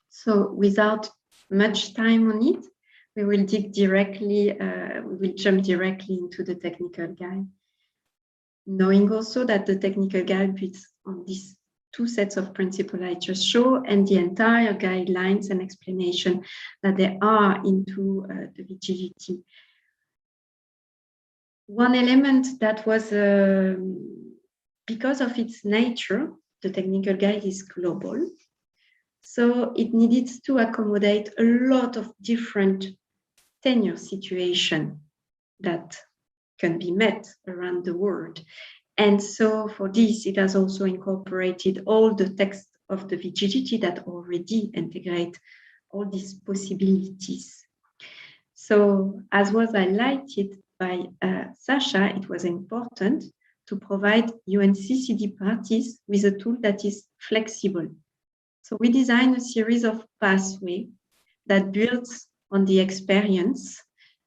So without much time on it, we will dig directly, we will jump directly into the technical guide, knowing also that the technical guide builds on these two sets of principles I just showed, and the entire guidelines and explanation that there are into the VGGT. One element that was, because of its nature, the technical guide is global. So it needed to accommodate a lot of different tenure situations that can be met around the world. And so for this, it has also incorporated all the text of the VGGT that already integrate all these possibilities. So as was highlighted by Sasha, it was important to provide UNCCD parties with a tool that is flexible. So we designed a series of pathways that builds on the experience,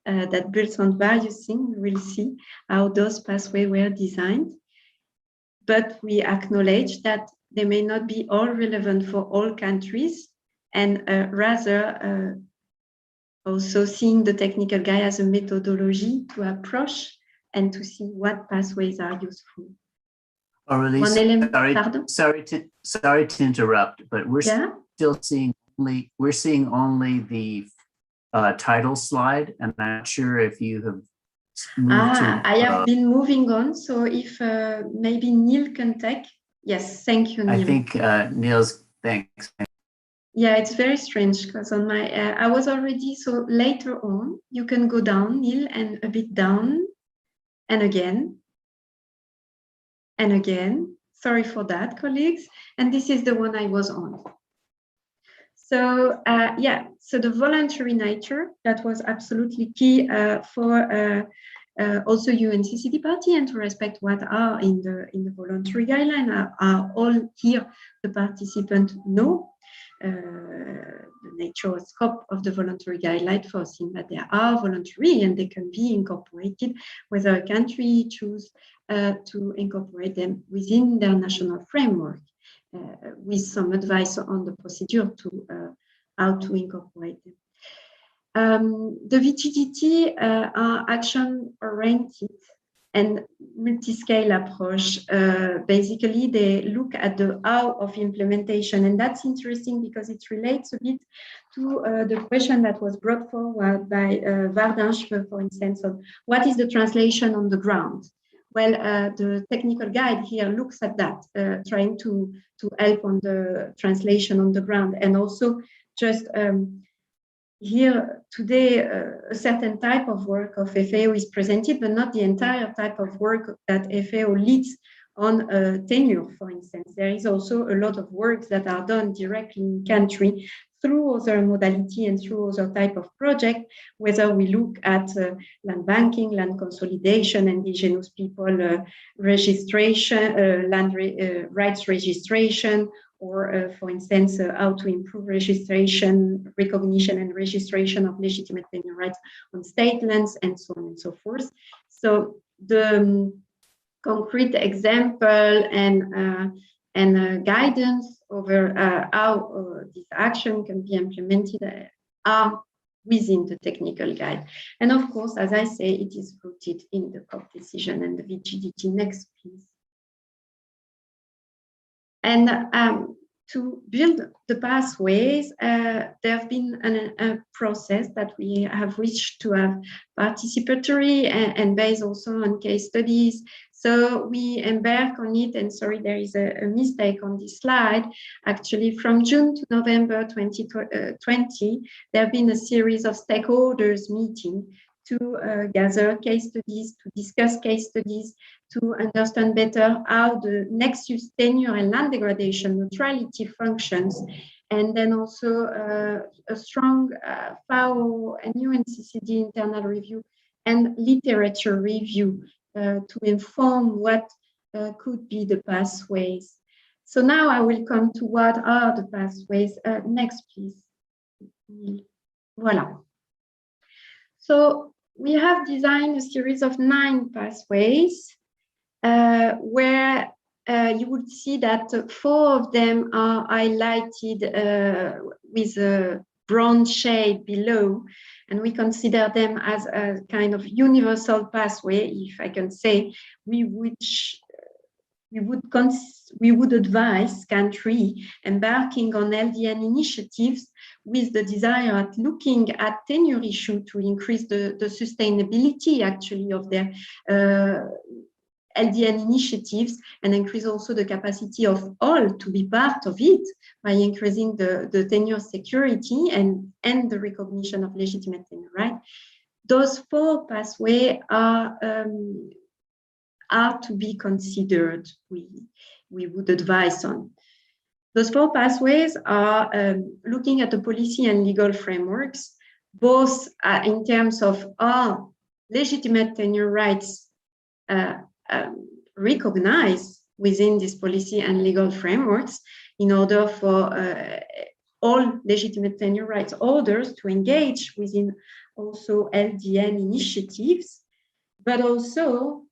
that builds on various things. We will see how those pathways were designed. But we acknowledge that they may not be all relevant for all countries, and rather also seeing the technical guide as a methodology to approach and to see what pathways are useful. Aurélie, sorry to interrupt, but we're still seeing only the title slide, and I'm not sure if you have moved to. I have been moving on, so if maybe Neil can take. Yes, thank you, Neil. I think Neil's, thanks. Yeah, it's very strange because on my, I was already, so later on, you can go down, Neil, and a bit down, and again. And again, sorry for that, colleagues. And this is the one I was on. So yeah, so the voluntary nature, that was absolutely key for also UNCCD party, and to respect what are in the voluntary guideline. Are all here the participants know the nature or scope of the voluntary guideline, foreseeing that they are voluntary and they can be incorporated, whether a country choose to incorporate them within their national framework, with some advice on the procedure to how to incorporate them. The VGGT are action-oriented and multi-scale approach. Basically, they look at the how of implementation, and that's interesting because it relates a bit to the question that was brought forward by Vardansh, for instance, of what is the translation on the ground. Well, the technical guide here looks at that, trying to help on the translation on the ground, and also just here today, a certain type of work of FAO is presented, but not the entire type of work that FAO leads on tenure, for instance. There is also a lot of work that are done directly in country through other modality and through other type of project, whether we look at land banking, land consolidation, indigenous people registration, land rights registration, or for instance, how to improve registration, recognition and registration of legitimate tenure rights on state lands, and so on and so forth. So the concrete example and guidance over how this action can be implemented are within the technical guide. And of course, as I say, it is rooted in the COP decision and the VGGT. Next, please. And to build the pathways, there have been a process that we have reached to have participatory and based also on case studies. So we embark on it, and sorry, there is a mistake on this slide. Actually, from June to November 2020, there have been a series of stakeholders meeting to gather case studies, to discuss case studies, to understand better how the nexus tenure and land degradation neutrality functions, and then also a strong FAO and UNCCD internal review and literature review to inform what could be the pathways. So now I will come to what are the pathways. Next, please. Voila. So we have designed a series of 9 pathways where you would see that 4 of them are highlighted with a brown shade below, and we consider them as a kind of universal pathway, if I can say. We would advise country embarking on LDN initiatives with the desire at looking at tenure issue to increase the sustainability actually of their LDN initiatives and increase also the capacity of all to be part of it by increasing the tenure security and the recognition of legitimate tenure, right? Those 4 pathways are to be considered, we would advise on. Those 4 pathways are looking at the policy and legal frameworks, both in terms of are legitimate tenure rights recognized within this policy and legal frameworks in order for all legitimate tenure rights holders to engage within also LDN initiatives, but also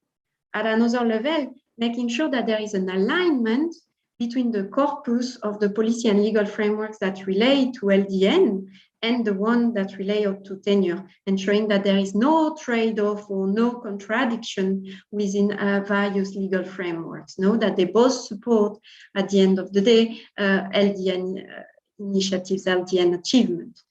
at another level, making sure that there is an alignment between the corpus of the policy and legal frameworks that relate to LDN and the one that relate to tenure, ensuring that there is no trade-off or no contradiction within various legal frameworks, that they both support, at the end of the day, LDN initiatives, LDN achievement.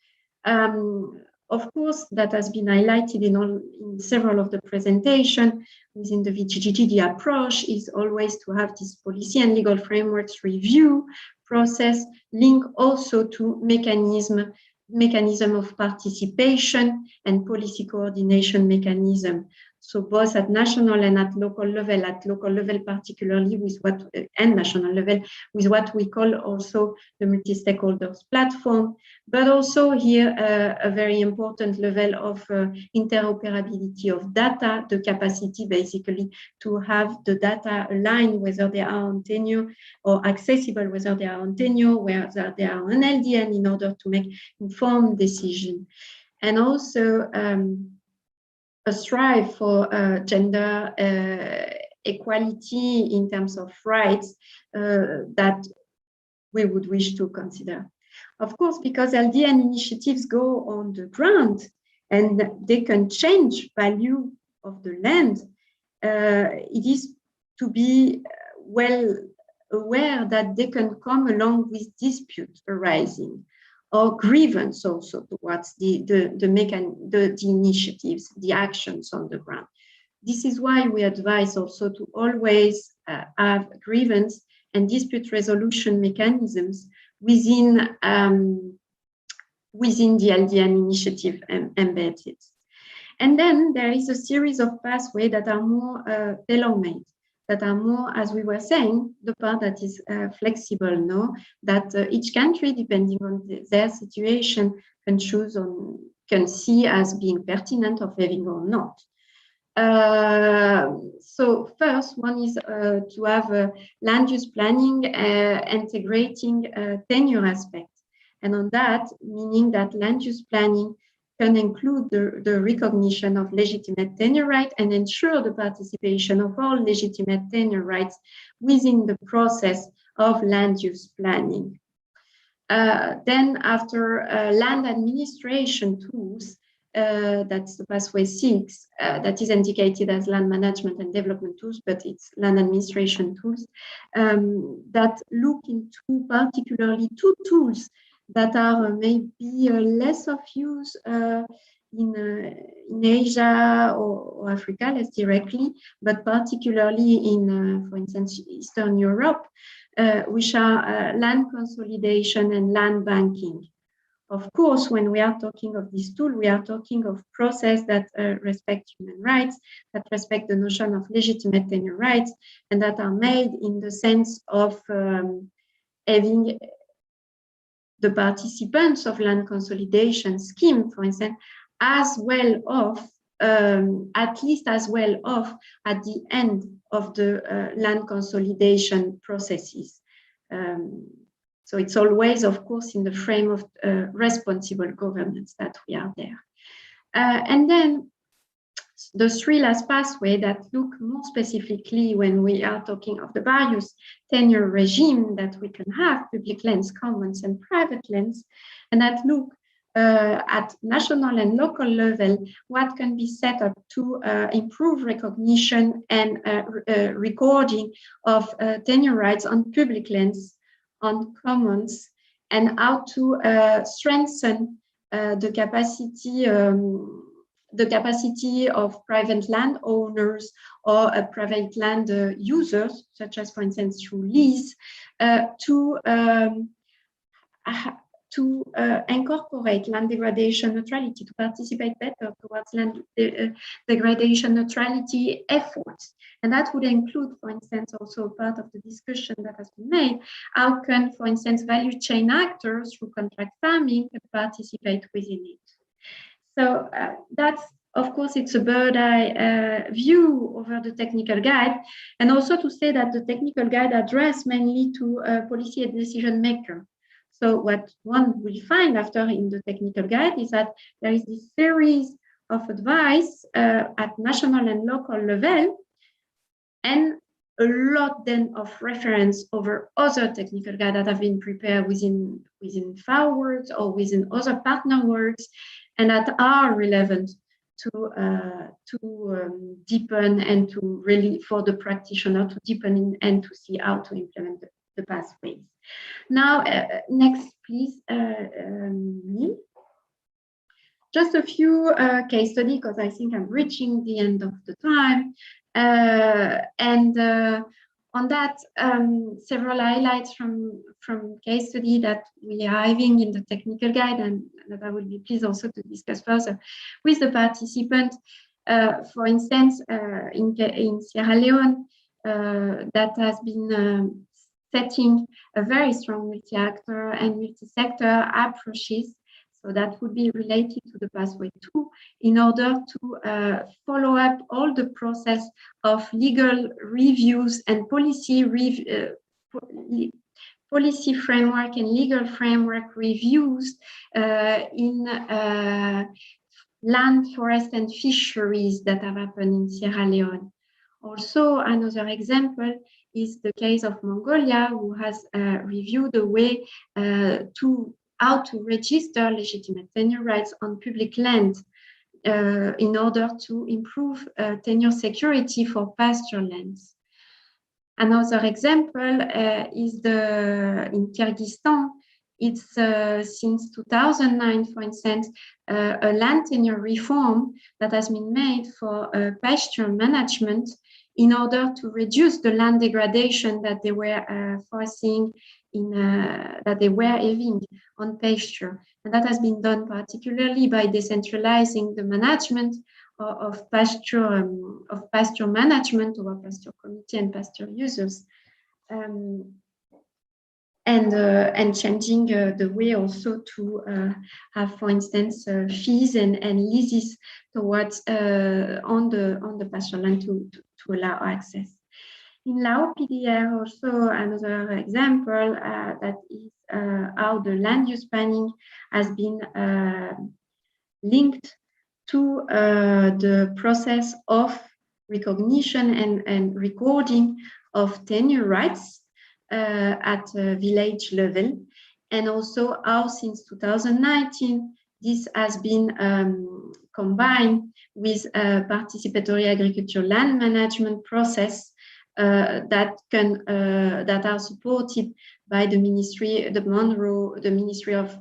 Of course, that has been highlighted in several of the presentations within the VGGT. The approach is always to have this policy and legal frameworks review process linked also to mechanism of participation and policy coordination mechanism. So both at national and at local level particularly with what, and national level, with what we call also the multi-stakeholders platform, but also here a very important level of interoperability of data, the capacity basically to have the data aligned, whether they are on tenure or accessible, whether they are on tenure, whether they are on LDN, in order to make informed decision. And also a strive for gender equality in terms of rights that we would wish to consider. Of course, because LDN initiatives go on the ground and they can change value of the land, it is to be well aware that they can come along with dispute arising or grievance also towards the initiatives, the actions on the ground. This is why we advise also to always have grievance and dispute resolution mechanisms within the LDN initiative embedded. And then there is a series of pathways that are more tailor-made, that are more, as we were saying, the part that is flexible, that each country, depending on their situation, can choose on, can see as being pertinent of having or not. So first one is to have land use planning integrating tenure aspects. And on that, meaning that land use planning can include the recognition of legitimate tenure rights and ensure the participation of all legitimate tenure rights within the process of land use planning. Then after land administration tools, that's the pathway 6, that is indicated as land management and development tools, but it's land administration tools that look into particularly 2 tools that are maybe less of use in Asia or Africa, less directly, but particularly in, for instance, Eastern Europe, which are land consolidation and land banking. Of course, when we are talking of this tool, we are talking of process that respect human rights, that respect the notion of legitimate tenure rights, and that are made in the sense of having the participants of land consolidation scheme, for instance, as well of, at least as well of at the end of the land consolidation processes. So it's always, of course, in the frame of responsible governance that we are there. And then the three last pathways that look more specifically when we are talking of the various tenure regime that we can have, public lands, commons, and private lands, and that look at national and local level, what can be set up to improve recognition and recording of tenure rights on public lands, on commons, and how to strengthen the capacity of private land owners or private land users, such as, for instance, through lease, to incorporate land degradation neutrality, to participate better towards land degradation neutrality efforts. And that would include, for instance, also part of the discussion that has been made, how can, for instance, value chain actors through contract farming participate within it. So that's, of course, it's a bird's eye view over the technical guide, and also to say that the technical guide address mainly to policy and decision maker. So what one will find after in the technical guide is that there is this series of advice at national and local level, and a lot then of reference over other technical guides that have been prepared within FAO works or within other partner works, and that are relevant to deepen and to really for the practitioner to deepen and to see how to implement the pathways. Now, next, please, Neil. Just a few case studies, because I think I'm reaching the end of the time. On that, several highlights from case study that we are having in the technical guide, and that I will be pleased also to discuss further with the participant. For instance, in Sierra Leone, that has been setting a very strong multi-actor and multi-sector approaches. So that would be related to the pathway 2 in order to follow up all the process of legal reviews and policy framework and legal framework reviews in land, forest, and fisheries that have happened in Sierra Leone. Also, another example is the case of Mongolia, who has reviewed the way how to register legitimate tenure rights on public land in order to improve tenure security for pasture lands. Another example is in Kyrgyzstan. It's since 2009, for instance, a land tenure reform that has been made for pasture management in order to reduce the land degradation that they were foreseeing that they were having on pasture. And that has been done particularly by decentralizing the management of pasture management over pasture committee and pasture users. And changing the way also to have, for instance, fees and leases towards on the pasture land to allow access. In Laos PDR, also another example that is how the land use planning has been linked to the process of recognition and recording of tenure rights at village level, and also how since 2019 this has been combined with a participatory agriculture land management process that are supported by the Ministry, the Ministry of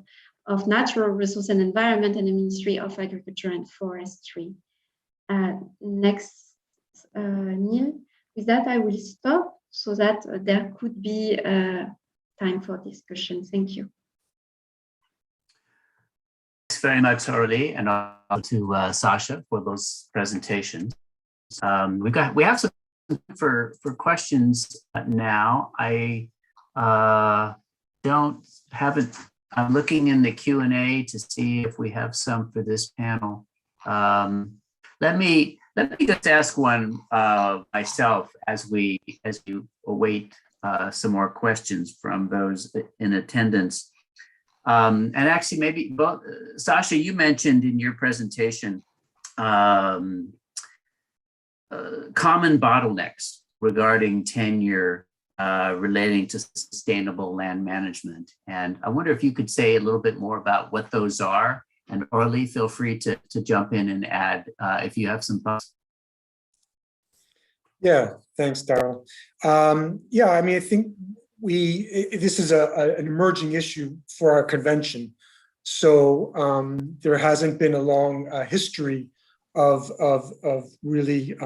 Natural Resources and Environment, and the Ministry of Agriculture and Forestry. Next, Neil. With that, I will stop so that there could be time for discussion. Thank you. Thanks very much, Aurélie, and to Sasha for those presentations. We have some for questions now. I I'm looking in the Q&A to see if we have some for this panel. Let me just ask one myself as you await some more questions from those in attendance. And actually, maybe, well, Sasha, you mentioned in your presentation common bottlenecks regarding tenure relating to sustainable land management. And I wonder if you could say a little bit more about what those are. And Orly, feel free to jump in and add if you have some thoughts. Yeah, thanks, Daryl. Yeah, I mean, I think this is an emerging issue for our convention. So there hasn't been a long history of really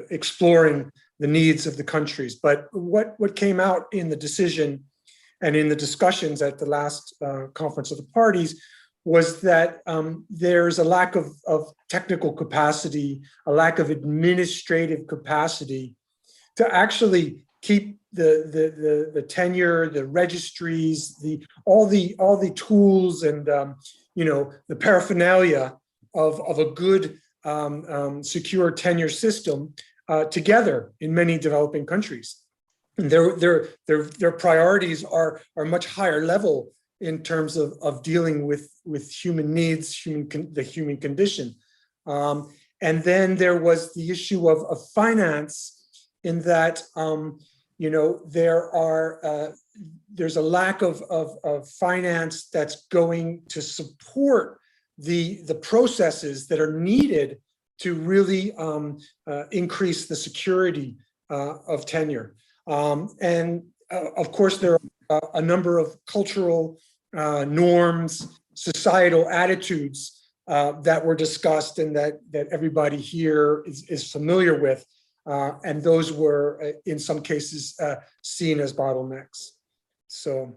exploring the needs of the countries. But what came out in the decision and in the discussions at the last Conference of the Parties was that there's a lack of technical capacity, a lack of administrative capacity to actually keep the tenure, the registries, all the tools and the paraphernalia of a good secure tenure system together in many developing countries. And their priorities are much higher level in terms of dealing with human needs, the human condition. And then there was the issue of finance, in that there's a lack of finance that's going to support the processes that are needed to really increase the security of tenure. And of course, there are a number of cultural norms, societal attitudes that were discussed and that everybody here is familiar with. And those were, in some cases, seen as bottlenecks. So,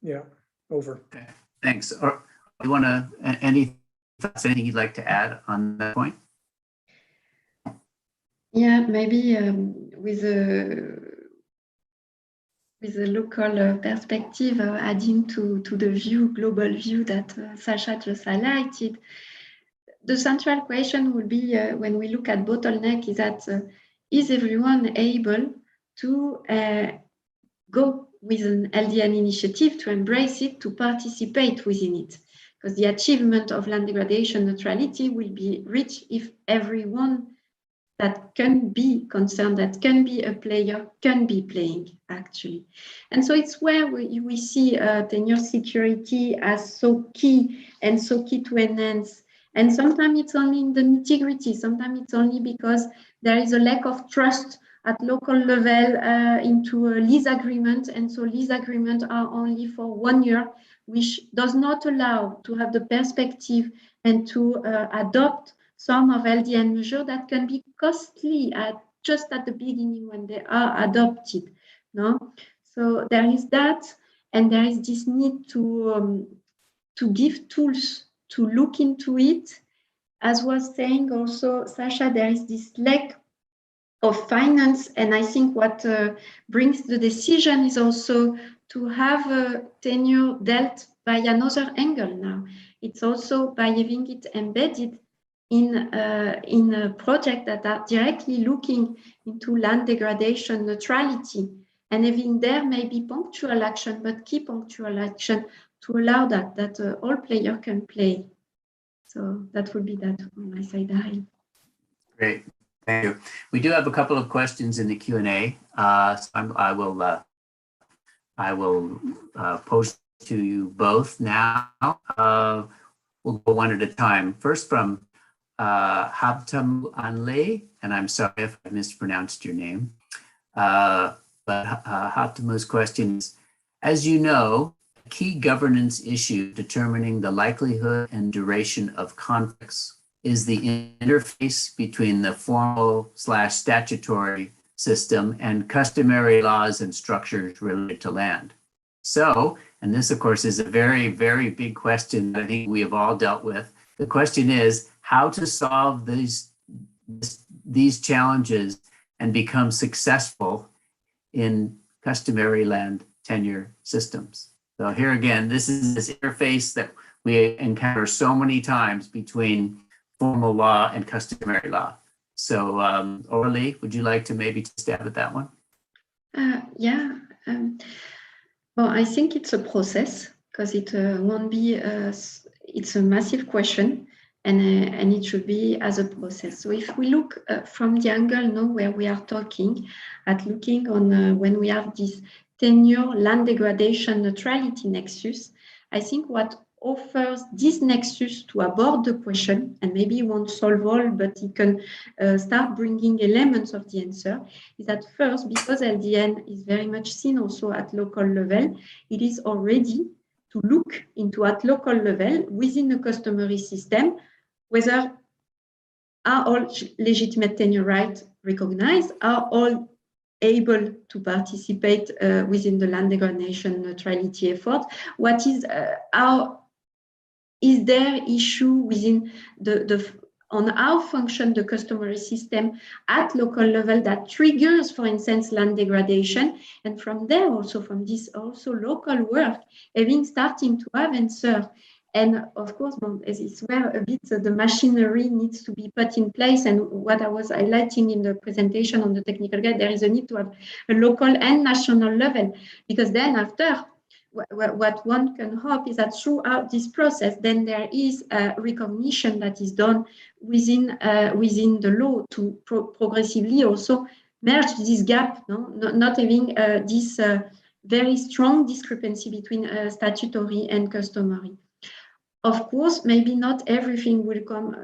yeah, over. Okay, thanks. Or you want to, anything you'd like to add on that point? Yeah, maybe with a local perspective, adding to the global view that Sasha just highlighted, the central question will be when we look at bottleneck is that is everyone able to go with an LDN initiative, to embrace it, to participate within it? Because the achievement of land degradation neutrality will be reached if everyone that can be concerned, that can be a player, can be playing, actually. And so it's where we see tenure security as so key and so key to enhance. And sometimes it's only in the nitty-gritty, sometimes it's only because there is a lack of trust at local level into a lease agreement. And so lease agreements are only for 1 year, which does not allow to have the perspective and to adopt some of LDN measures that can be costly just at the beginning when they are adopted. No? So there is that, and there is this need to give tools to look into it. As was saying also, Sasha, there is this lack of finance, and I think what brings the decision is also to have a tenure dealt by another angle now. It's also by having it embedded in a project that are directly looking into land degradation neutrality, and having there maybe punctual action, but key punctual action to allow that all players can play. So that would be that on my side, Harry. Great, thank you. We do have a couple of questions in the Q&A. So I will post to you both now. We'll go one at a time. First from Habtam Anle, and I'm sorry if I mispronounced your name. But Habtam's question is, as you know, a key governance issue determining the likelihood and duration of conflicts is the interface between the formal/statutory system and customary laws and structures related to land. So, and this of course is a very, very big question that I think we have all dealt with. The question is how to solve these challenges and become successful in customary land tenure systems. So here again, this is this interface that we encounter so many times between formal law and customary law. So Orly, would you like to maybe stab at that one? Yeah. Well, I think it's a process because it won't be. It's a massive question, and it should be as a process. So if we look from the angle now where we are talking, at looking on when we have this tenure land degradation neutrality nexus, I think what offers this nexus to abord the question, and maybe it won't solve all, but it can start bringing elements of the answer, is that first, because LDN is very much seen also at local level, it is already to look into at local level within the customary system, whether are all legitimate tenure rights recognized, are all able to participate within the land degradation neutrality effort, what is is there issue within on how function the customary system at local level that triggers, for instance, land degradation, and from there also from this also local work, starting to have answer. And of course, as it's where a bit the machinery needs to be put in place. And what I was highlighting in the presentation on the technical guide, there is a need to have a local and national level, because then after, what one can hope is that throughout this process, then there is a recognition that is done within the law to progressively also merge this gap, not having this very strong discrepancy between statutory and customary. Of course, maybe not everything will come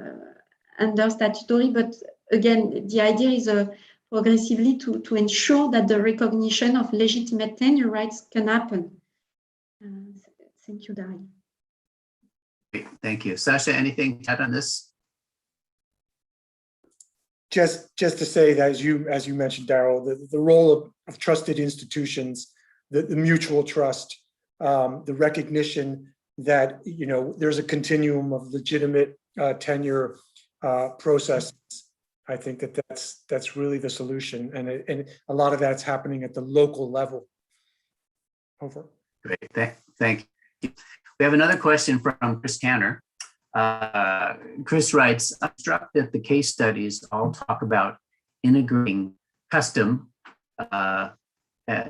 under statutory, but again, the idea is progressively to ensure that the recognition of legitimate tenure rights can happen. Thank you, Dari. Thank you. Sasha, anything to add on this? Just to say that as you mentioned, Daryl, the role of trusted institutions, the mutual trust, the recognition that there's a continuum of legitimate tenure processes. I think that's really the solution, and a lot of that's happening at the local level. Over. Great, thank you. We have another question from Chris Canner. Chris writes, I'm struck that the case studies all talk about integrating custom,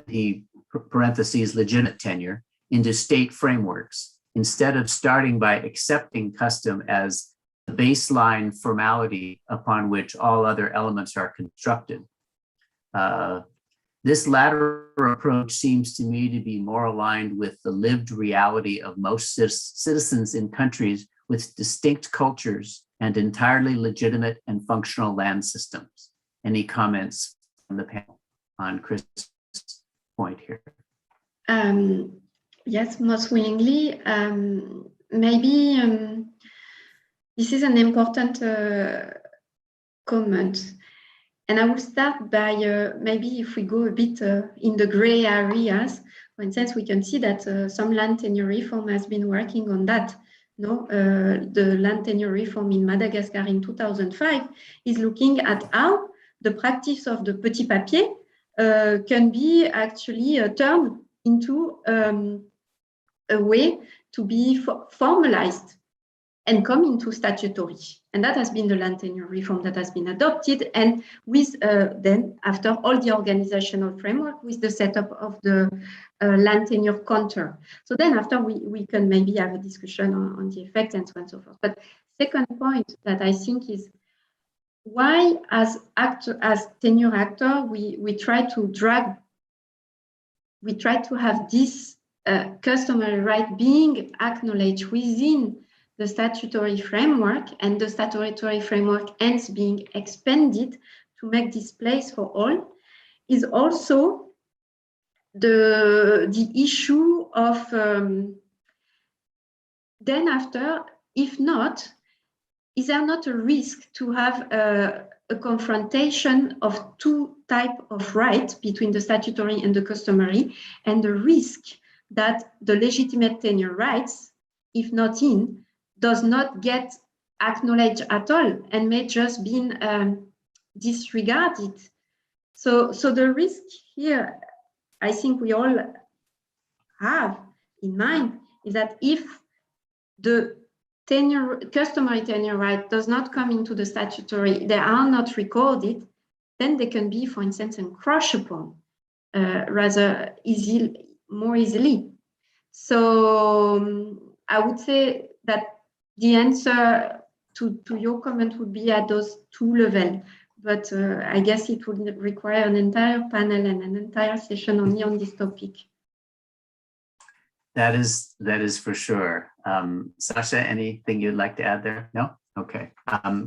he parentheses legitimate tenure, into state frameworks, instead of starting by accepting custom as the baseline formality upon which all other elements are constructed. This latter approach seems to me to be more aligned with the lived reality of most citizens in countries with distinct cultures and entirely legitimate and functional land systems. Any comments from the panel on Chris' point here? Yes, most willingly. Maybe this is an important comment. And I will start by maybe if we go a bit in the gray areas, for instance, we can see that some land tenure reform has been working on that. The land tenure reform in Madagascar in 2005 is looking at how the practice of the petit papier can be actually turned into a way to be formalized and come into statutory. And that has been the land tenure reform that has been adopted, and with then after all the organizational framework with the setup of the land tenure counter. So then after we can maybe have a discussion on the effect and so on and so forth. But second point that I think is why as tenure actor, we try to have this customary right being acknowledged within the statutory framework, and the statutory framework hence being expanded to make this place for all, is also the issue of then after, if not, is there not a risk to have a confrontation of two types of rights between the statutory and the customary, and the risk that the legitimate tenure rights, if not in, does not get acknowledged at all and may just be disregarded. So the risk here, I think we all have in mind, is that if the customary tenure right does not come into the statutory, they are not recorded, then they can be, for instance, encroached upon. rather more easily. So I would say that the answer to your comment would be at those two levels. But I guess it would require an entire panel and an entire session only on this topic. That is for sure. Sasha, anything you'd like to add there? No? Okay.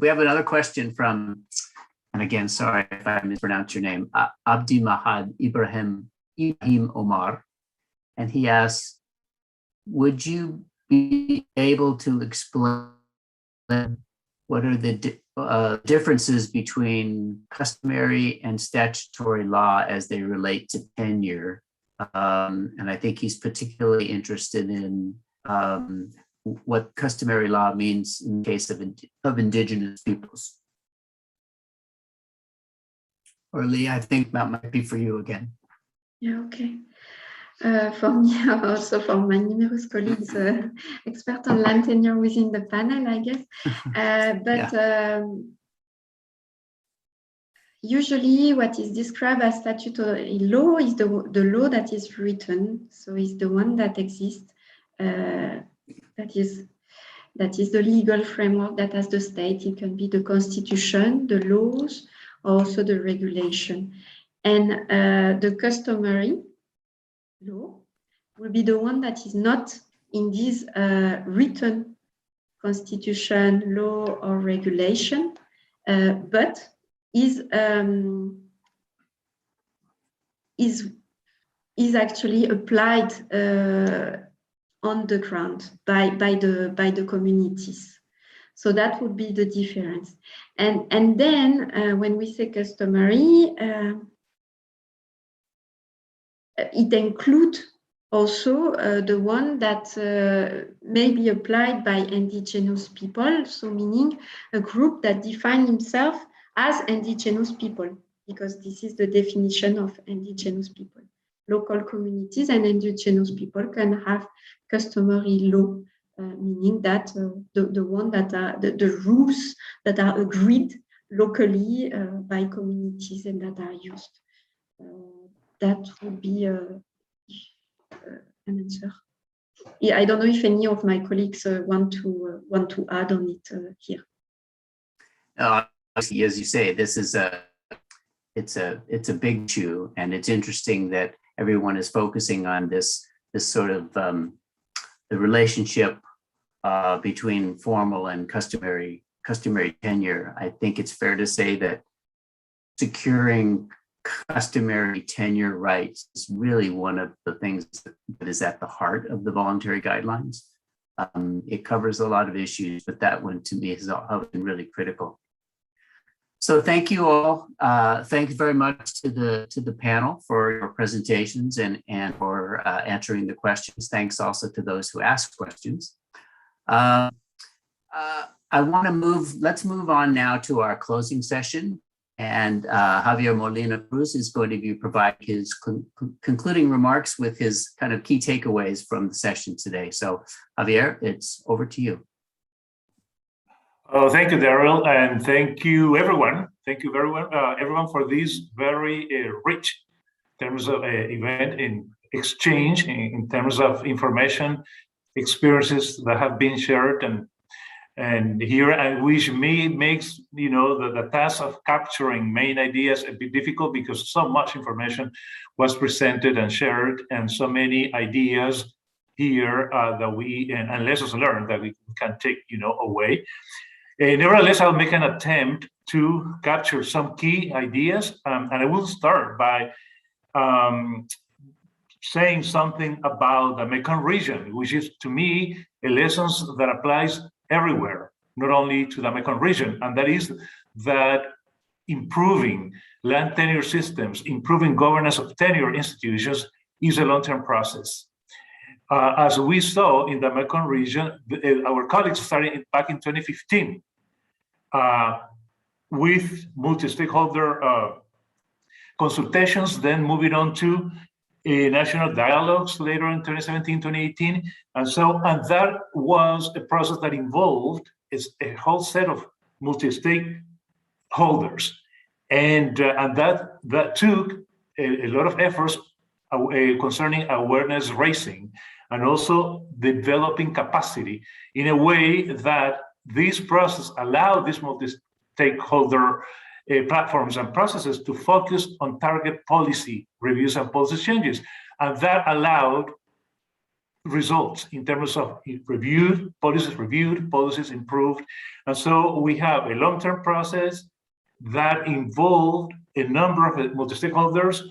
We have another question from, and again, sorry if I mispronounce your name, Abdi Mahad Ibrahim Omar. And he asks, would you be able to explain what are the differences between customary and statutory law as they relate to tenure? And I think he's particularly interested in what customary law means in the case of indigenous peoples. Or Lee, I think that might be for you again. Yeah, okay. For me, also for my numerous colleagues, expert on land tenure within the panel, I guess. Usually what is described as statutory law is the law that is written. So it's the one that exists, that is the legal framework that has the state. It can be the constitution, the laws, also the regulation. And the customary law will be the one that is not in this written constitution, law, or regulation, but is actually applied on the ground by the communities. So that would be the difference. And then when we say customary, it includes also the one that may be applied by indigenous people, so meaning a group that defines himself as indigenous people, because this is the definition of indigenous people. Local communities and indigenous people can have customary law, meaning that the one that are the rules that are agreed locally by communities and that are used. That would be an answer. Yeah, I don't know if any of my colleagues want to add on it here. As you say, this is it's a big issue, and it's interesting that everyone is focusing on this sort of the relationship between formal and customary tenure. I think it's fair to say that securing customary tenure rights is really one of the things that is at the heart of the voluntary guidelines. It covers a lot of issues, but that one to me has been really critical. So thank you all. Thank you very much to the panel for your presentations and for answering the questions. Thanks also to those who asked questions. I want to let's move on now to our closing session. And Javier Molina Cruz is going to be providing his concluding remarks with his kind of key takeaways from the session today. So Javier, it's over to you. Oh, thank you, Daryl, and thank you, everyone. Thank you, everyone, for this very rich in terms of event in exchange, in terms of information, experiences that have been shared, and here, and which makes the task of capturing main ideas a bit difficult because so much information was presented and shared, and so many ideas here that and lessons learned that we can take away. Nevertheless, I'll make an attempt to capture some key ideas, and I will start by saying something about the Mekong region, which is, to me, a lesson that applies everywhere, not only to the Mekong region, and that is that improving land tenure systems, improving governance of tenure institutions is a long-term process. As we saw in the Mekong region, our colleagues started back in 2015 with multi-stakeholder consultations, then moving on to national dialogues later in 2017, 2018. And that was a process that involved a whole set of multi-stakeholders. And that took a lot of efforts concerning awareness raising and also developing capacity in a way that this process allowed these multi-stakeholder platforms and processes to focus on target policy reviews and policy changes. And that allowed results in terms of policies improved. And so we have a long-term process that involved a number of multi-stakeholders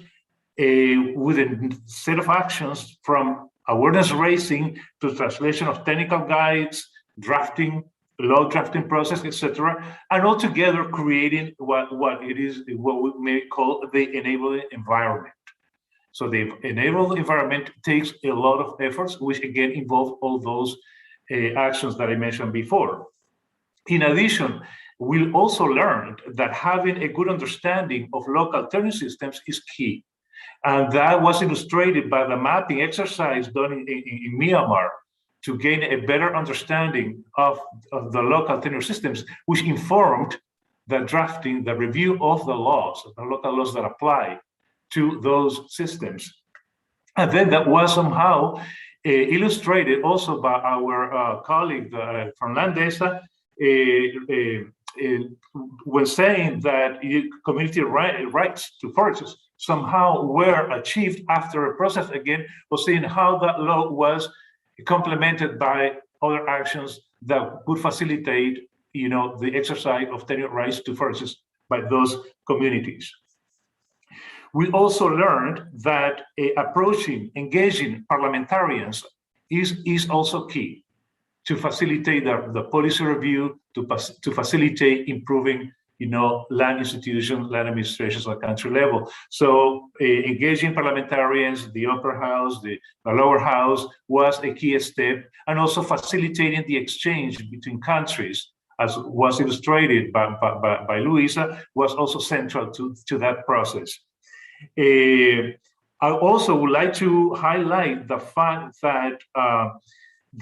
with a set of actions from awareness raising to translation of technical guides, drafting, law drafting process, etc., and altogether creating what we may call the enabling environment. So the enabled environment takes a lot of efforts, which again involve all those actions that I mentioned before. In addition, we also learned that having a good understanding of local tenure systems is key. And that was illustrated by the mapping exercise done in Myanmar to gain a better understanding of the local tenure systems, which informed the drafting, the review of the laws, the local laws that apply to those systems. And then that was somehow illustrated also by our colleague from LandBased when saying that community rights to forests somehow were achieved after a process, again, was seeing how that law was complemented by other actions that would facilitate, the exercise of tenure rights to forests by those communities. We also learned that engaging parliamentarians is also key to facilitate the policy review, to facilitate improving, land institutions, land administrations at country level. So engaging parliamentarians, the upper house, the lower house was a key step, and also facilitating the exchange between countries, as was illustrated by Luisa, was also central to that process. I also would like to highlight the fact that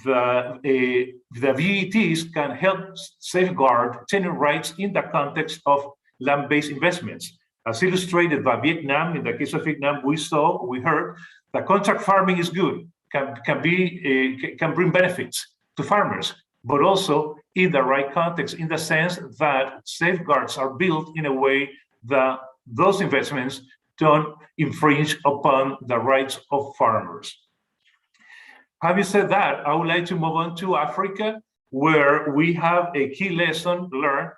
the VGTs can help safeguard tenure rights in the context of land-based investments. As illustrated by Vietnam, in the case of Vietnam, we heard that contract farming is good, can bring benefits to farmers, but also in the right context, in the sense that safeguards are built in a way that those investments don't infringe upon the rights of farmers. Having said that, I would like to move on to Africa, where we have a key lesson learned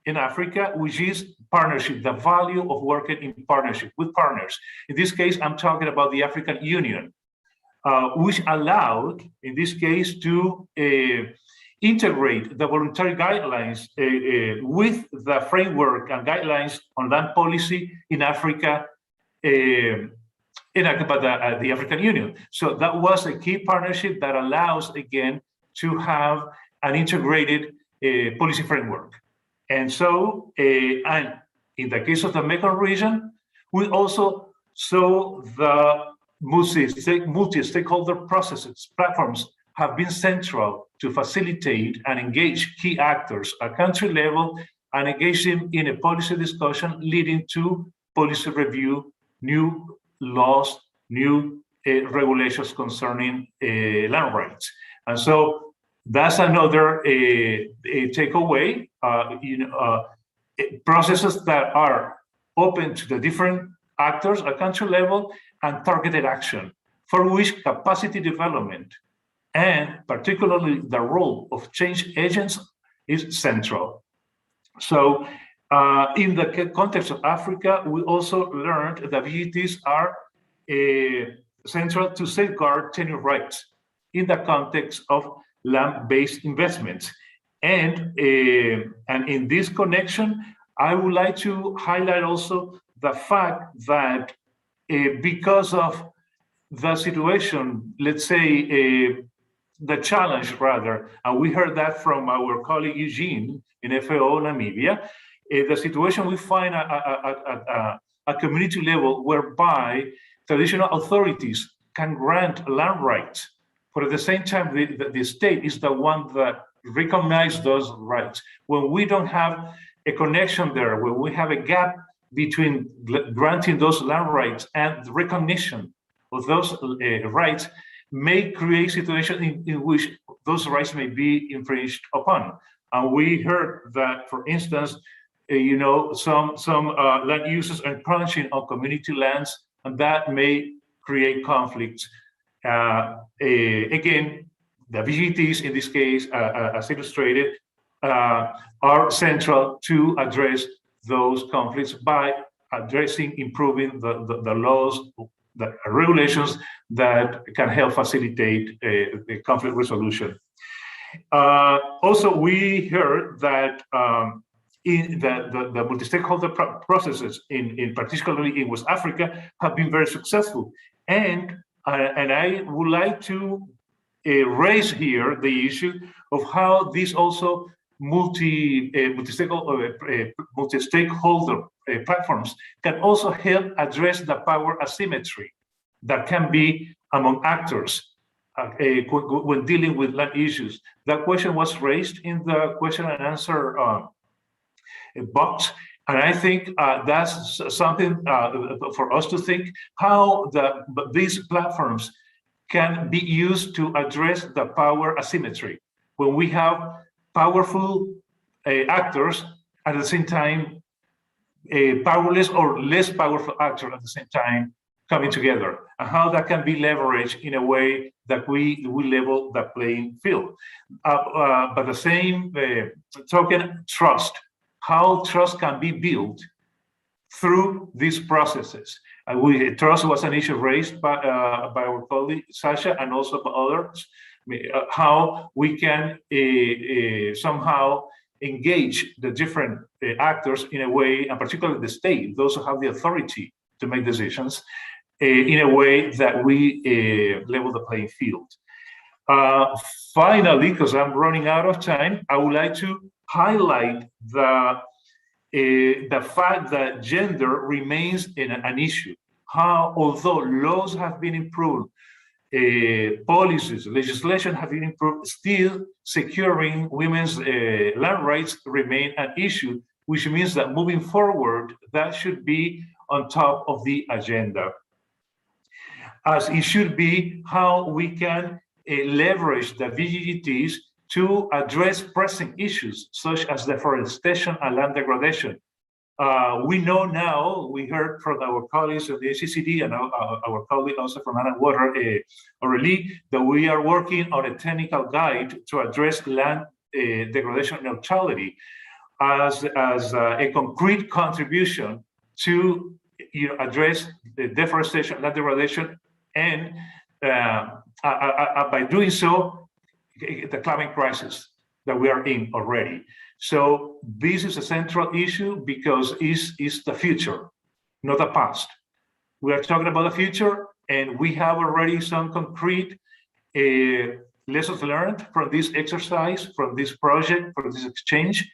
in Africa, which is partnership, the value of working in partnership with partners. In this case, I'm talking about the African Union, which allowed, in this case, to integrate the voluntary guidelines with the framework and guidelines on land policy in Africa, the African Union. So that was a key partnership that allows, again, to have an integrated policy framework. And so, and in the case of the Mekong region, we also saw the multi-stakeholder processes, platforms have been central to facilitate and engage key actors at country level and engage them in a policy discussion leading to policy review, new laws, new regulations concerning land rights. And so that's another takeaway, processes that are open to the different actors at country level and targeted action, for which capacity development and particularly the role of change agents is central. So in the context of Africa, we also learned that VGTs are central to safeguard tenure rights in the context of land-based investments. And in this connection, I would like to highlight also the fact that because of the situation, let's say, the challenge rather, and we heard that from our colleague Eugene in FAO Namibia, the situation we find at community level whereby traditional authorities can grant land rights, but at the same time, the state is the one that recognizes those rights. When we don't have a connection there, when we have a gap between granting those land rights and the recognition of those rights may create situations in which those rights may be infringed upon. And we heard that, for instance, some land users are encroaching on community lands, and that may create conflicts. Again, the VGTs in this case, as illustrated, are central to address those conflicts by improving the laws, the regulations that can help facilitate the conflict resolution. Also, we heard that in the multi-stakeholder processes, particularly in West Africa, have been very successful. And I would like to raise here the issue of how these also multi-stakeholder platforms can also help address the power asymmetry that can be among actors when dealing with land issues. That question was raised in the question and answer box, and I think that's something for us to think how these platforms can be used to address the power asymmetry when we have powerful actors at the same time, powerless or less powerful actors at the same time coming together, and how that can be leveraged in a way that we level the playing field. But the same token, trust, how trust can be built through these processes. Trust was an issue raised by our colleague Sasha and also by others, how we can somehow engage the different actors in a way, and particularly the state, those who have the authority to make decisions, in a way that we level the playing field. Finally, because I'm running out of time, I would like to highlight the fact that gender remains an issue. How, although laws have been improved, policies, legislation have been improved, still securing women's land rights remain an issue, which means that moving forward, that should be on top of the agenda. As it should be how we can leverage the VGGTs to address pressing issues such as deforestation and land degradation. We know now, we heard from our colleagues of the ACCD and our colleague also from Land and Water, Aurelie, that we are working on a technical guide to address land degradation neutrality as a concrete contribution to address the deforestation, land degradation, and by doing so, the climate crisis that we are in already. So this is a central issue because it's the future, not the past. We are talking about the future, and we have already some concrete lessons learned from this exercise, from this project, from this exchange,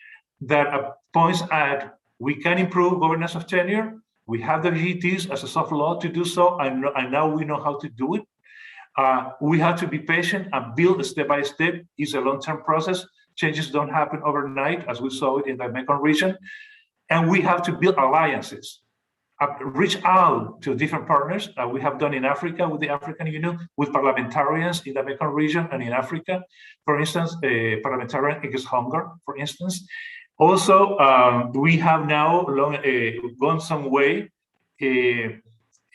that points at we can improve governance of tenure. We have the VGTs as a soft law to do so, and now we know how to do it. We have to be patient and build step by step. It's a long-term process. Changes don't happen overnight, as we saw it in the Mekong region. And we have to build alliances, reach out to different partners. We have done in Africa with the African Union, with parliamentarians in the Mekong region and in Africa. For instance, parliamentarian against hunger, for instance. Also, we have now gone some way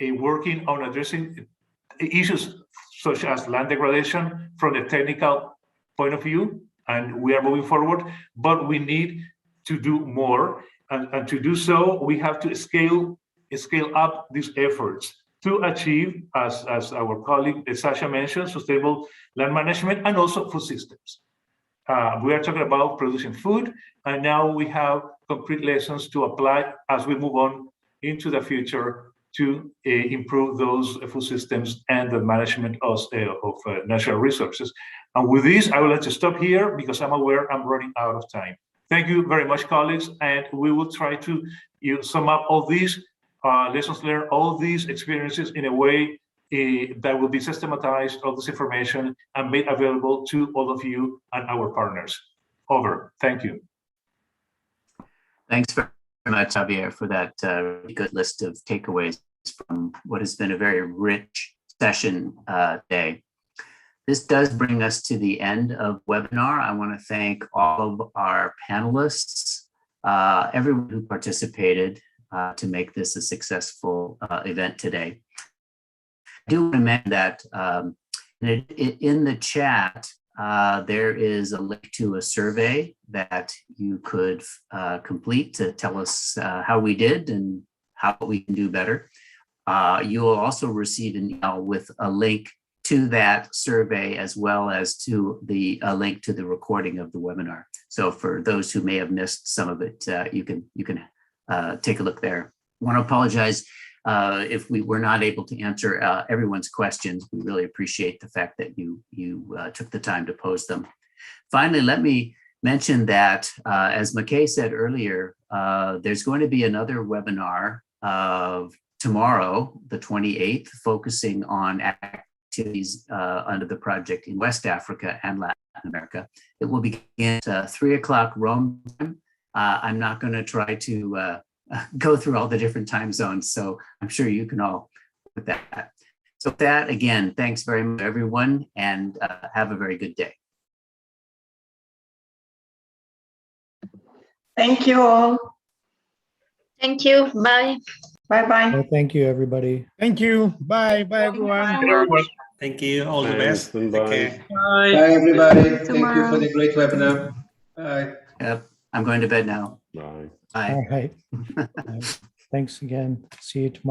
working on addressing issues such as land degradation from the technical point of view, and we are moving forward, but we need to do more. And to do so, we have to scale up these efforts to achieve, as our colleague Sasha mentioned, sustainable land management and also food systems. We are talking about producing food, and now we have concrete lessons to apply as we move on into the future to improve those food systems and the management of natural resources. And with this, I would like to stop here because I'm aware I'm running out of time. Thank you very much, colleagues, and we will try to sum up all these lessons learned, all these experiences in a way that will be systematized, all this information, and made available to all of you and our partners. Over. Thank you. Thanks very much, Javier, for that good list of takeaways from what has been a very rich session today. This does bring us to the end of the webinar. I want to thank all of our panelists, everyone who participated to make this a successful event today. I do want to mention that in the chat, there is a link to a survey that you could complete to tell us how we did and how we can do better. You will also receive an email with a link to that survey, as well as to the link to the recording of the webinar. So for those who may have missed some of it, you can take a look there. I want to apologize if we were not able to answer everyone's questions. We really appreciate the fact that you took the time to pose them. Finally, let me mention that, as McKay said earlier, there's going to be another webinar tomorrow, the 28th, focusing on activities under the project in West Africa and Latin America. It will begin at 3 o'clock Rome time. I'm not going to try to go through all the different time zones, so I'm sure you can all with that. So with that, again, thanks very much, everyone, and have a very good day. Thank you all. Thank you. Bye. Bye-bye. Well, thank you, everybody. Thank you. Bye. Bye, everyone. Thank you. All the best. Take care. Bye, everybody. Thank you for the great webinar. Bye. Yep, I'm going to bed now. Bye. Bye. All right. Thanks again. See you tomorrow.